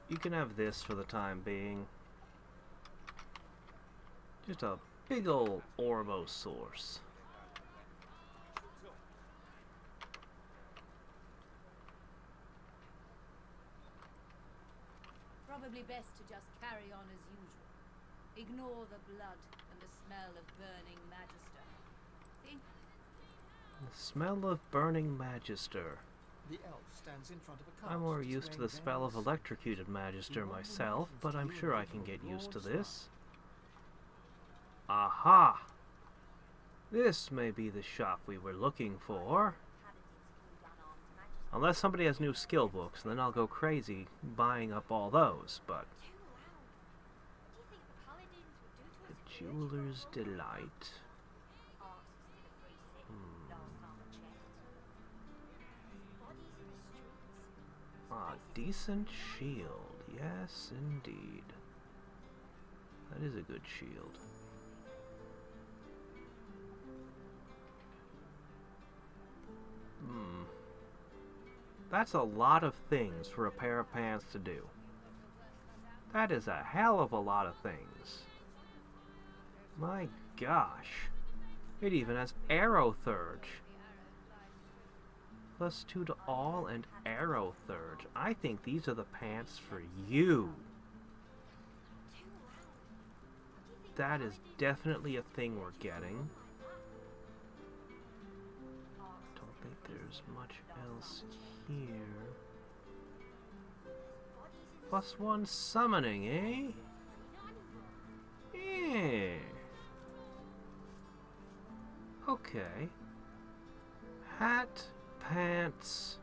You can have this for the time being. Just a big ol' Orbo source. Probably best to just carry on as usual. Ignore the blood and the smell of burning magister. See? The smell of burning magister. The elf stands in front of a cart. I'm more used to the spell of electrocuted magister myself, but I'm sure I can get used to this. Aha! This may be the shop we were looking for. Unless somebody has new skill books, then I'll go crazy buying up all those, but... The Jeweler's Delight. Ah, decent shield. Yes, indeed. That is a good shield. That's a lot of things for a pair of pants to do. That is a hell of a lot of things. My gosh. It even has arrow surge. +2 to all and arrow surge. I think these are the pants for you. That is definitely a thing we're getting. Don't think there's much else here. +1 summoning, eh? Yeah. Okay. Hat, pants.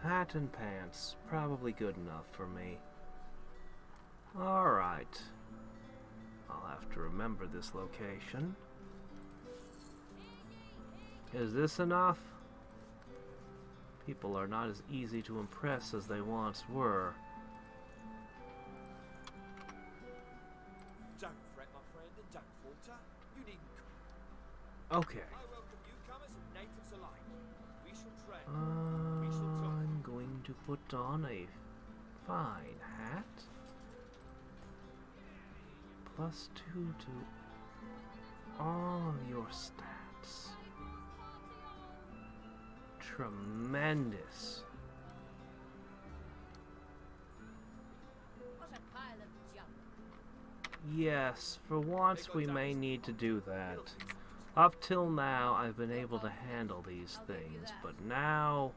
Hat and pants. Probably good enough for me. Alright. I'll have to remember this location. Is this enough? People are not as easy to impress as they once were. Don't fret, my friend, and don't falter. You needn't. Okay. I welcome newcomers and natives alike. We shall tread. We shall talk. I'm going to put on a fine hat. +2 to all of your stats. Tremendous. What a pile of junk. Yes, for once we may need to do that. Up till now, I've been able to handle these things, but now...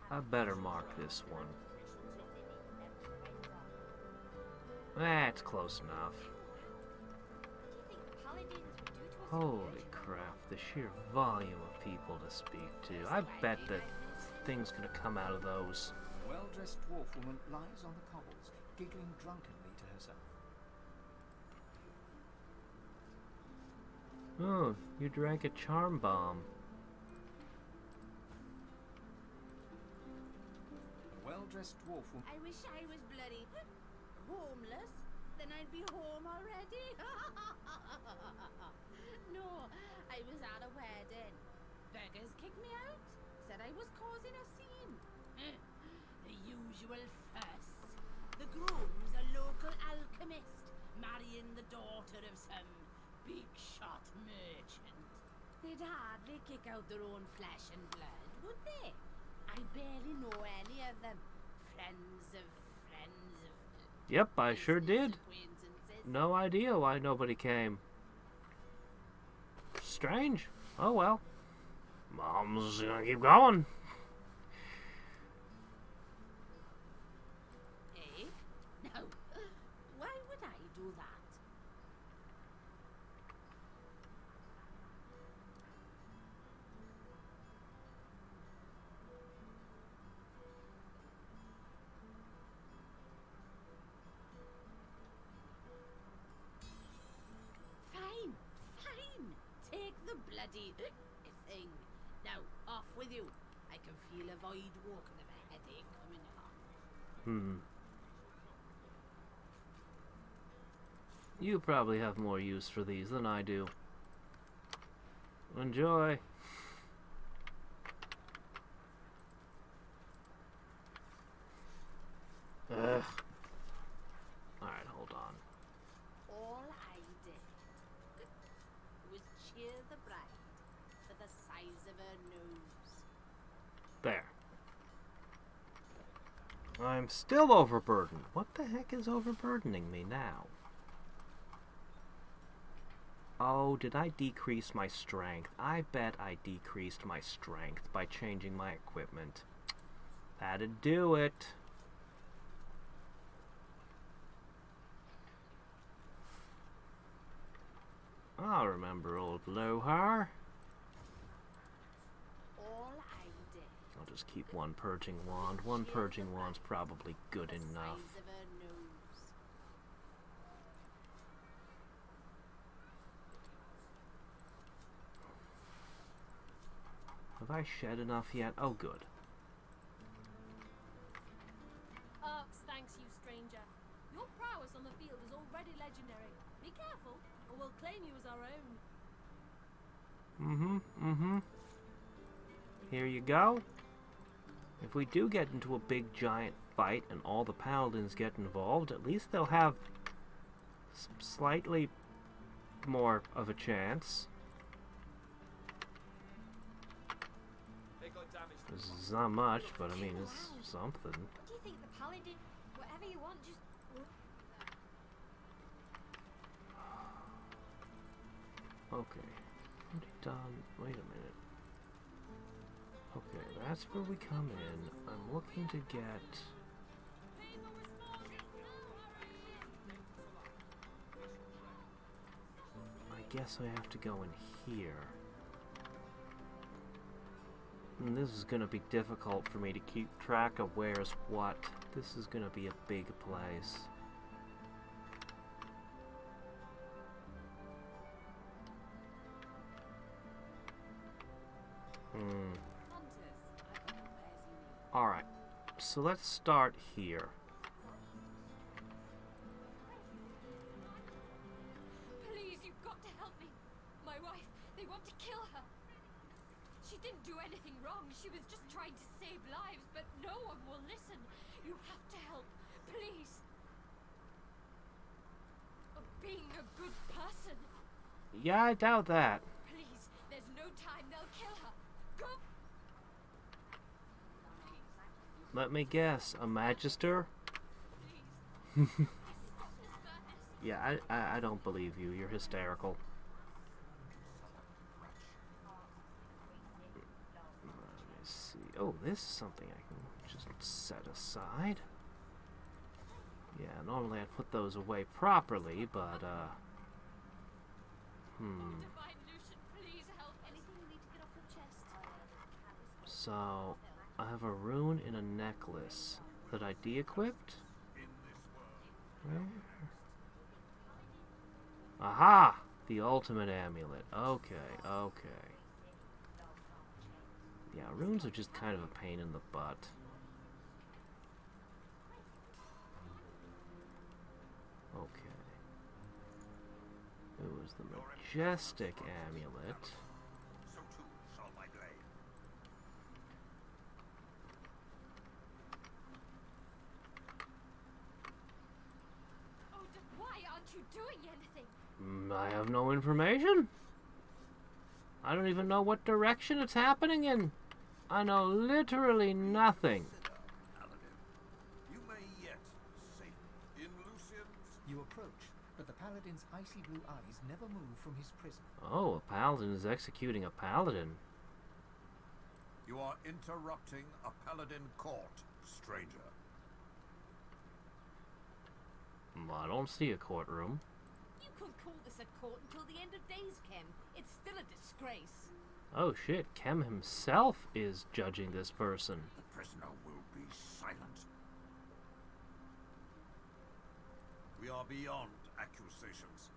I better mark this one. That's close enough. Holy crap, the sheer volume of people to speak to. I bet that things gonna come out of those. A well-dressed dwarf woman lies on the cobbles, giggling drunkenly to herself. Oh, you drank a charm bomb. A well-dressed dwarf woman... I wish I was bloody homeless. Then I'd be home already. No, I was at a wedding. Beggars kicked me out. Said I was causing a scene. The usual fuss. The groom's a local alchemist, marrying the daughter of some big shot merchant. They'd hardly kick out their own flesh and blood, would they? I barely know any of them. Friends of friends of... Yep, I sure did. No idea why nobody came. Strange. Oh well. Mom's gonna keep going. Eh? No. Why would I do that? Fine, fine. Take the bloody thing. Now, off with you. I can feel a void walking of a headache coming on. You probably have more use for these than I do. Enjoy. Ugh. Alright, hold on. All I did was cheer the bride for the size of her nose. There. I'm still overburdened. What the heck is overburdening me now? Oh, did I decrease my strength? I bet I decreased my strength by changing my equipment. That'd do it. I'll remember old Lohar. All I did just keep one purging wand. One purging wand's probably good enough. Have I shed enough yet? Oh, good. Arx thanks you, stranger. Your prowess on the field is already legendary. Be careful, or we'll claim you as our own. Here you go. If we do get into a big giant fight and all the paladins get involved, at least they'll have slightly more of a chance. This is not much, but I mean, it's something. What do you think the paladin? Whatever you want, just. Okay. Done. Wait a minute. Okay, that's where we come in. I'm looking to get. I guess I have to go in here. And this is going to be difficult for me to keep track of where's what. This is going to be a big place. Alright, so let's start here. Please, you've got to help me. My wife, they want to kill her. She didn't do anything wrong. She was just trying to save lives, but no one will listen. You have to help, please. Of being a good person. Yeah, I doubt that. Please, there's no time. They'll kill her. Go. Let me guess, a magister? Yeah, I don't believe you. You're hysterical. Let me see. Oh, this is something I can just set aside. Yeah, normally I'd put those away properly, but, So, I have a rune in a necklace that I de-equipped? Where? Aha! The ultimate amulet. Okay, okay. Yeah, runes are just kind of a pain in the butt. Okay. It was the majestic amulet. Doing anything? I have no information. I don't even know what direction it's happening in. I know literally nothing. You may yet save in Lucian's. You approach, but the paladin's icy blue eyes never move from his prison. Oh, a paladin is executing a paladin. You are interrupting a paladin court, stranger. I don't see a courtroom. You could call this a court until the end of days, Kem. It's still a disgrace. Oh shit, Kem himself is judging this person. The prisoner will be silent. We are beyond accusations.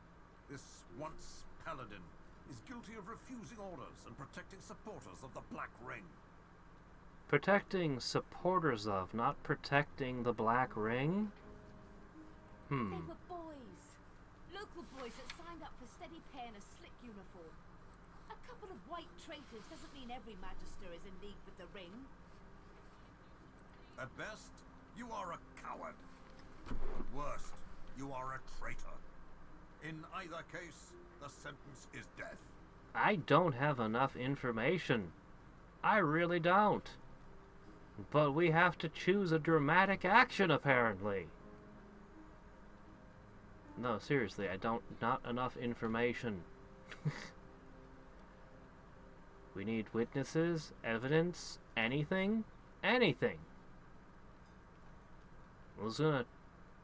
This once paladin is guilty of refusing orders and protecting supporters of the Black Ring. Protecting supporters of, not protecting the Black Ring? They were boys. Local boys that signed up for steady pay and a slick uniform. A couple of white traitors doesn't mean every magister is in league with the Ring. At best, you are a coward. At worst, you are a traitor. In either case, the sentence is death. I don't have enough information. I really don't. But we have to choose a dramatic action, apparently. No, seriously, not enough information. We need witnesses, evidence, anything? Anything. I was gonna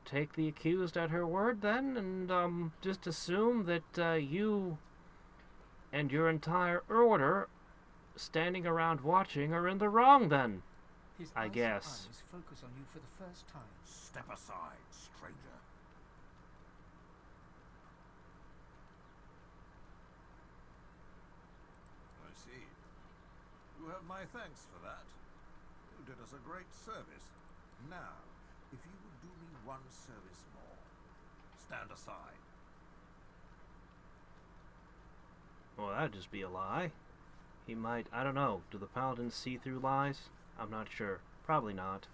take the accused at her word then, and, just assume that, you and your entire order standing around watching are in the wrong then. His I icy guess. eyes focus on you for the first time. Step aside, stranger. I see. You have my thanks for that. You did us a great service. Now, if you would do me one service more, stand aside. Well, that'd just be a lie. He might, I don't know, do the paladins see through lies? I'm not sure. Probably not.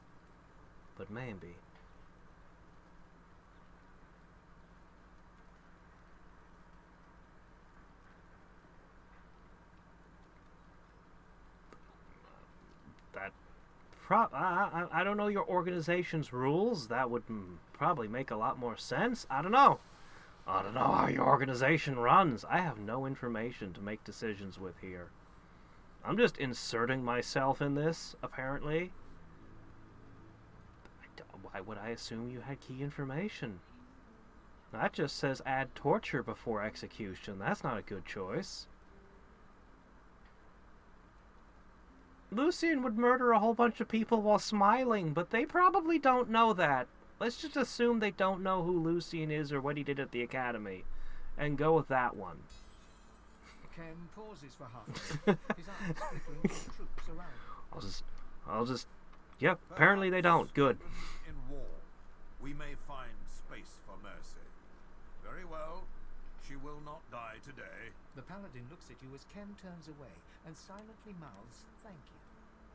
But maybe. That I don't know your organization's rules. That would probably make a lot more sense. I don't know. I don't know how your organization runs. I have no information to make decisions with here. I'm just inserting myself in this, apparently. Why would I assume you had key information? That just says add torture before execution. That's not a good choice. Lucian would murder a whole bunch of people while smiling, but they probably don't know that. Let's just assume they don't know who Lucian is or what he did at the academy, and go with that one. Ken pauses for half a minute, his eyes flickering to the troops around. I'll just, yep, apparently they don't. Good. In war, we may find space for mercy. Very well. She will not die today. The paladin looks at you as Ken turns away and silently mouths, "Thank you."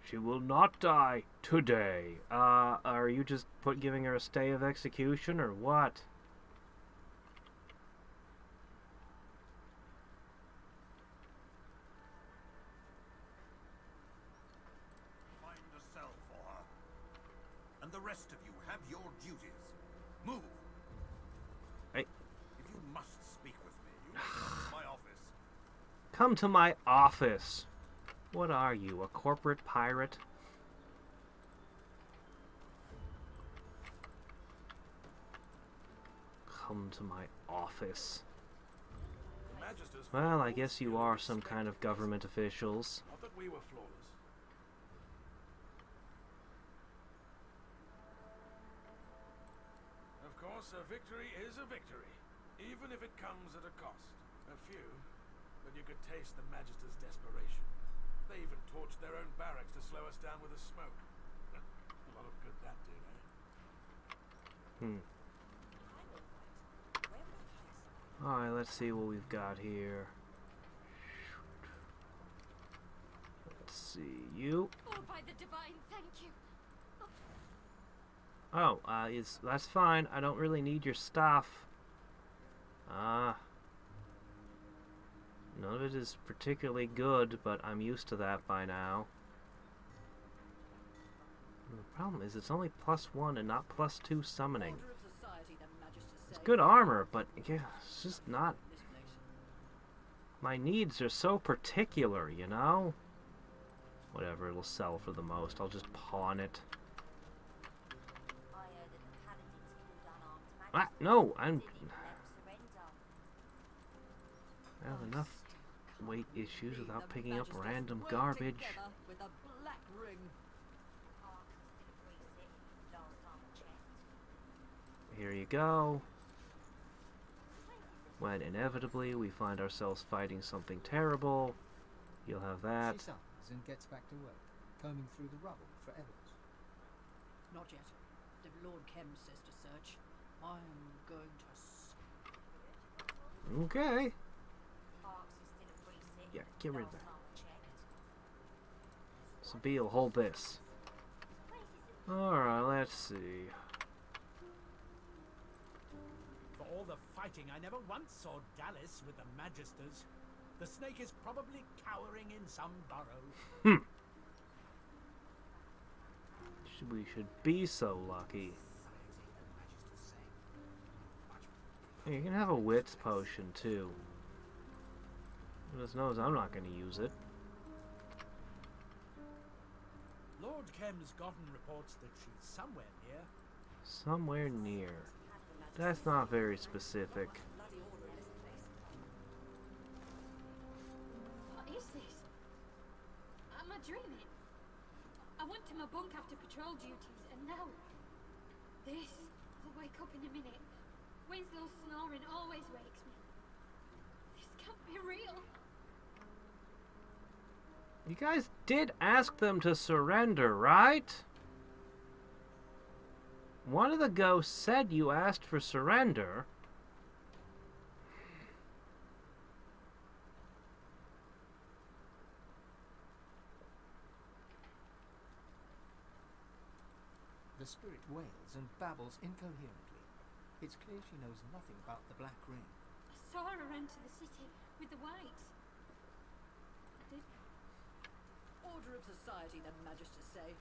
She will not die today. Are you just giving her a stay of execution or what? Find a cell for her. And the rest of you have your duties. Move. Hey. If you must speak with me, you may come to my office. Come to my office. What are you, a corporate pirate? Come to my office. Well, I guess you are some kind of government officials. Not that we were flawless. Of course, a victory is a victory, even if it comes at a cost. A few, but you could taste the Magister's desperation. They even torched their own barracks to slow us down with a smoke. A lot of good that did, eh? Alright, let's see what we've got here. Let's see, you. Oh, by the divine, thank you. Oh, that's fine. I don't really need your stuff. None of it is particularly good, but I'm used to that by now. The problem is it's only +1 and not +2 summoning. It's good armor, but yeah, it's just not... My needs are so particular, you know? Whatever, it'll sell for the most. I'll just pawn it. Ah, no, I have enough weight issues without picking up random garbage. Here you go. When inevitably we find ourselves fighting something terrible, you'll have that. She sighs and gets back to work, combing through the rubble for evidence. Not yet. If Lord Kem says to search, I am going to Okay. Yeah, get rid of that. Sabine, hold this. Alright, let's see. For all the fighting, I never once saw Dallas with the Magisters. The snake is probably cowering in some burrow. We should be so lucky. Hey, you can have a wits potion too. Goodness knows I'm not going to use it. Lord Kem's gotten reports that she's somewhere near. Somewhere near. That's not very specific. What is this? dreaming? I went to my bunk after patrol duties, and now this. I'll wake up in a minute. Winslow's snoring always wakes me. This can't be real. You guys did ask them to surrender, right? One of the ghosts said you asked for surrender. The spirit wails and babbles incoherently. It's clear she knows nothing about the Black Ring. I saw her enter the city with the whites. Did Order of society, the Magisters say.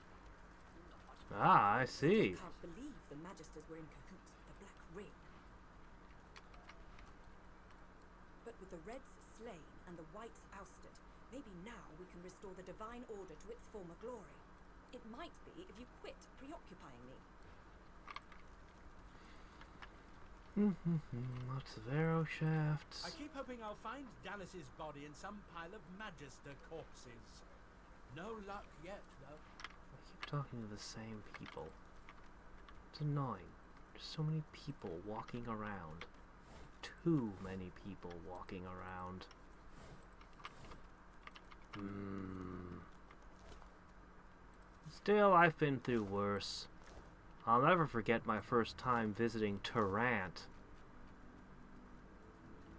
Ah, I see. I can't believe the Magisters were in cahoots with the Black Ring. But with the Reds slain and the Whites ousted, maybe now we can restore the Divine Order to its former glory. It might be if you quit preoccupying me. Lots of arrow shafts. I keep hoping I'll find Dallas's body in some pile of Magister corpses. No luck yet, though. I keep talking to the same people. It's annoying. There's so many people walking around. Too many people walking around. Still, I've been through worse. I'll never forget my first time visiting Tarrant.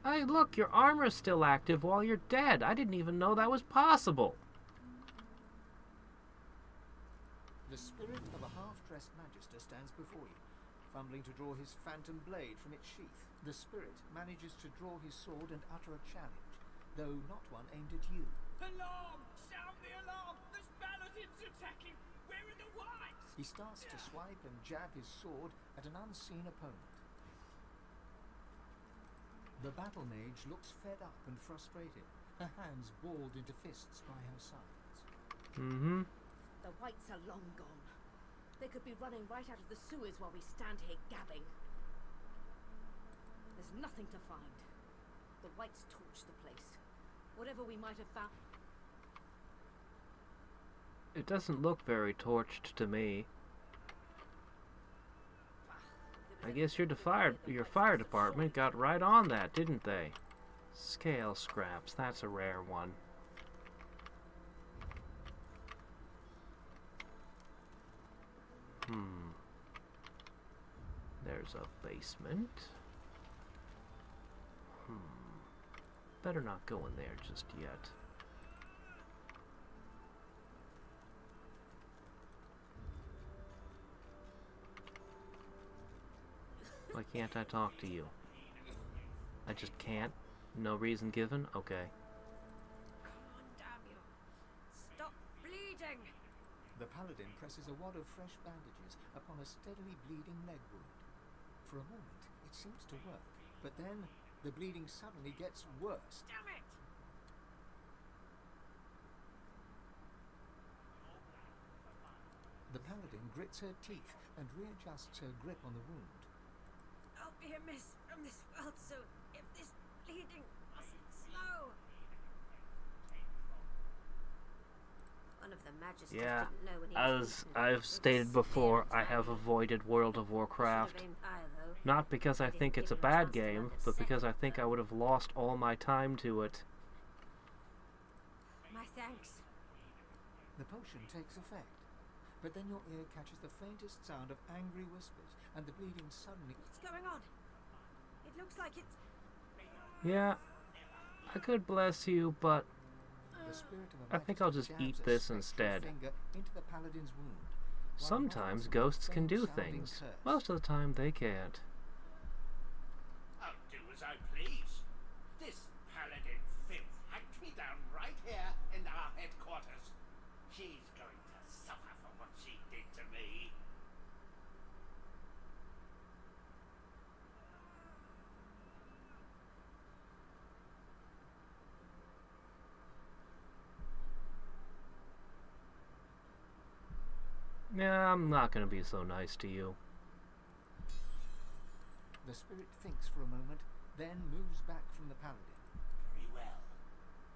Hey, look, your armor's still active while you're dead. I didn't even know that was possible. The spirit of a half-dressed Magister stands before you, fumbling to draw his phantom blade from its sheath. The spirit manages to draw his sword and utter a challenge, though not one aimed at you. Alarm! Sound the alarm! There's paladins attacking! Where are the whites? He starts to swipe and jab his sword at an unseen opponent. The battle mage looks fed up and frustrated, her hands balled into fists by her sides. The whites are long gone. They could be running right out of the sewers while we stand here gabbing. There's nothing to find. The whites torched the place. Whatever we might have found... It doesn't look very torched to me. I guess your fire department got right on that, didn't they? Scale scraps, that's a rare one. There's a basement. Better not go in there just yet. Why can't I talk to you? I just can't? No reason given? Okay. Come on, damn you. Stop bleeding! The paladin presses a wad of fresh bandages upon a steadily bleeding leg wound. For a moment, it seems to work, but then the bleeding suddenly gets worse. Damn it! The paladin grits her teeth and readjusts her grip on the wound. I'll be a miss from this world soon if this bleeding wasn't slow. One of the Magisters Yeah, didn't know when he was as beaten. I've stated before, I have avoided World of Warcraft. Should've aimed higher, though. Not because I Didn't think give it's a him bad chance to game, land a but because I second think I blow. would have lost all my time to it. My thanks. The potion takes effect, but then your ear catches the faintest sound of angry whispers, and the bleeding suddenly... What's going on? It looks like it's... Yeah, I could bless you, but The spirit of a I think I'll Magister just jabs eat a this spectral instead. finger into the paladin's wound. while Sometimes muffles ghosts a can do faint-sounding things. curse. Most of the time they can't. I'll do as I please. This paladin filth hacked me down right here in our headquarters. She's going to suffer for what she did to me. Yeah, I'm not gonna be so nice to you. The spirit thinks for a moment, then moves back from the paladin. Very well.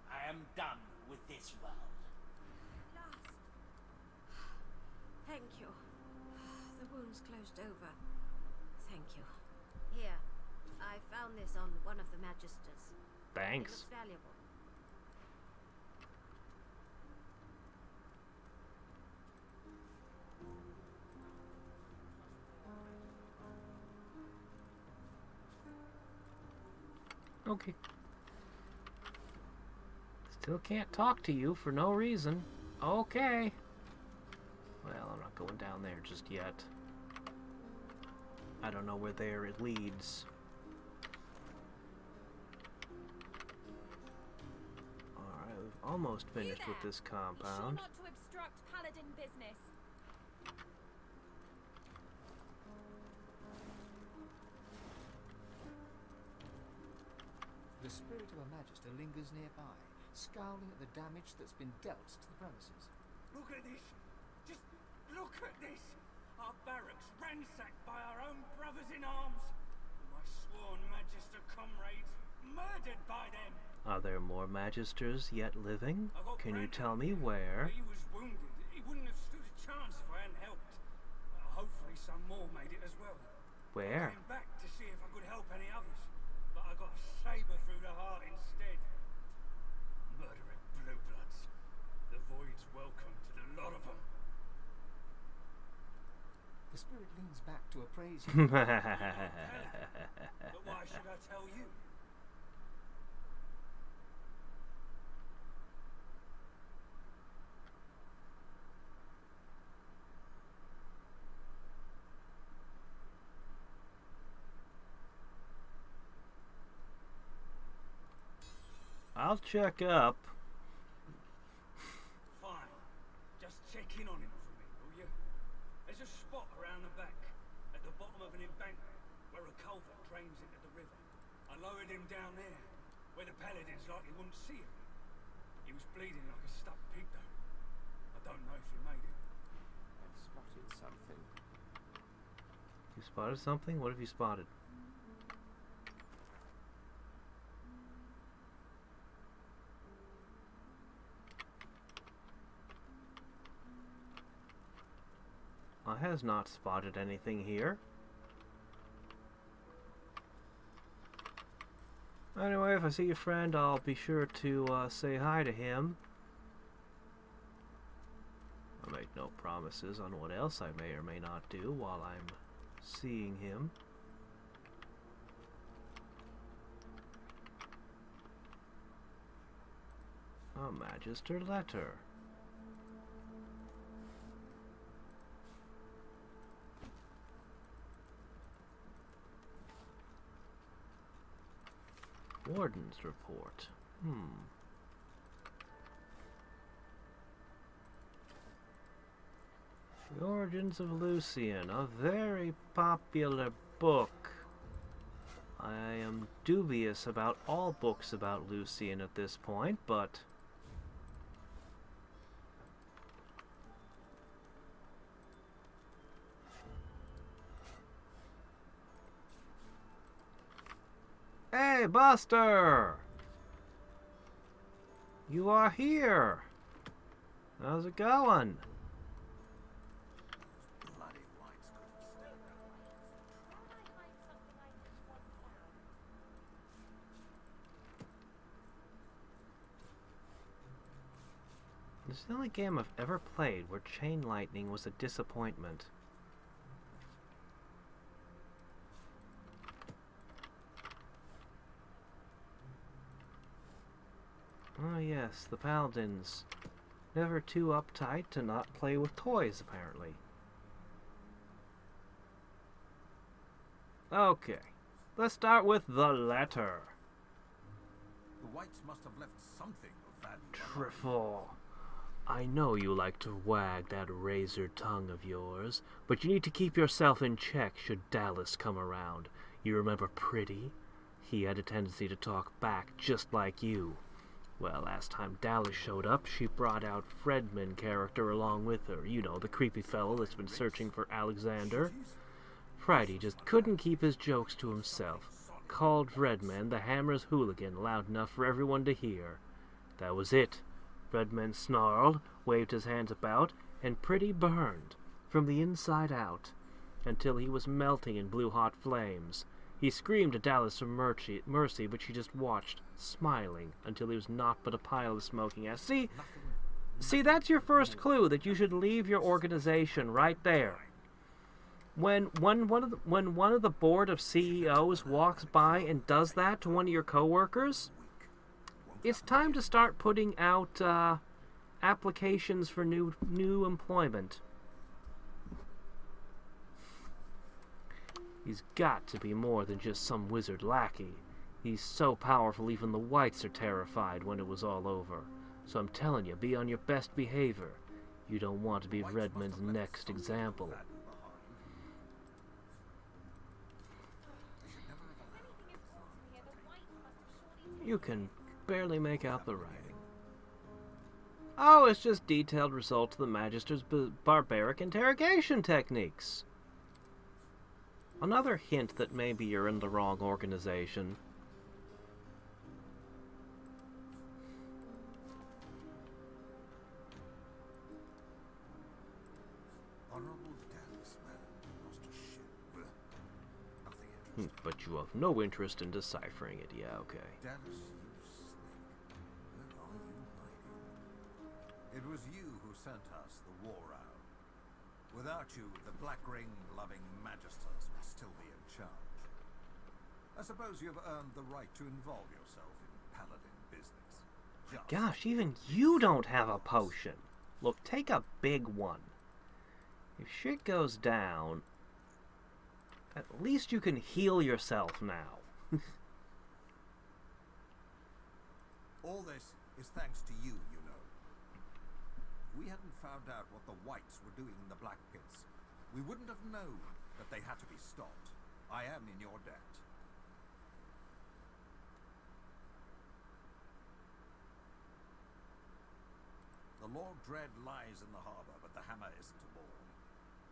I am done with this world. Thank you. The wound's closed over. Thank you. Here, I found this on one of the Magisters. Thanks. It looks valuable. Okay. Still can't talk to you for no reason. Okay. Well, I'm not going down there just yet. I don't know where there it leads. Alright, we've almost finished with this compound. Be sure not to obstruct Paladin business. The spirit of a Magister lingers nearby, scowling at the damage that's been dealt to the premises. Look at this! Just look at this! Our barracks ransacked by our own brothers in arms! My sworn Magister comrades murdered by them! Are there more Magisters yet living? Can you tell me where? He was wounded. He wouldn't have stood a chance if I hadn't helped. Hopefully some more made it as well. Where? I came back to see if I could help any others, but I got a saber through the heart instead. Murdering blue bloods. The void's welcome to the lot of them. The spirit leans back to appraise you. But why should I tell you? I'll check up. Fine. Just check in on him for me, will you? There's a spot around the back, at the bottom of an embankment, where a culvert drains into the river. I lowered him down there, where the paladins likely wouldn't see him. He was bleeding like a stuck pig, though. I don't know if he made it. I've spotted something. You spotted something? What have you spotted? I has not spotted anything here. Anyway, if I see your friend, I'll be sure to say hi to him. I make no promises on what else I may or may not do while I'm seeing him. A Magister letter. Warden's report. The Origins of Lucian, a very popular book. I am dubious about all books about Lucian at this point, but hey, Buster! You are here! How's it going? This is the only game I've ever played where chain lightning was a disappointment. Oh yes, the Paladins. Never too uptight to not play with toys, apparently. Okay, let's start with the letter. The Whites must have left something of value. Trifle. I know you like to wag that razor tongue of yours, but you need to keep yourself in check should Dallas come around. You remember Pretty? He had a tendency to talk back just like you. Well, last time Dallas showed up, she brought out Fredman character along with her. You know, the creepy fellow that's been searching for Alexander. Friday just couldn't keep his jokes to himself. Called Fredman the Hammer's hooligan loud enough for everyone to hear. That was it. Fredman snarled, waved his hands about, and Pretty burned. from the inside out, until he was melting in blue-hot flames. He screamed to Dallas for mercy, but she just watched, smiling, until he was naught but a pile of smoking ash. See, that's your first clue, that you should leave your organization right there. When one of the board of CEOs walks by and does that to one of your coworkers, it's time to start putting out applications for new employment. He's got to be more than just some wizard lackey. He's so powerful even the whites are terrified when it was all over. So I'm telling you, be on your best behavior. You don't want to be Redmond's next example. You can barely make out the writing. Oh, it's just detailed results of the Magister's barbaric interrogation techniques. Another hint that maybe you're in the wrong organization. But you have no interest in deciphering it. Yeah, okay. Dallas, you snake. Where are you hiding? It was you who sent us the war out. Without you, the Black Ring-loving Magisters would still be in charge. I suppose you've earned the right to involve yourself in paladin business. Gosh, even you don't have a potion. Look, take a big one. If shit goes down, at least you can heal yourself now. All this is thanks to you, you know. If we hadn't found out what the whites were doing in the Black Pits, we wouldn't have known that they had to be stopped. I am in your debt. The Lord Dread lies in the harbor, but the hammer isn't aboard.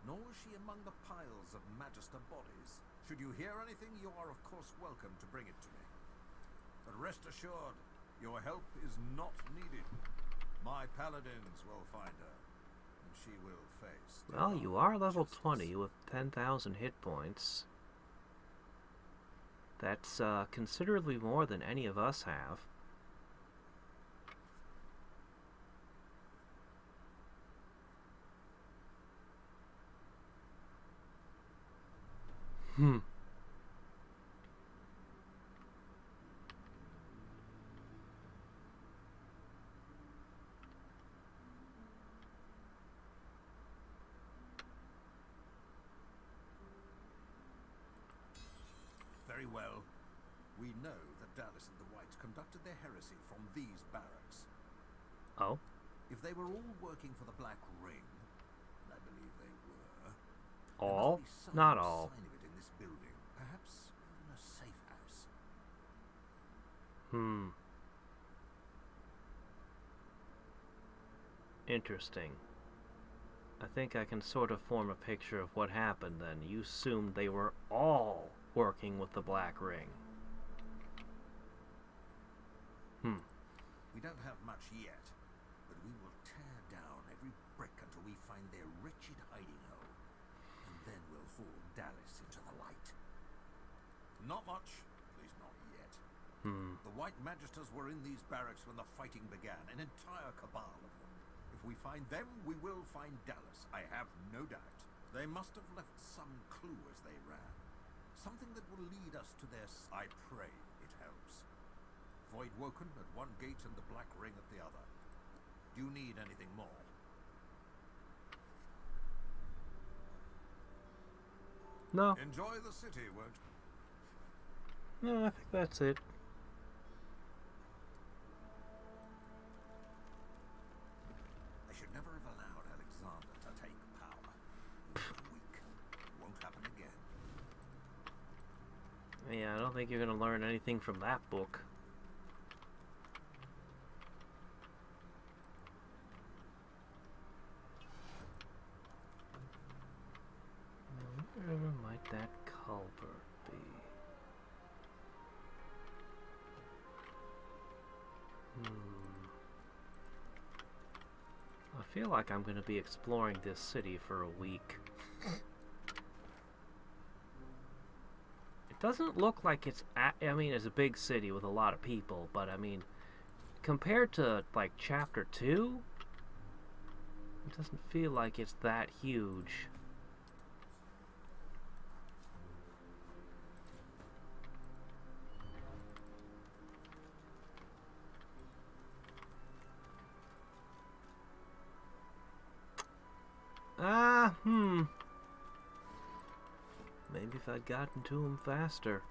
Nor is she among the piles of Magister bodies. Should you hear anything, you are of course welcome to bring it to me. But rest assured, your help is not needed. My paladins will find her, and she will face... Well, you are level 20 with 10,000 hit points. That's considerably more than any of us have. Very well. We know that Dallas and the Whites conducted their heresy from these barracks. Oh? If they were all working for the Black Ring, and I believe they were... All? Not all. Sign of it in this building. Perhaps even a safe house. Interesting. I think I can sort of form a picture of what happened then. You assumed they were all working with the Black Ring. We don't have much yet, but we will tear down every brick until we find their wretched hiding hole. And then we'll haul Dallas into the light. Not much, at least not yet. The White Magisters were in these barracks when the fighting began, an entire cabal of them. If we find them, we will find Dallas, I have no doubt. They must have left some clue as they ran. Something that will lead us to their... I pray it helps. Void Woken at one gate and the Black Ring at the other. Do you need anything more? No. Enjoy the city, won't you? No, I think that's it. I should never have allowed Alexander to take power. He was weak. Won't happen again. Yeah, I don't think you're going to learn anything from that book. Where might that culprit be? I feel like I'm going to be exploring this city for a week. It doesn't look like it's, I mean, it's a big city with a lot of people, but I mean, compared to, like, Chapter 2, it doesn't feel like it's that huge. Maybe if I'd gotten to him faster.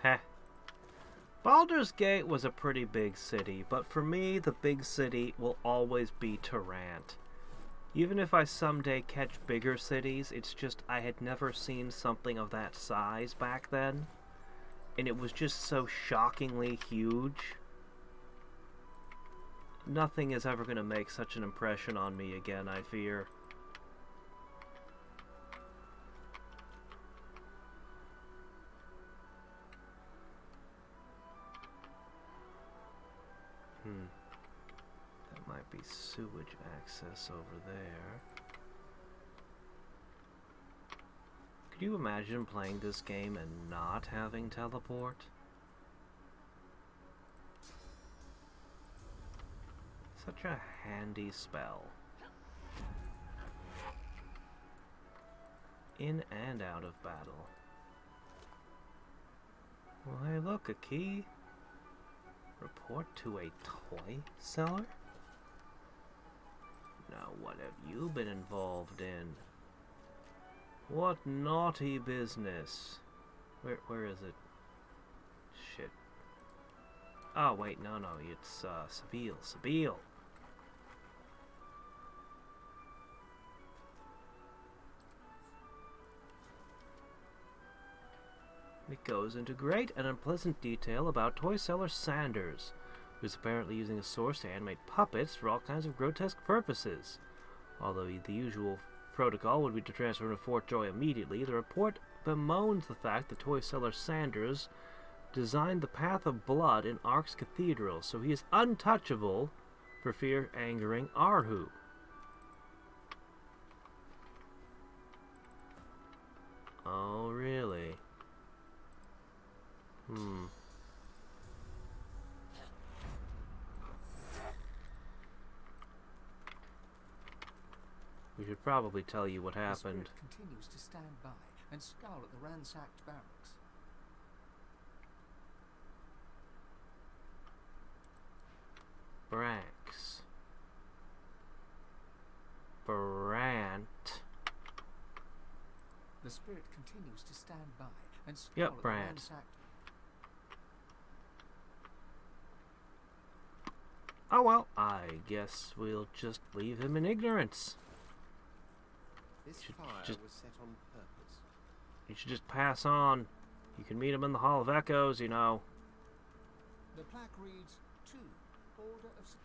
Heh. Baldur's Gate was a pretty big city, but for me, the big city will always be Tarant. Even if I someday catch bigger cities, it's just I had never seen something of that size back then, and it was just so shockingly huge. Nothing is ever going to make such an impression on me again, I fear. That might be sewage access over there. Could you imagine playing this game and not having teleport? Such a handy spell. In and out of battle. Well, hey, look, a key. Report to a toy seller? Now, what have you been involved in? What naughty business? Where is it? Shit. Oh, wait, no, it's, Sabille. It goes into great and unpleasant detail about toy seller Sanders, who's apparently using a source to animate puppets for all kinds of grotesque purposes. Although the usual protocol would be to transfer to Fort Joy immediately, the report bemoans the fact that toy seller Sanders designed the Path of Blood in Ark's Cathedral, so he is untouchable for fear angering Arhu. Oh, really? We should probably tell you what happened. The spirit continues to stand by and scowl at the ransacked barracks. Brant. The spirit continues to stand by and scowl at the ransacked. Oh well, I guess we'll just leave him in ignorance. This fire was set on purpose. You should just pass on. You can meet him in the Hall of Echoes, you know. The plaque reads, "To Order of..."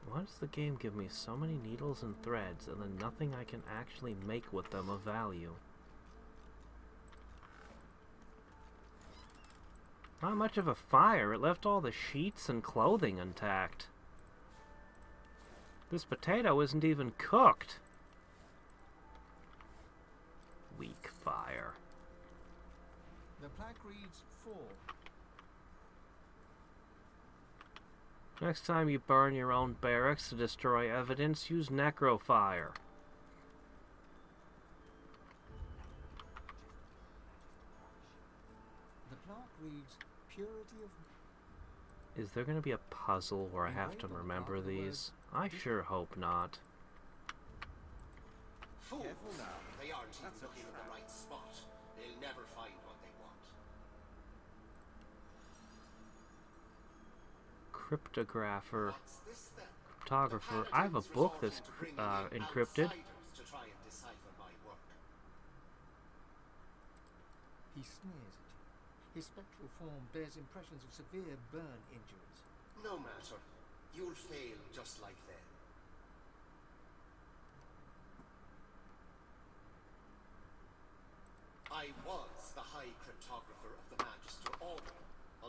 Why does the game give me so many needles and threads and then nothing I can actually make with them of value? Not much of a fire. It left all the sheets and clothing intact. This potato isn't even cooked. Weak fire. The plaque reads, "For..." Next time you burn your own barracks to destroy evidence, use necrofire. The plaque reads, "Purity of..." Is there going to be a puzzle where I have to remember these? I sure hope not. Fools! Careful now. They aren't even looking at the right spot. They'll never find what they want. Cryptographer. Cryptographer. I have a book that's encrypted. To try and decipher my work. He sneers at you. His spectral form bears impressions of severe burn injuries. No matter. You'll fail just like them.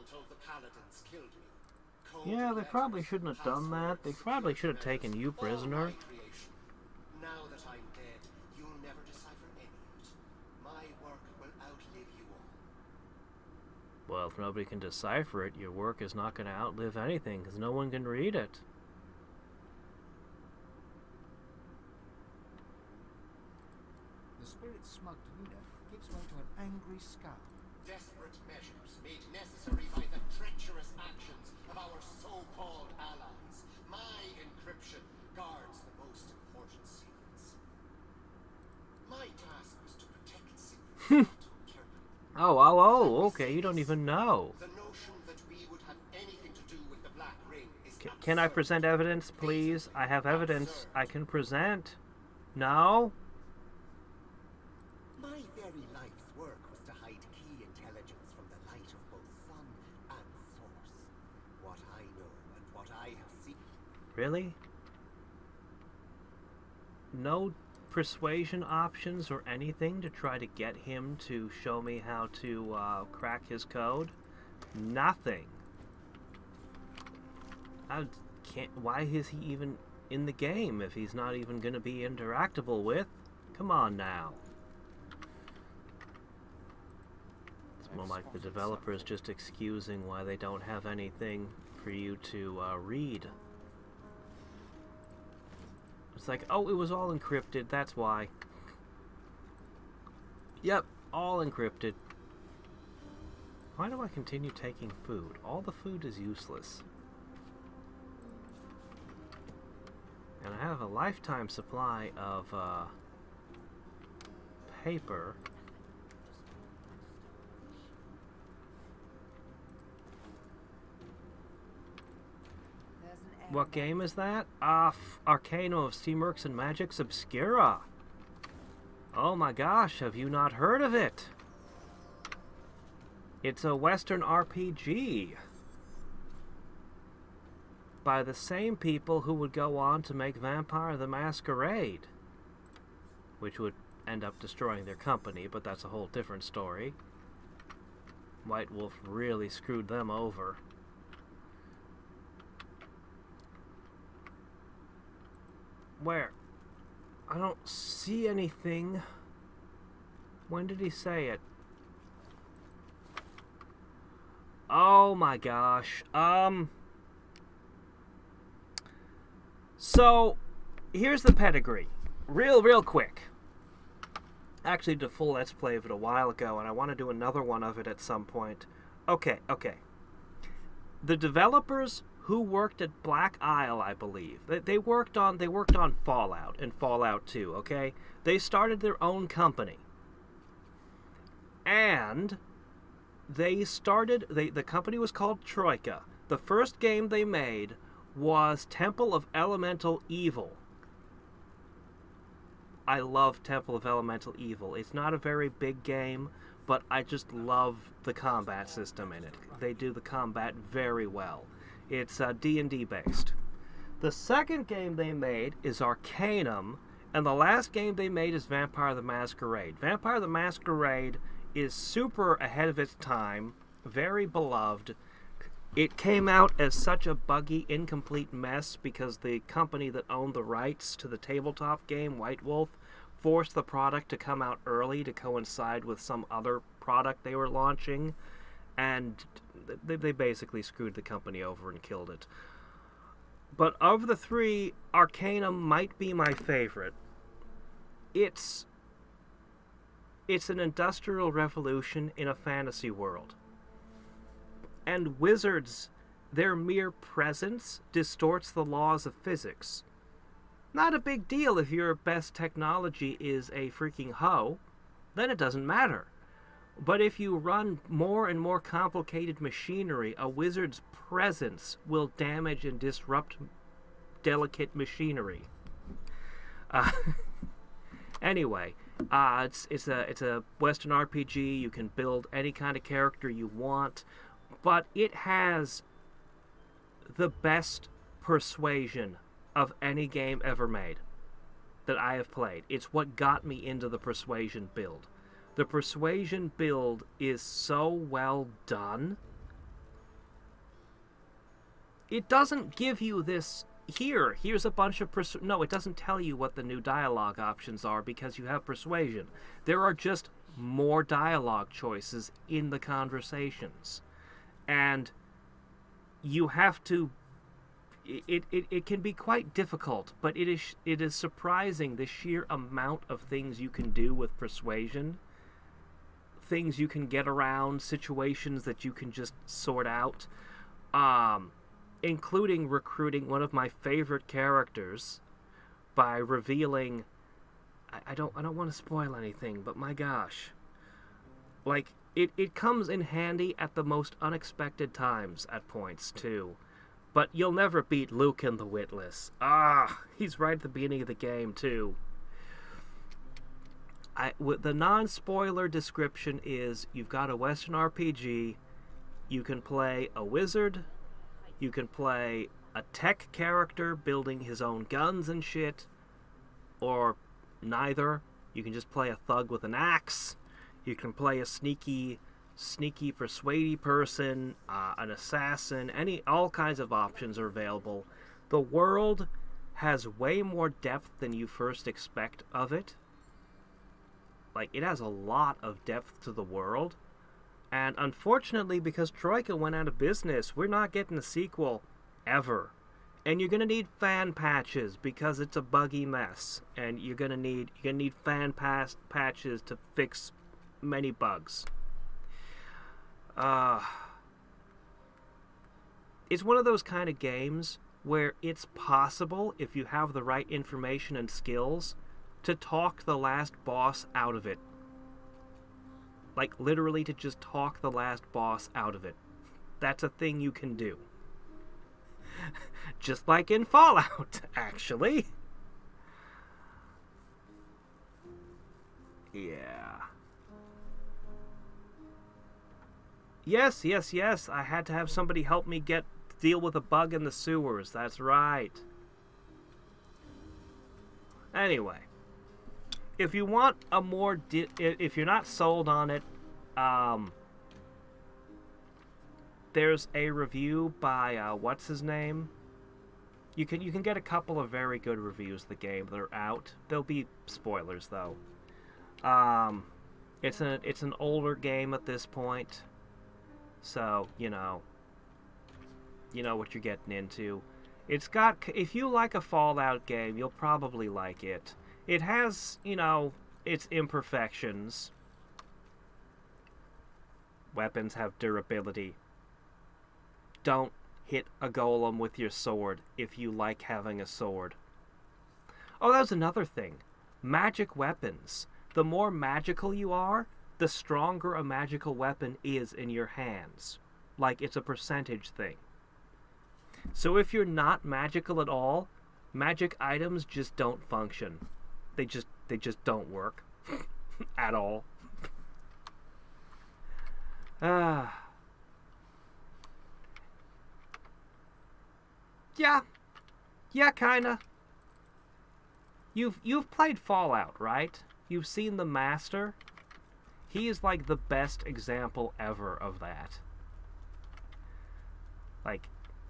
until the paladins killed me. Cold Yeah, they probably letters, shouldn't have done that. They passwords, probably should have security taken you measures, all prisoner. my creation. Now that I'm dead, you'll never decipher any of it. My work will outlive you all. Well, if nobody can decipher it, your work is not going to outlive anything, because no one can read it. The spirit's smug demeanor gives way to an angry scowl. Desperate measures made necessary by the treacherous actions of our so-called allies. My encryption guards the most important secrets. My task was to protect secrets. Oh, okay, you don't even know. The notion that we would have anything to do with the Black Ring is Can I present evidence, please? I have evidence I can present. No? My very life's work was to hide key intelligence from the light of both sun and source. What I know and what I have seen. Really? No persuasion options or anything to try to get him to show me how to crack his code? Nothing. I can't. Why is he even in the game if he's not even going to be interactable with? Come on now. It's more like the developers just excusing why they don't have anything for you to read. It's like, oh, it was all encrypted, that's why. Yep, all encrypted. Why do I continue taking food? All the food is useless. And I have a lifetime supply of paper. What game is that? Arcanum of Steamworks and Magic's Obscura. Oh my gosh, have you not heard of it? It's a Western RPG by the same people who would go on to make Vampire the Masquerade, which would end up destroying their company, but that's a whole different story. White Wolf really screwed them over. Where? I don't see anything. When did he say it? Oh my gosh. So, here's the pedigree. Real quick. I actually did a full Let's Play of it a while ago, and I want to do another one of it at some point. Okay. The developers who worked at Black Isle, I believe. They worked on Fallout and Fallout 2, okay? They started their own company. And the company was called Troika. The first game they made was Temple of Elemental Evil. I love Temple of Elemental Evil. It's not a very big game, but I just love the combat system in it. They do the combat very well. It's D&D based. The second game they made is Arcanum, and the last game they made is Vampire the Masquerade. Vampire the Masquerade is super ahead of its time, very beloved. It came out as such a buggy, incomplete mess because the company that owned the rights to the tabletop game, White Wolf, forced the product to come out early to coincide with some other product they were launching, and they basically screwed the company over and killed it. But of the three, Arcanum might be my favorite. It's an industrial revolution in a fantasy world. And wizards, their mere presence distorts the laws of physics. Not a big deal if your best technology is a freaking hoe, then it doesn't matter. But if you run more and more complicated machinery, a wizard's presence will damage and disrupt delicate machinery. Anyway, it's a Western RPG. You can build any kind of character you want, but it has the best persuasion of any game ever made that I have played. It's what got me into the persuasion build. The persuasion build is so well done. it doesn't give you this, here's a bunch of no, it doesn't tell you what the new dialogue options are because you have persuasion. There are just more dialogue choices in the conversations. And you have to, it can be quite difficult, but it is surprising the sheer amount of things you can do with persuasion. Things you can get around, situations that you can just sort out. Including recruiting one of my favorite characters by revealing, I don't want to spoil anything, but my gosh, like it comes in handy at the most unexpected times at points too. But you'll never beat Luke in the Witless. He's right at the beginning of the game too. The non-spoiler description is you've got a Western RPG, you can play a wizard, you can play a tech character building his own guns and shit, or neither. You can just play a thug with an axe. You can play a sneaky persuady person, an assassin. All kinds of options are available. The world has way more depth than you first expect of it. Like, it has a lot of depth to the world. And unfortunately, because Troika went out of business, we're not getting a sequel ever. And you're gonna need fan patches because it's a buggy mess, and you're gonna need fan patches to fix many bugs. It's one of those kind of games where it's possible, if you have the right information and skills, to talk the last boss out of it. Like, literally to just talk the last boss out of it. That's a thing you can do. Just like in Fallout, actually. Yeah. Yes. I had to have somebody help me deal with a bug in the sewers. That's right. Anyway. If you want a more, if you're not sold on it, there's a review by what's his name. You can get a couple of very good reviews of the game that are out. There'll be spoilers though. It's an older game at this point, so you know what you're getting into. It's got, if you like a Fallout game, you'll probably like it. It has, its imperfections. Weapons have durability. Don't hit a golem with your sword if you like having a sword. Oh, that was another thing. Magic weapons. The more magical you are, the stronger a magical weapon is in your hands. Like, it's a percentage thing. So if you're not magical at all, magic items just don't function. They just don't work at all. Yeah, kinda. You've played Fallout, right? You've seen the Master. He is like the best example ever of that.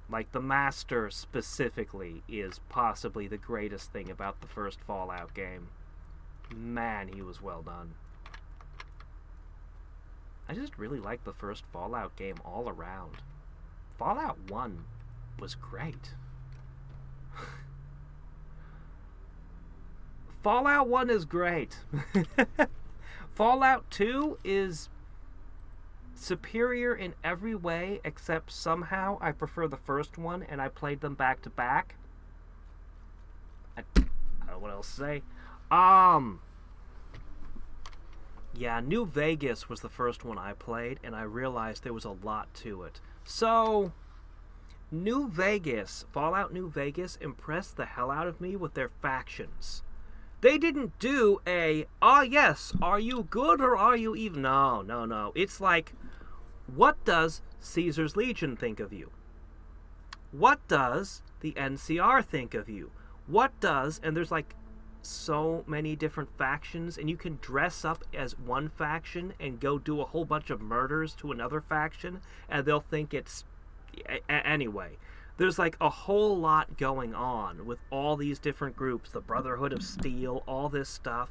Like the Master specifically is possibly the greatest thing about the first Fallout game. Man, he was well done. I just really like the first Fallout game all around. Fallout 1 was great. Fallout 1 is great. Fallout 2 is superior in every way, except somehow I prefer the first one, and I played them back to back. I don't know what else to say. Yeah, New Vegas was the first one I played, and I realized there was a lot to it. So, New Vegas, Fallout New Vegas, impressed the hell out of me with their factions. They didn't do yes, are you good or are you evil? No. It's like, what does Caesar's Legion think of you? What does the NCR think of you? What does, and there's like so many different factions, and you can dress up as one faction and go do a whole bunch of murders to another faction, and they'll think it's, anyway. there's like a whole lot going on with all these different groups, the Brotherhood of Steel, all this stuff,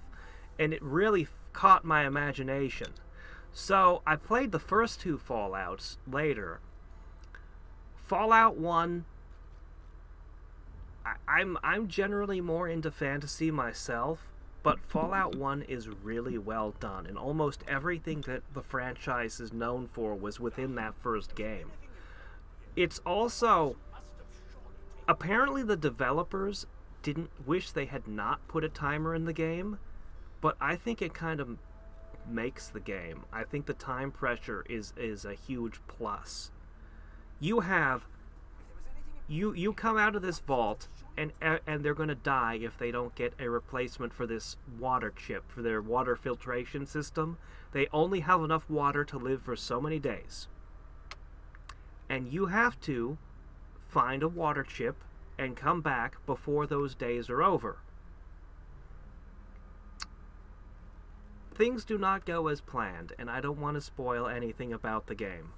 and it really caught my imagination. So I played the first two Fallouts later. Fallout 1, I'm generally more into fantasy myself, but Fallout 1 is really well done, and almost everything that the franchise is known for was within that first game. It's also... Apparently the developers didn't wish they had not put a timer in the game, but I think it kind of makes the game. I think the time pressure is a huge plus. You have... You come out of this vault, and they're going to die if they don't get a replacement for this water chip, for their water filtration system. They only have enough water to live for so many days. And you have to find a water chip and come back before those days are over. Things do not go as planned, and I don't want to spoil anything about the game,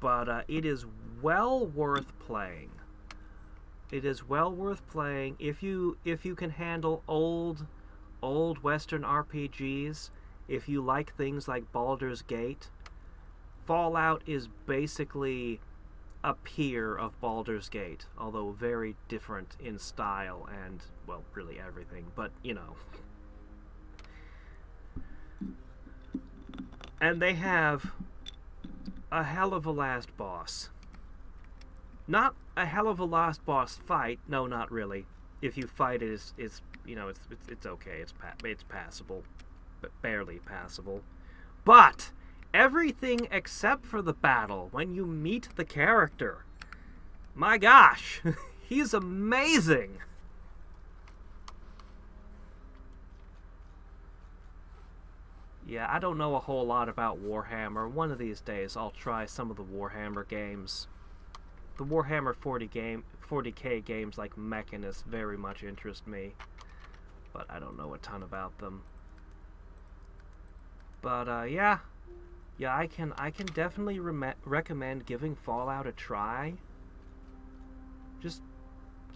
but it is well worth playing. It is well worth playing if you can handle old Western RPGs. If you like things like Baldur's Gate, Fallout is basically a peer of Baldur's Gate, although very different in style and, well, really everything, but, you know. And they have a hell of a last boss. Not a hell of a last boss fight, no, not really. If you fight it, it's you know, it's okay, it's passable, but barely passable. But everything except for the battle, when you meet the character, my gosh, he's amazing. Yeah, I don't know a whole lot about Warhammer. One of these days I'll try some of the Warhammer games. The Warhammer 40k games like Mechanist very much interest me, but I don't know a ton about them. But yeah, I can definitely recommend giving Fallout a try. Just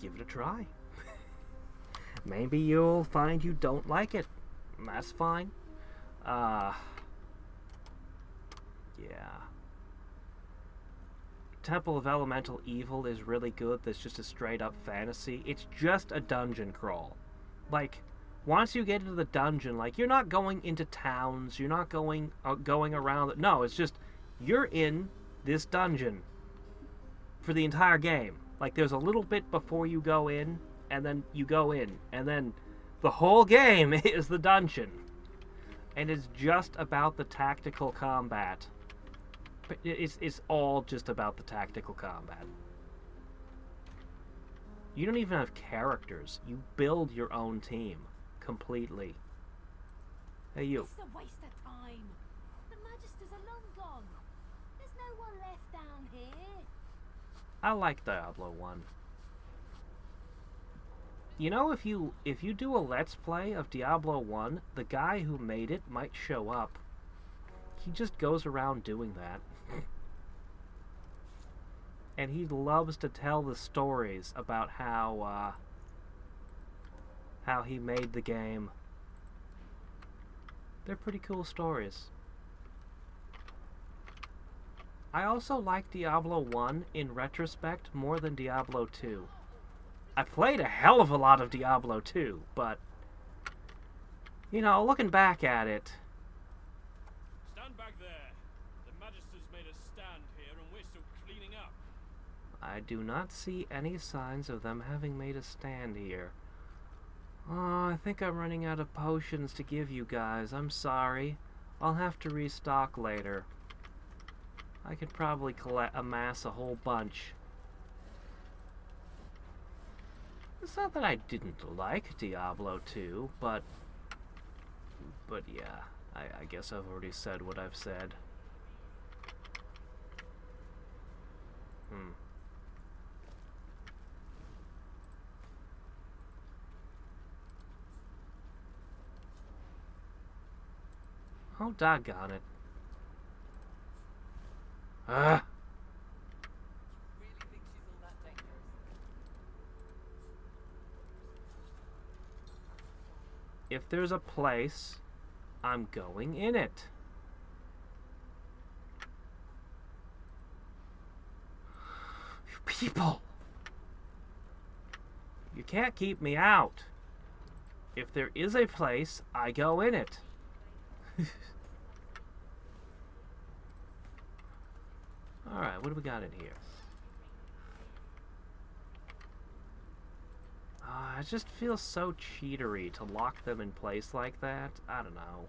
give it a try. Maybe you'll find you don't like it. That's fine. Yeah. Temple of Elemental Evil is really good. That's just a straight up fantasy. It's just a dungeon crawl. Like, once you get into the dungeon, like, you're not going into towns, you're not going around. No, it's just, you're in this dungeon for the entire game. Like, there's a little bit before you go in, and then you go in, and then the whole game is the dungeon. And it's just about the tactical combat. It's all just about the tactical combat. You don't even have characters. You build your own team completely. Hey, you. It's a waste of time. The Magisters are long gone. There's no one left down here. I like Diablo 1. You know, if you do a Let's Play of Diablo 1, the guy who made it might show up. He just goes around doing that. And he loves to tell the stories about how he made the game. They're pretty cool stories. I also like Diablo 1 in retrospect more than Diablo 2. I played a hell of a lot of Diablo 2, but, you know, looking back at it... Stand back there. The Magisters made a stand here and we're still cleaning up. I do not see any signs of them having made a stand here. Oh, I think I'm running out of potions to give you guys. I'm sorry. I'll have to restock later. I could probably amass a whole bunch. It's not that I didn't like Diablo 2, but yeah, I guess I've already said what I've said. Oh, doggone it. If there's a place, I'm going in it. You people! You can't keep me out. If there is a place, I go in it. Alright, what do we got in here? I just feel so cheatery to lock them in place like that. I don't know.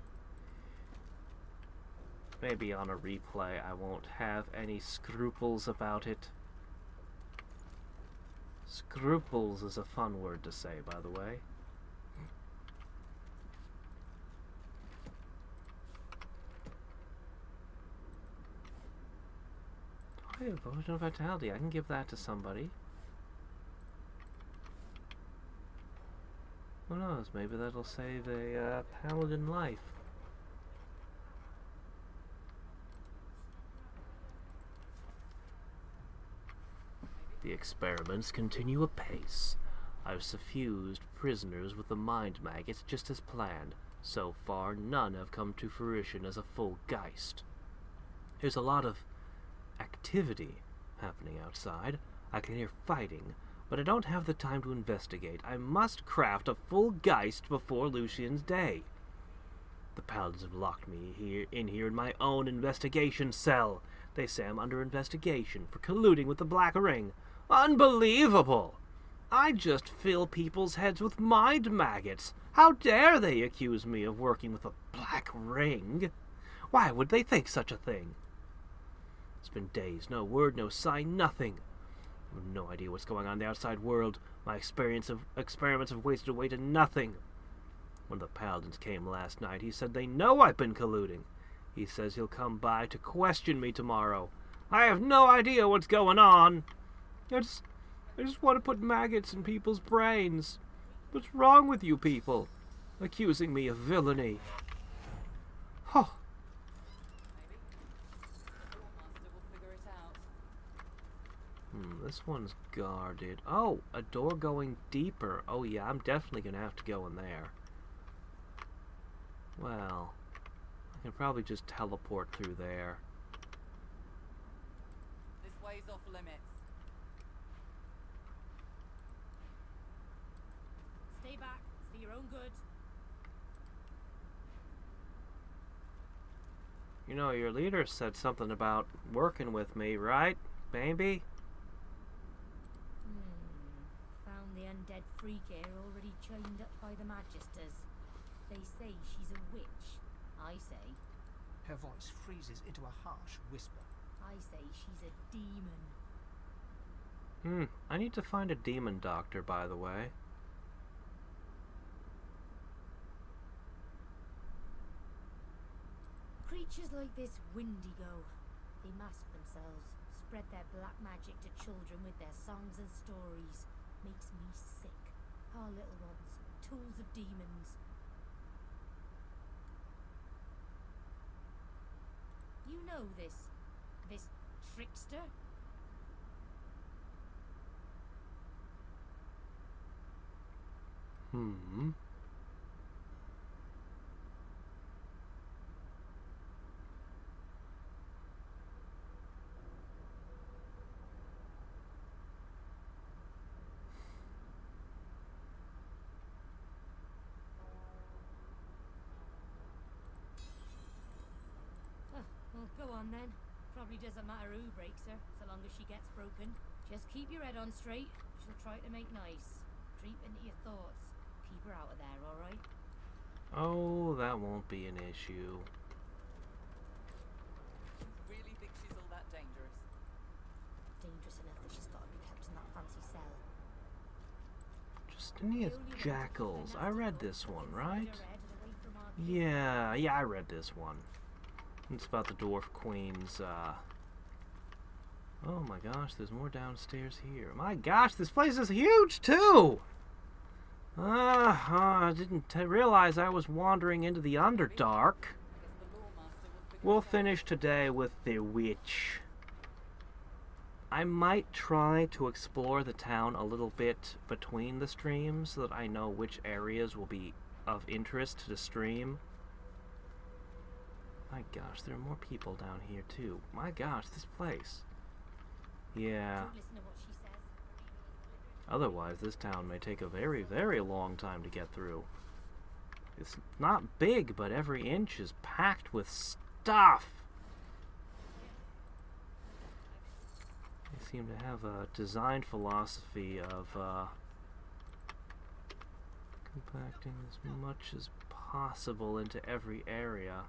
Maybe on a replay I won't have any scruples about it. Scruples is a fun word to say, by the way. Hey, Potion of Vitality. I can give that to somebody. Who knows? Maybe that'll save a paladin life. The experiments continue apace. I've suffused prisoners with the mind maggots just as planned. So far, none have come to fruition as a full Geist. There's a lot of activity happening outside. I can hear fighting, but I don't have the time to investigate. I must craft a full Geist before Lucian's day. The paladins have locked me in here in my own investigation cell. They say I'm under investigation for colluding with the Black Ring. Unbelievable! I just fill people's heads with mind maggots. How dare they accuse me of working with a Black Ring? Why would they think such a thing? It's been days, no word, no sign, nothing. I have no idea what's going on in the outside world. My experiments have wasted away to nothing. When the paladins came last night, he said they know I've been colluding. He says he'll come by to question me tomorrow. I have no idea what's going on. I just want to put maggots in people's brains. What's wrong with you people? Accusing me of villainy. Huh. This one's guarded. Oh, a door going deeper. Oh yeah, I'm definitely gonna have to go in there. Well, I can probably just teleport through there. This way's off limits. Stay back. It's for your own good. You know, your leader said something about working with me, right, baby? Found the undead freak here already chained up by the Magisters. They say she's a witch. I say... Her voice freezes into a harsh whisper. I say she's a demon. I need to find a demon doctor, by the way. Creatures like this Windigo, they mask themselves, spread their black magic to children with their songs and stories. Makes me sick. Our little ones, tools of demons. You know this trickster? Well, go on then. Probably doesn't matter who breaks her, so long as she gets broken. Just keep your head on straight. She'll try to make nice. Creep into your thoughts. Keep her out of there, alright? Oh, that won't be an issue. Really think she's all that dangerous? Dangerous enough that she's got to be kept in that fancy cell. Justinia's Jackals. I read this one, right? Yeah, I read this one. It's about the Dwarf Queen's, Oh my gosh, there's more downstairs here. My gosh, this place is huge, too! I didn't realize I was wandering into the Underdark. We'll finish today with the Witch. I might try to explore the town a little bit between the streams so that I know which areas will be of interest to the stream. My gosh, there are more people down here too. My gosh, this place. Yeah. Don't listen to what she says. Otherwise, this town may take a very, very long time to get through. It's not big, but every inch is packed with stuff. They seem to have a design philosophy of compacting as much as possible into every area.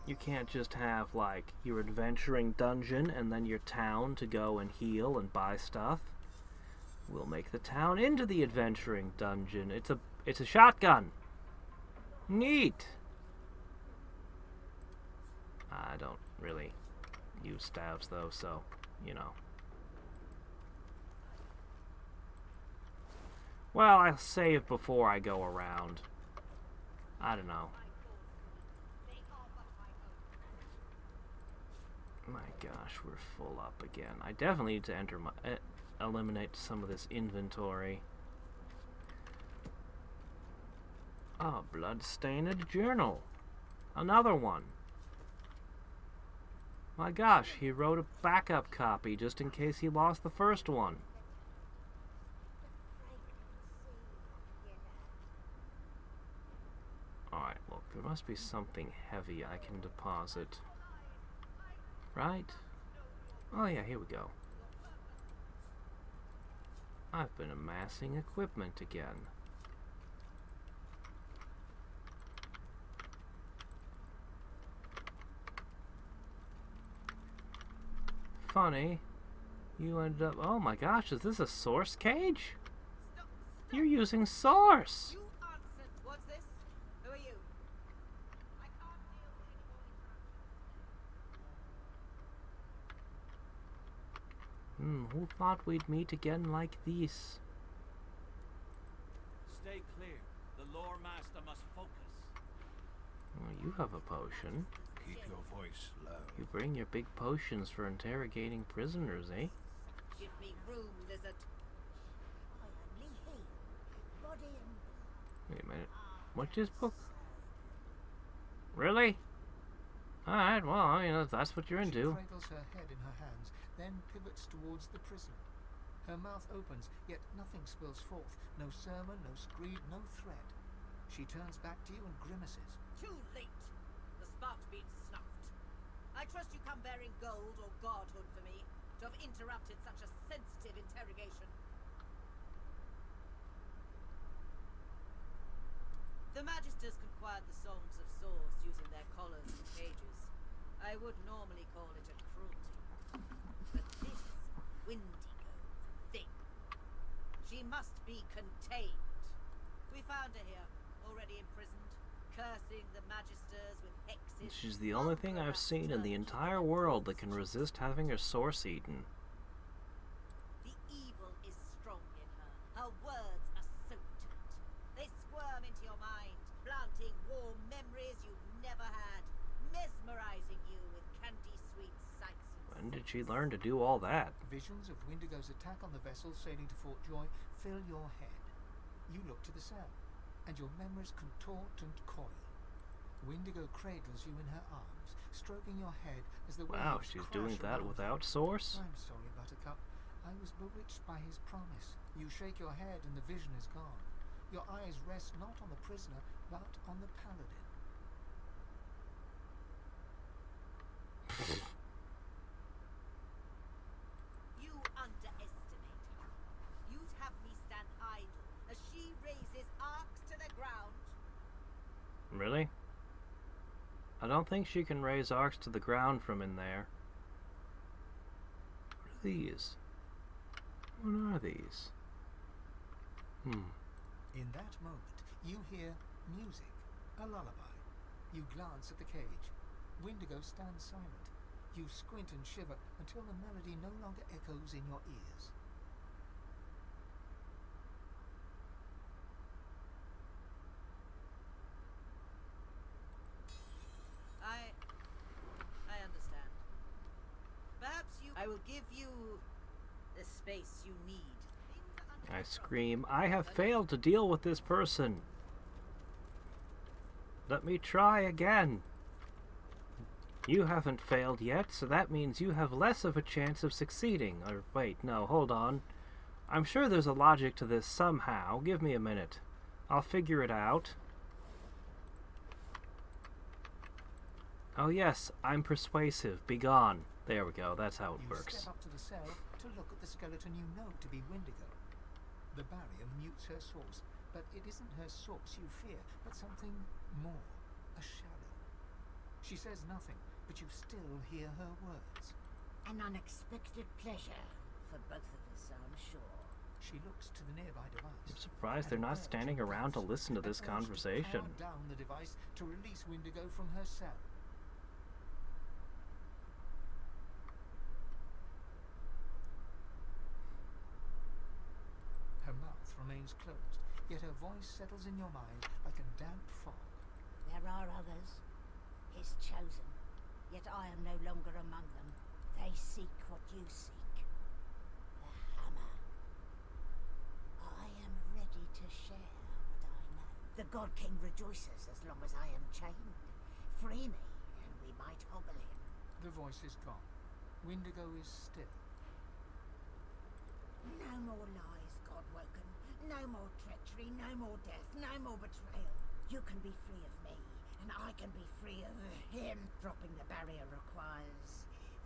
You can't just have, like, your adventuring dungeon and then your town to go and heal and buy stuff. We'll make the town into the adventuring dungeon. It's a shotgun. Neat. I don't really use staves though, so, you know. Well, I'll save before I go around. I don't know. My gosh, we're full up again. I definitely need to enter my eliminate some of this inventory. Oh, blood-stained journal. Another one. My gosh, he wrote a backup copy just in case he lost the first one. Alright, look, there must be something heavy I can deposit. Right? Oh yeah, here we go. I've been amassing equipment again. Funny, you ended up... Oh my gosh, is this a source cage? You're using source! You answered. What's this? Who are you? I can't deal with any more Who thought we'd meet again like this? Stay clear. The lore master must focus. Oh, you have a potion. Keep your voice low. You bring your big potions for interrogating prisoners, eh? Give me room, lizard. Wait a minute. What's this book? Really? Alright, well, I mean, that's what you're into. She cradles her head in her hands, then pivots towards the prisoner. Her mouth opens, yet nothing spills forth. No sermon, no screed, no threat. She turns back to you and grimaces. Too late. The spark's been snuffed. I trust you come bearing gold or godhood for me to have interrupted such a sensitive interrogation. The Magisters conquired the songs of source using their collars and cages. I would normally call it a cruelty. But this Windigo thing, she must be contained. We found her here, already imprisoned, cursing the Magisters with hexes. She's the only thing I've seen in the entire world that can resist having her source eaten. The evil is strong in her. Her words are soaked in it. They squirm into your mind, planting warm memories you've never had, mesmerizing you with candy-sweet sights. When did she learn to do all that? Visions of Windigo's attack on the vessel sailing to Fort Joy fill your head. You look to the south, and your memories contort and coil. Windigo cradles you in her arms, stroking your head as the Wow, waves she's crash doing that around without you. source? I'm sorry, Buttercup. I was bewitched by his promise. You shake your head and the vision is gone. Your eyes rest not on the prisoner, but on the paladin. You underestimate her. You'd have me stand idle as she raises arcs to the ground. Really? I don't think she can raise arcs to the ground from in there. What are these? What are these? In that moment, you hear music, a lullaby. You glance at the cage. Windigo stands silent. You squint and shiver until the melody no longer echoes in your ears. I understand. give you the space you need. I scream, I have failed to deal with this person. Let me try again. You haven't failed yet, so that means you have less of a chance of succeeding. Or wait, no, hold on. I'm sure there's a logic to this somehow. Give me a minute. I'll figure it out. Oh yes, I'm persuasive. Be gone. There we go, that's how it works. You step up to the cell to look at the skeleton you know to be Windigo. The barrier mutes her source, but it isn't her source you fear, but something more. A shadow. She says nothing, but you still hear her words. An unexpected pleasure for both of us, I'm sure. She looks to the nearby device. I'm surprised they're not standing around to listen to this conversation. Power down the device to release Windigo from her cell. Her mouth remains closed, yet her voice settles in your mind like a damp fog. There are others, his chosen, yet I am no longer among them. They seek what you seek. The hammer. I am ready to share what I know. The God King rejoices as long as I am chained. Free me, and we might hobble him. The voice is gone. Windigo is still. No more lies, Godwoken. No more treachery, no more death, no more betrayal. You can be free of me, and I can be free of him. Dropping the barrier requires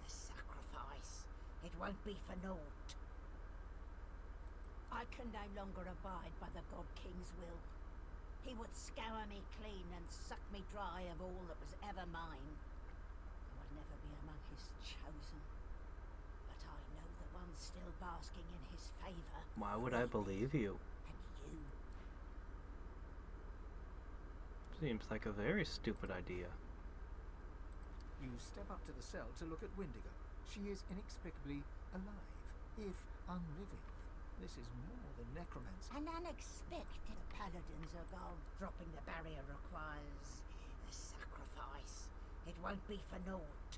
a sacrifice. It won't be for naught. I can no longer abide by the God King's will. He would scour me clean and suck me dry of all that was ever mine. I would never be among his chosen. But I know the one still basking in his favor. Why would I believe you? And you. Seems like a very stupid idea. You step up to the cell to look at Windigo. She is inexplicably alive, if unliving. This is more than necromancy. An unexpected paladins are gone. Dropping the barrier requires a sacrifice. It won't be for naught.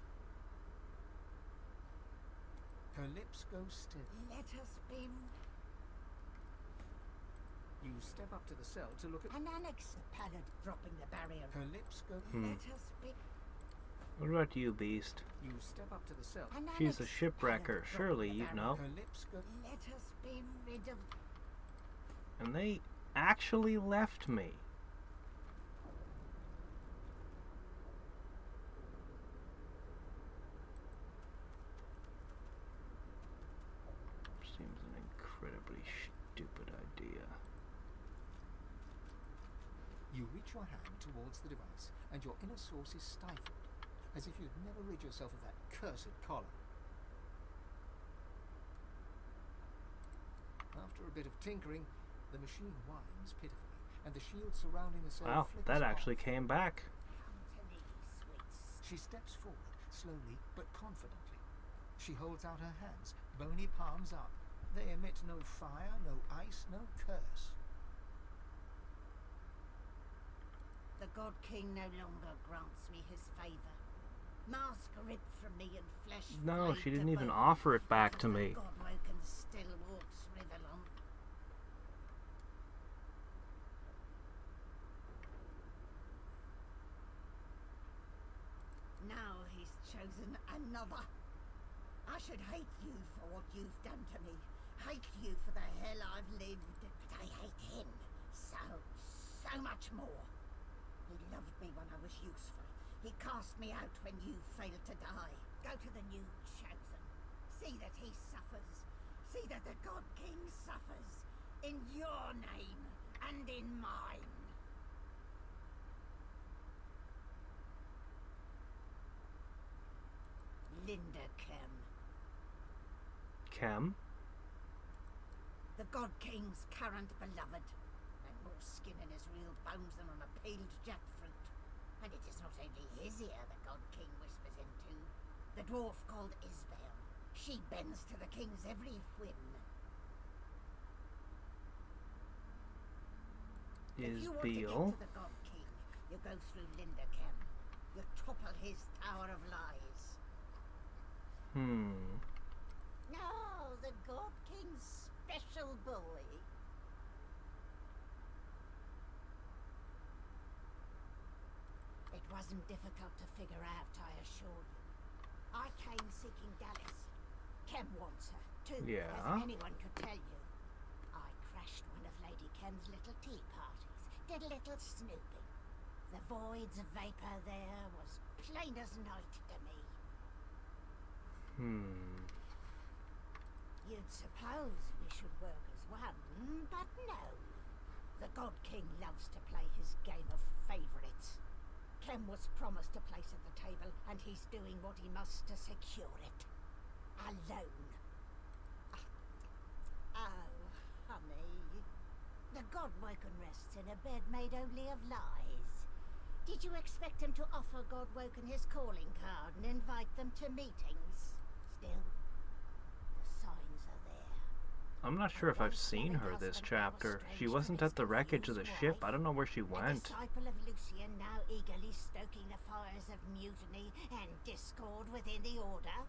Her lips go still. Let us be. You step up to the cell to look at An unexpected paladin dropping the barrier. Her lips go. Let us be. What about you, Beast? You step up to the cell. She's a shipwrecker, surely you know. Her lips go. Let us be rid of. And they actually left me. Seems an incredibly stupid idea. You reach your hand towards the device, and your inner source is stifled, as if you'd never rid yourself of that cursed collar. After a bit of tinkering, the machine whines pitifully, and the shield surrounding the cell Wow, flickers that actually off. came back. She steps forward, slowly but confidently. She holds out her hands, bony palms up. They emit no fire, no ice, no curse. The God King no longer grants me his favor. Mask ripped from me and flesh. No, frayed she to didn't even bone. offer it back to me. Godwoken still walks Riverlon. Now he's chosen another. I should hate you for what you've done to me. Hate you for the hell I've lived. But I hate him so much more. He loved me when I was useful. He cast me out when you failed to die. Go to the new chosen. See that he suffers. See that the God King suffers. In your name and in mine. Linda Kem. Kem? The God King's current beloved. No more skin in his real bones than on a peeled jackfruit. And it is not only his ear the God King whispers into. The dwarf called Isbel. She bends to the king's every whim. If you want to get to the God King, you go through Linda Kem. You topple his tower of lies. Oh, the God King's special boy. It wasn't difficult to figure out, I assure you. I came seeking Dallas. Kem wants her, too, Yeah. as anyone could tell you. I crashed one of Lady Kem's little tea parties, did a little snooping. The void's vapor there was plain as night to me. You'd suppose we should work as one, but no. The God King loves to play his game of favourites. Kem was promised a place at the table, and he's doing what he must to secure it. Alone. Oh, honey. The Godwoken rests in a bed made only of lies. Did you expect him to offer Godwoken his calling card and invite them to meetings? Still, the signs are there. I'm not sure if I've seen her this chapter. She wasn't at the wreckage of the ship. I don't know where she A went. disciple of Lucian now eagerly stoking the fires of mutiny and discord within the Order.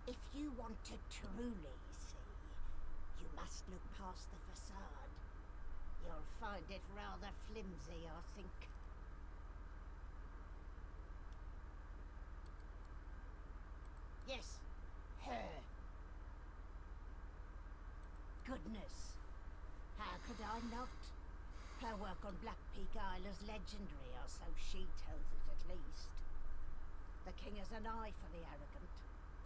If you want to truly see, you must look past the facade. You'll find it rather flimsy, I think. Yes, her. Goodness, how could I not? Her work on Black Peak Isle is legendary, or so she tells it at least. The king has an eye for the arrogant.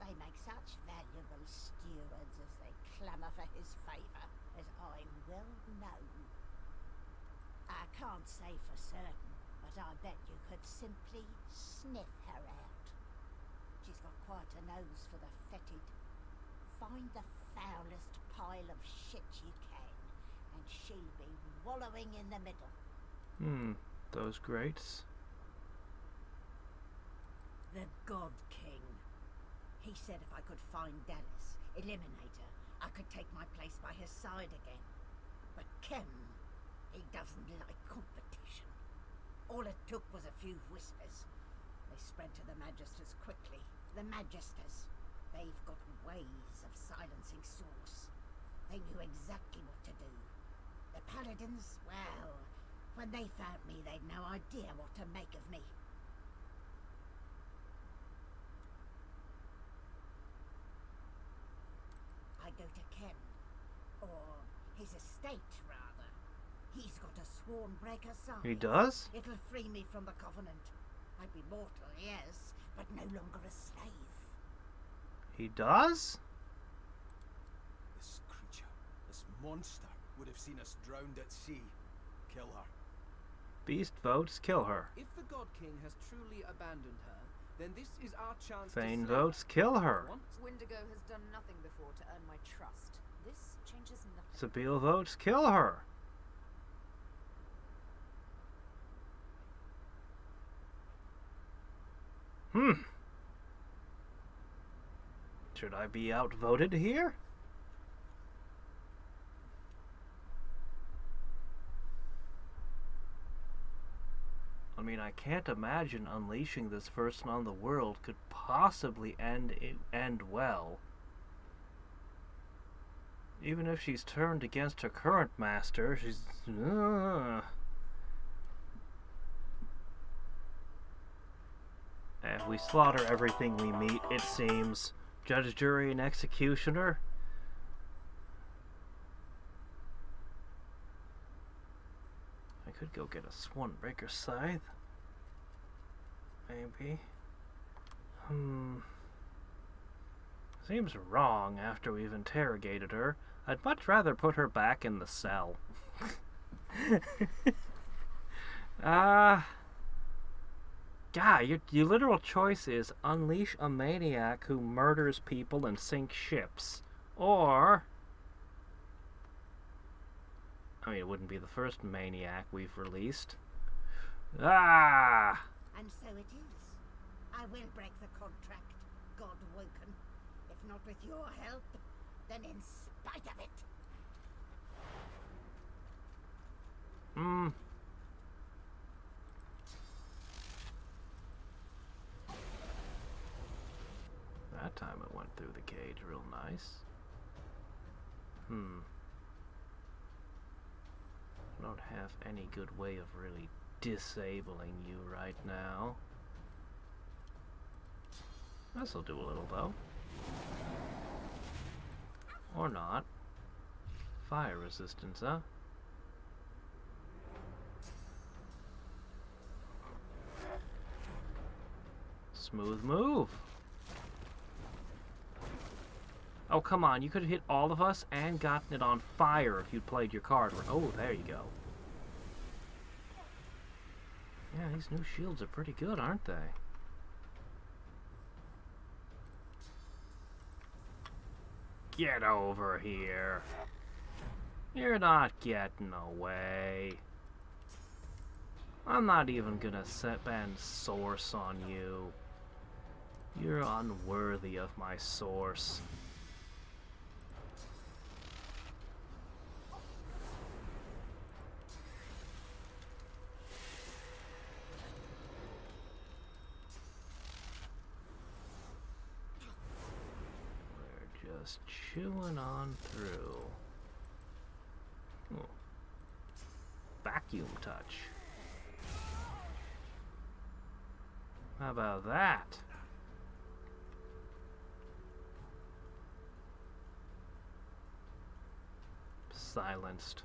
They make such valuable stewards as they clamour for his favour, as I well know. I can't say for certain, but I bet you could simply sniff her out. She's got quite a nose for the fetid. Find the foulest pile of shit you can, and she'll be wallowing in the middle. Those greats. The God King. He said if I could find Dallas, eliminate her, I could take my place by his side again. But Kem, he doesn't like competition. All it took was a few whispers. They spread to the Magisters quickly. The Magisters. They've got ways of silencing Source. They knew exactly what to do. The Paladins, well, when they found me, they'd no idea what to make of me. I go to Kem, or his estate, rather. He's got a sworn breaker sign. He does? It'll free me from the Covenant. I'd be mortal, yes, but no longer a slave. He does? This creature, this monster, would have seen us drowned at sea. Kill her. Beast votes kill her. If the God King has truly abandoned her, then this is our chance Thane to slay votes kill her. Wendigo has done nothing before to earn my trust. This changes nothing. Sabine votes kill her. Should I be outvoted here? I mean, I can't imagine unleashing this person on the world could possibly end well. Even if she's turned against her current master, she's... we slaughter everything we meet, it seems. Judge, jury, and executioner. I could go get a Swanbreaker scythe. Maybe. Seems wrong after we've interrogated her. I'd much rather put her back in the cell. Your literal choice is unleash a maniac who murders people and sinks ships. Or... I mean, it wouldn't be the first maniac we've released. And so it is. I will break the contract, Godwoken. If not with your help, then in spite of it. That time it went through the cage real nice. I don't have any good way of really disabling you right now. This'll do a little, though. Or not. Fire resistance, huh? Smooth move. Oh, come on. You could have hit all of us and gotten it on fire if you'd played your card. Oh, there you go. Yeah, these new shields are pretty good, aren't they? Get over here. You're not getting away. I'm not even gonna spend source on you. You're unworthy of my source. We're just chewing on through. Ooh. Vacuum touch. How about that? Silenced.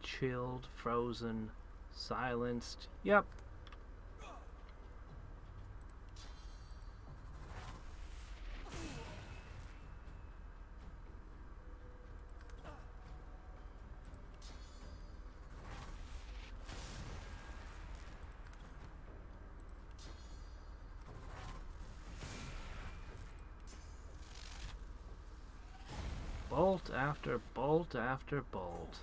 Chilled, frozen, silenced. Yep. Bolt after bolt after bolt.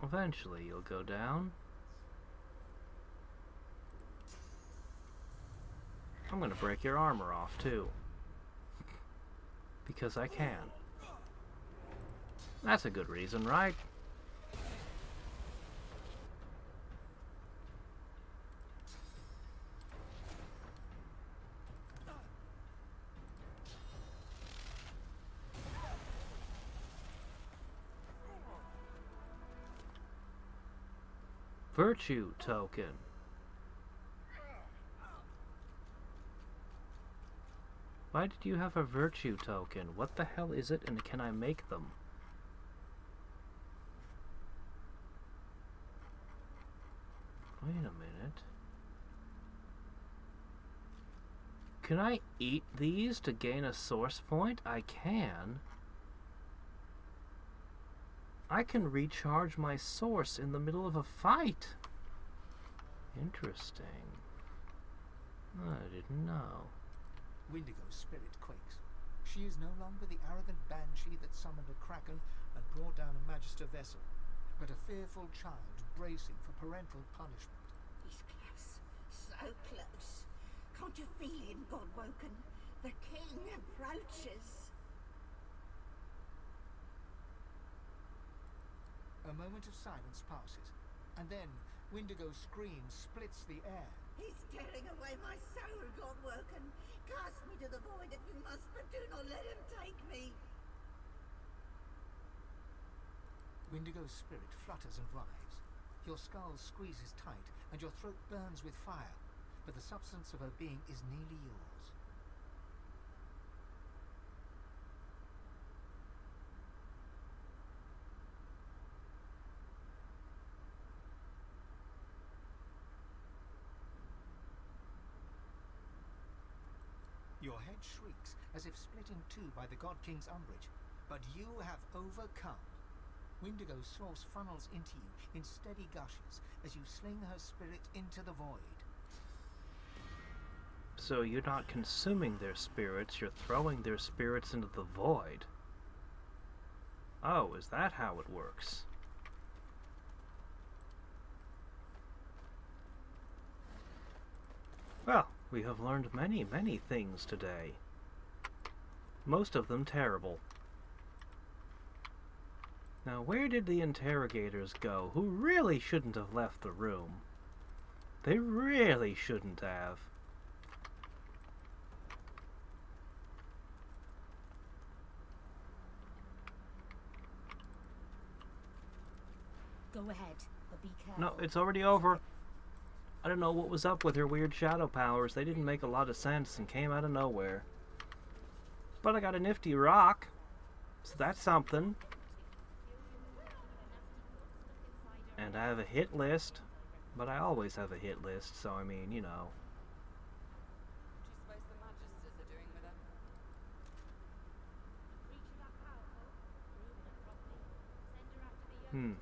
Eventually you'll go down. I'm gonna break your armor off too. Because I can. That's a good reason, right? Virtue token. Why did you have a virtue token? What the hell is it, and can I make them? Wait a minute. Can I eat these to gain a source point? I can. I can recharge my source in the middle of a fight. Interesting. I didn't know. Windigo's spirit quakes. She is no longer the arrogant banshee that summoned a kraken and brought down a magister vessel, but a fearful child bracing for parental punishment. He's close. So close. Can't you feel him, Godwoken? The king approaches. A moment of silence passes, and then Windigo's scream splits the air. He's tearing away my soul, Godwoken. Cast me to the void if you must, but do not let him take me. Windigo's spirit flutters and writhes. Your skull squeezes tight, and your throat burns with fire, but the substance of her being is nearly yours. Your head shrieks as if split in two by the God King's umbrage, but you have overcome. Windigo's source funnels into you in steady gushes as you sling her spirit into the void. So you're not consuming their spirits, you're throwing their spirits into the void. Oh, is that how it works? Well, we have learned many, many things today. Most of them terrible. Now, where did the interrogators go, who really shouldn't have left the room? They really shouldn't have. Go ahead, but be careful. No, it's already over. I don't know what was up with her weird shadow powers. They didn't make a lot of sense and came out of nowhere. But I got a nifty rock, so that's something. And I have a hit list, but I always have a hit list, so I mean, you know. What do you suppose the Magisters are doing with her? Hmm.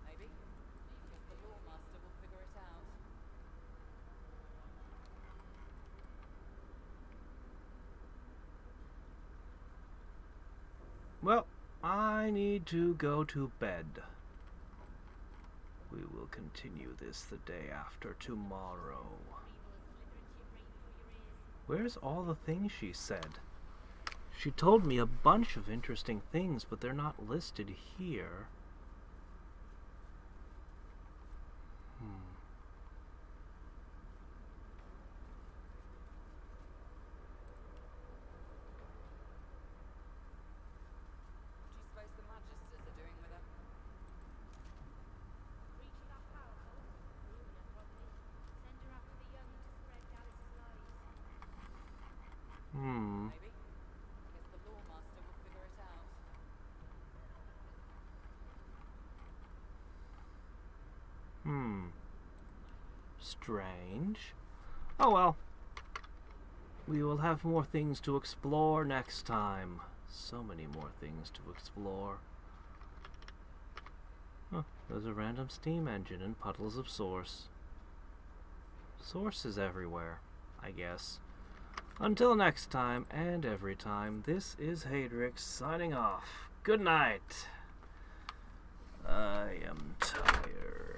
Maybe. Guess the Law Master will figure it out. Well, I need to go to bed. We will continue this the day after tomorrow. Where's all the things she said? She told me a bunch of interesting things, but they're not listed here. What do you suppose the Magisters are doing with her? Maybe. Guess the Law Master will figure it out. Strange. Oh well. We will have more things to explore next time. So many more things to explore. Huh, there's a random steam engine and puddles of source. Source is everywhere, I guess. Until next time, and every time, this is Hadriex signing off. Good night. I am tired.